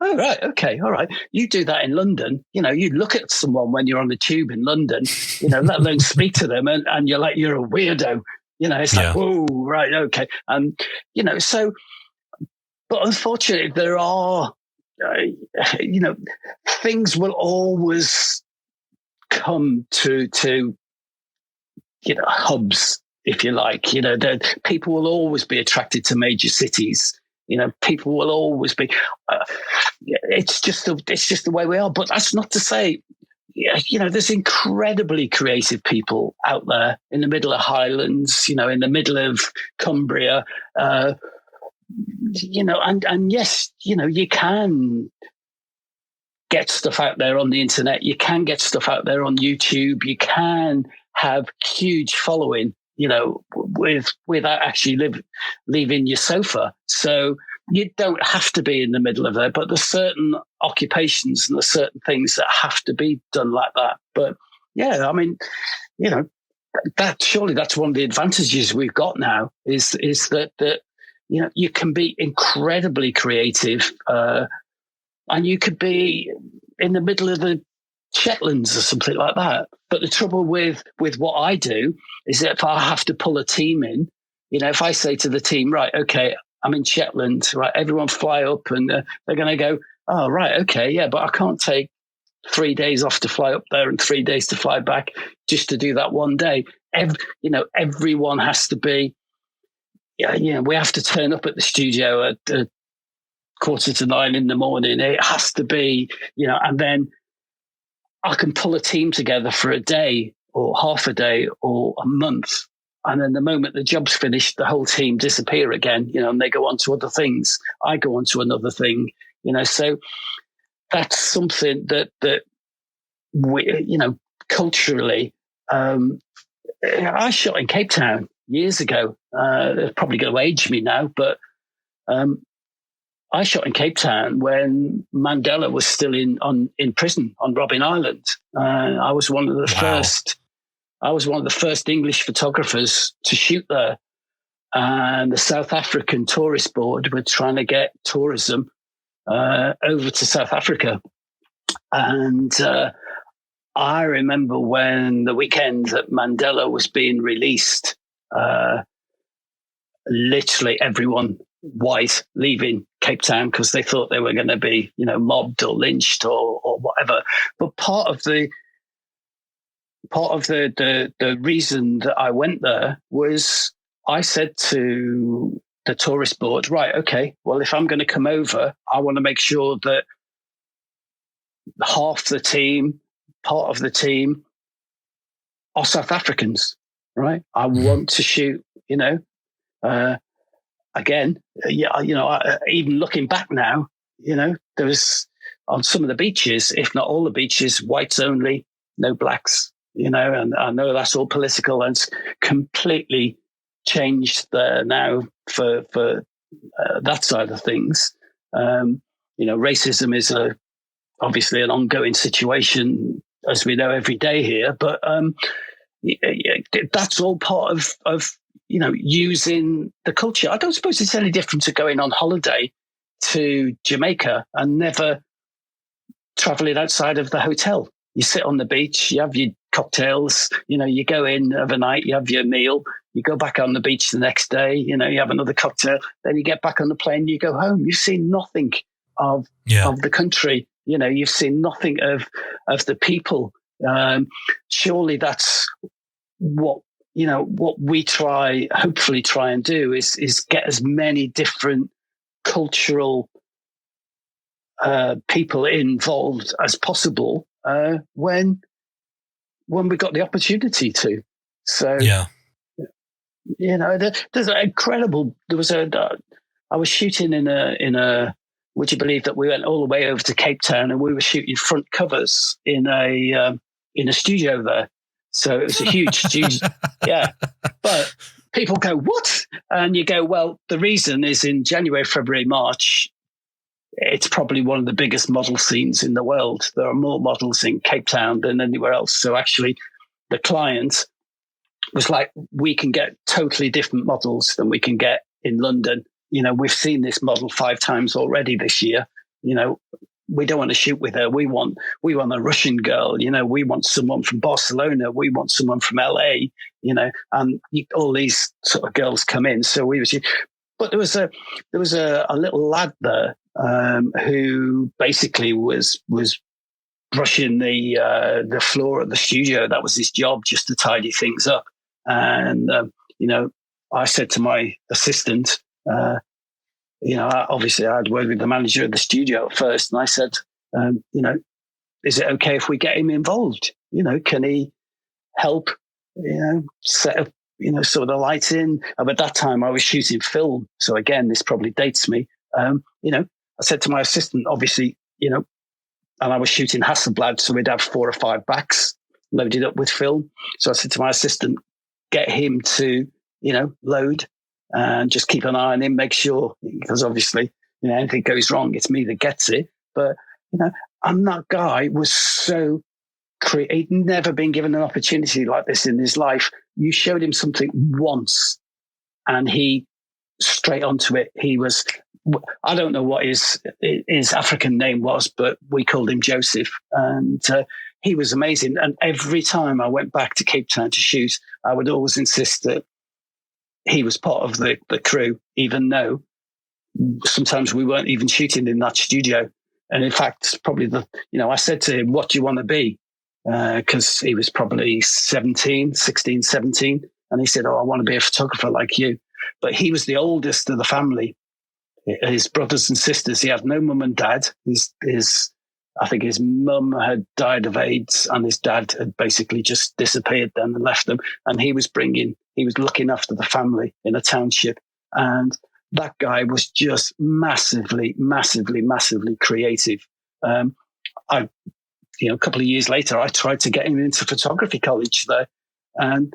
"Oh, right. Okay. All right. You do that in London. You look at someone when you're on the tube in London, let alone speak to them. And you're like, you're a weirdo. It's like, whoa, right. Okay. So, but unfortunately there are, things will always come to hubs, if you like, that people will always be attracted to major cities. People will always be. It's just the way we are. But that's not to say, there's incredibly creative people out there in the middle of Highlands, in the middle of Cumbria, and yes, you can get stuff out there on the internet. You can get stuff out there on YouTube. You can have huge following, without actually leaving your sofa. So you don't have to be in the middle of there, but there's certain occupations and there's certain things that have to be done like that. But yeah, I mean, that's one of the advantages we've got now is that you can be incredibly creative, and you could be in the middle of the Shetlands or something like that. But the trouble with what I do is that if I have to pull a team in, if I say to the team, right, okay, I'm in Shetland, right, everyone fly up, and they're going to go, oh, right, okay, yeah, but I can't take 3 days off to fly up there and 3 days to fly back just to do that one day. Everyone has to be, we have to turn up at the studio at 8:45 in the morning. It has to be, and then I can pull a team together for a day or half a day or a month. And then the moment the job's finished, the whole team disappear again, and they go on to other things. I go on to another thing, so that's something that we, culturally, I shot in Cape Town years ago. They're probably going to age me now, but I shot in Cape Town when Mandela was still in prison on Robben Island. I was one of the first. I was one of the first English photographers to shoot there, and the South African Tourist Board were trying to get tourism over to South Africa. And I remember when the weekend that Mandela was being released, literally everyone white leaving Cape Town because they thought they were going to be, mobbed or lynched or whatever. But part of the reason that I went there was I said to the tourist board, right, okay, well, if I'm going to come over, I want to make sure that part of the team are South Africans, right? I want to shoot, again, even looking back now, there was on some of the beaches, if not all the beaches, whites only, no blacks, and I know that's all political and it's completely changed there now for that side of things. Racism is obviously an ongoing situation, as we know, every day here, but that's all part of using the culture. I don't suppose it's any different to going on holiday to Jamaica and never traveling outside of the hotel. You sit on the beach, you have your cocktails, you go in overnight, you have your meal, you go back on the beach the next day, you have another cocktail, then you get back on the plane, you go home. You've seen nothing of the country, you've seen nothing of the people. Surely that's what we hopefully try and do is get as many different cultural people involved as possible when we got the opportunity to. So there's an incredible. I was shooting in a. Would you believe that we went all the way over to Cape Town and we were shooting front covers in a studio there. So it was a huge studio. Yeah. But people go, what? And you go, well, the reason is in January, February, March, it's probably one of the biggest model scenes in the world. There are more models in Cape Town than anywhere else. So actually the client was like, we can get totally different models than we can get in London. We've seen this model 5 times already this year. We don't want to shoot with her. We want a Russian girl, we want someone from Barcelona. We want someone from LA, and all these sort of girls come in. So but there was a little lad there who basically was brushing the floor of the studio. That was his job, just to tidy things up. And, I said to my assistant, Obviously I'd worked with the manager of the studio at first, and I said, is it okay if we get him involved? Can he help, set up, sort of lighting? And at that time I was shooting film. So again, this probably dates me. I said to my assistant, obviously, and I was shooting Hasselblad, so we'd have 4 or 5 backs loaded up with film. So I said to my assistant, get him to, load and just keep an eye on him, make sure, because obviously, anything goes wrong, it's me that gets it. But, and that guy was so he'd never been given an opportunity like this in his life. You showed him something once and he straight onto it. He was, I don't know what his African name was, but we called him Joseph. And he was amazing. And every time I went back to Cape Town to shoot, I would always insist that he was part of the crew, even though sometimes we weren't even shooting in that studio. And in fact, probably I said to him, what do you want to be? Because he was probably 16, 17. And he said, I want to be a photographer like you. But he was the oldest of the family. His brothers and sisters, he had no mum and dad. I think his mum had died of AIDS and his dad had basically just disappeared then and left them. And he was looking after the family in a township. And that guy was just massively, massively, massively creative. A couple of years later, I tried to get him into photography college there. And,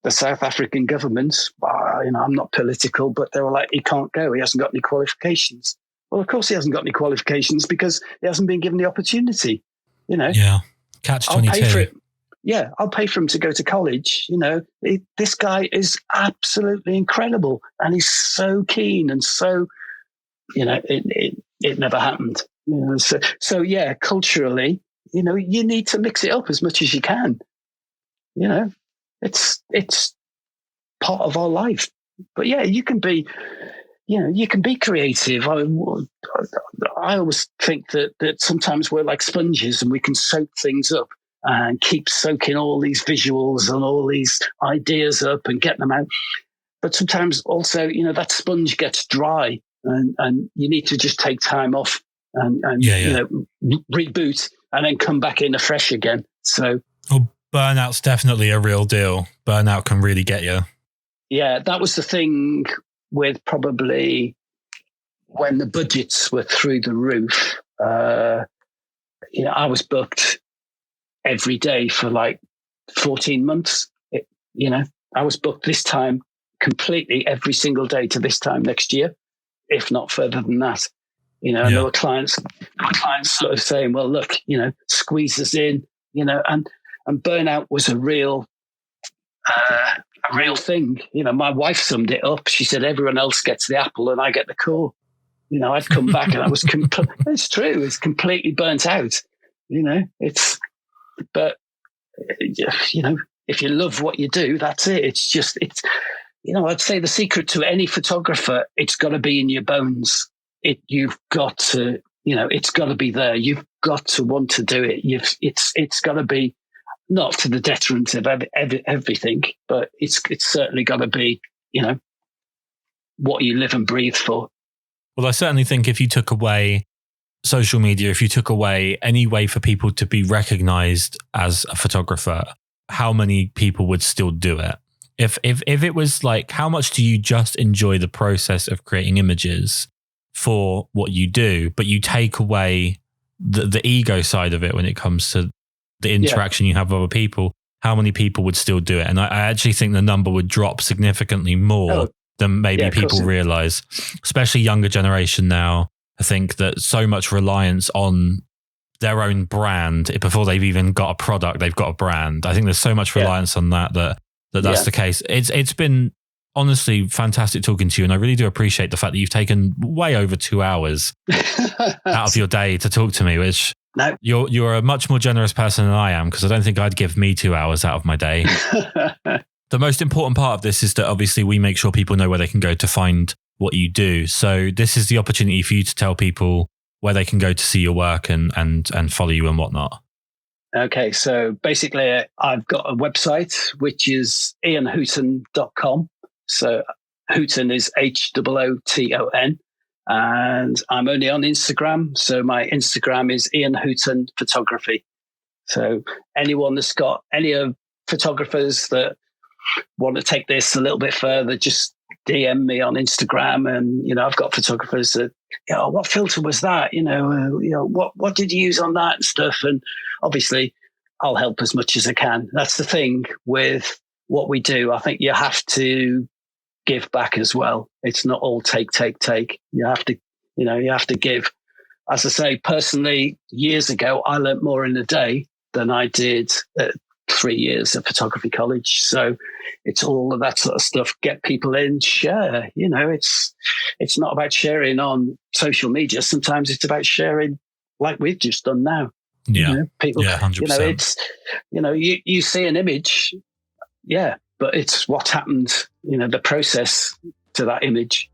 the South African government, I'm not political, but they were like, he can't go. He hasn't got any qualifications. Well, of course he hasn't got any qualifications because he hasn't been given the opportunity, Yeah. Catch 22. I'll pay for it. Yeah, I'll pay for him to go to college. This guy is absolutely incredible. And he's so keen and so, it never happened. So yeah, culturally, you need to mix it up as much as you can. It's part of our life. But yeah, you can be creative. I always think that sometimes we're like sponges and we can soak things up and keep soaking all these visuals and all these ideas up and get them out. But sometimes also, that sponge gets dry and you need to just take time off and reboot and then come back in afresh again. So, burnout's definitely a real deal. Burnout can really get you. Yeah, that was the thing with probably when the budgets were through the roof. I was booked every day for like 14 months. I was booked this time completely every single day to this time next year, if not further than that. And there were clients sort of saying, well, look, squeeze us in, and burnout was a real thing. My wife summed it up. She said, everyone else gets the apple and I get the core. I'd come back and I was, it's true. It's completely burnt out, but if you love what you do, that's it. I'd say the secret to any photographer, it's got to be in your bones. You've got to, it's got to be there. You've got to want to do it. It's got to be not to the detriment of everything, but it's certainly got to be, what you live and breathe for. Well, I certainly think if you took away social media, if you took away any way for people to be recognized as a photographer, how many people would still do it? If it was like, how much do you just enjoy the process of creating images for what you do, but you take away the ego side of it when it comes to the interaction you have with other people, how many people would still do it? And I actually think the number would drop significantly more than maybe people realize, especially younger generation now. I think that so much reliance on their own brand before they've even got a product, they've got a brand. I think there's so much reliance on that's the case. It's been honestly fantastic talking to you, and I really do appreciate the fact that you've taken way over 2 hours out of your day to talk to me, which you're a much more generous person than I am, because I don't think I'd give me 2 hours out of my day. The most important part of this is that obviously we make sure people know where they can go to find what you do. So this is the opportunity for you to tell people where they can go to see your work and follow you and whatnot. Okay, so basically I've got a website, which is ianhooton.com. So Hooton is Hooton. And I'm only on Instagram. So my Instagram is Ian Hooton Photography. So anyone that's got any of photographers that want to take this a little bit further, just DM me on Instagram. And, I've got photographers that, what filter was that? What did you use on that and stuff? And obviously I'll help as much as I can. That's the thing with what we do. I think you have to give back as well. It's not all take. You have to give. As I say, personally, years ago, I learnt more in a day than I did at 3 years at photography college. So it's all of that sort of stuff. Get people in, share. It's not about sharing on social media. Sometimes it's about sharing like we've just done now. Yeah. People, 100%. You see an image, but it's what's happened, the process to that image.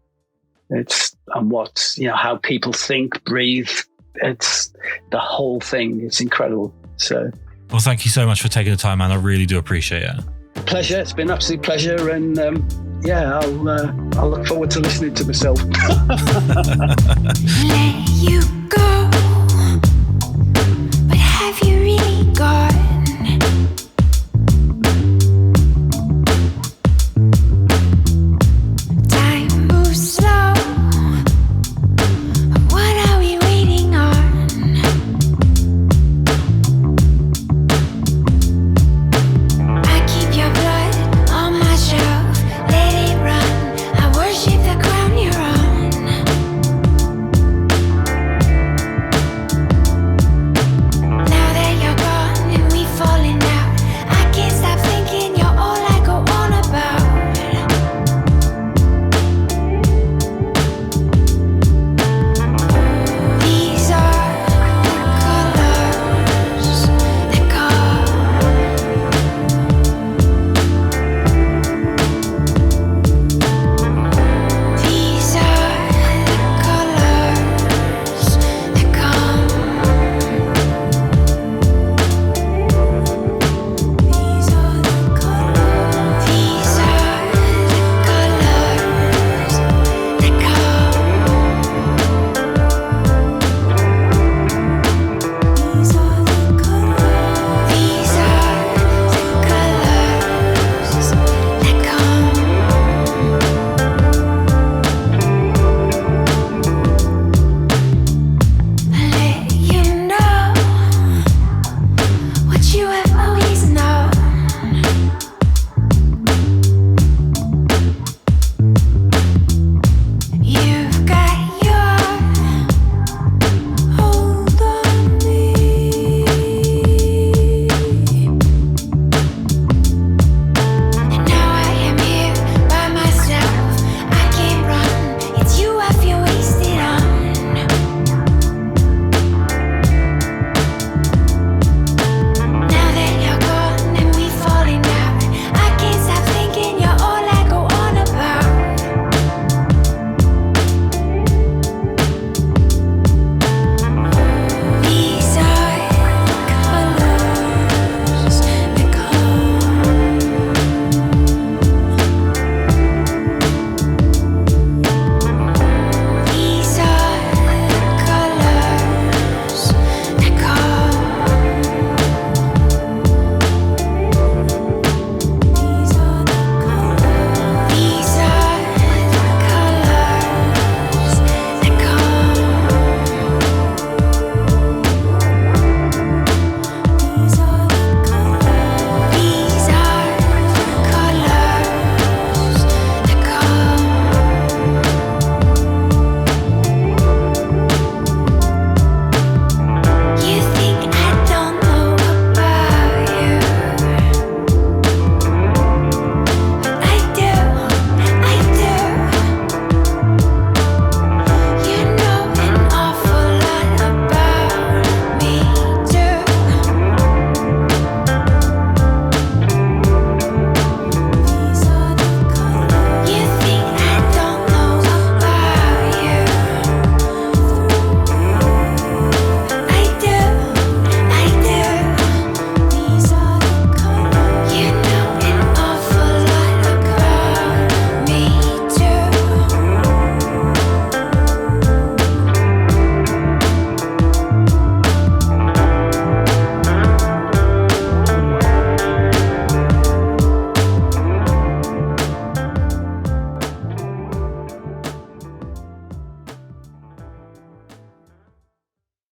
It's how people think, breathe. It's the whole thing. It's incredible. So, well, thank you so much for taking the time, man. I really do appreciate it. Pleasure. It's been an absolute pleasure. And I'll look forward to listening to myself. Let you go.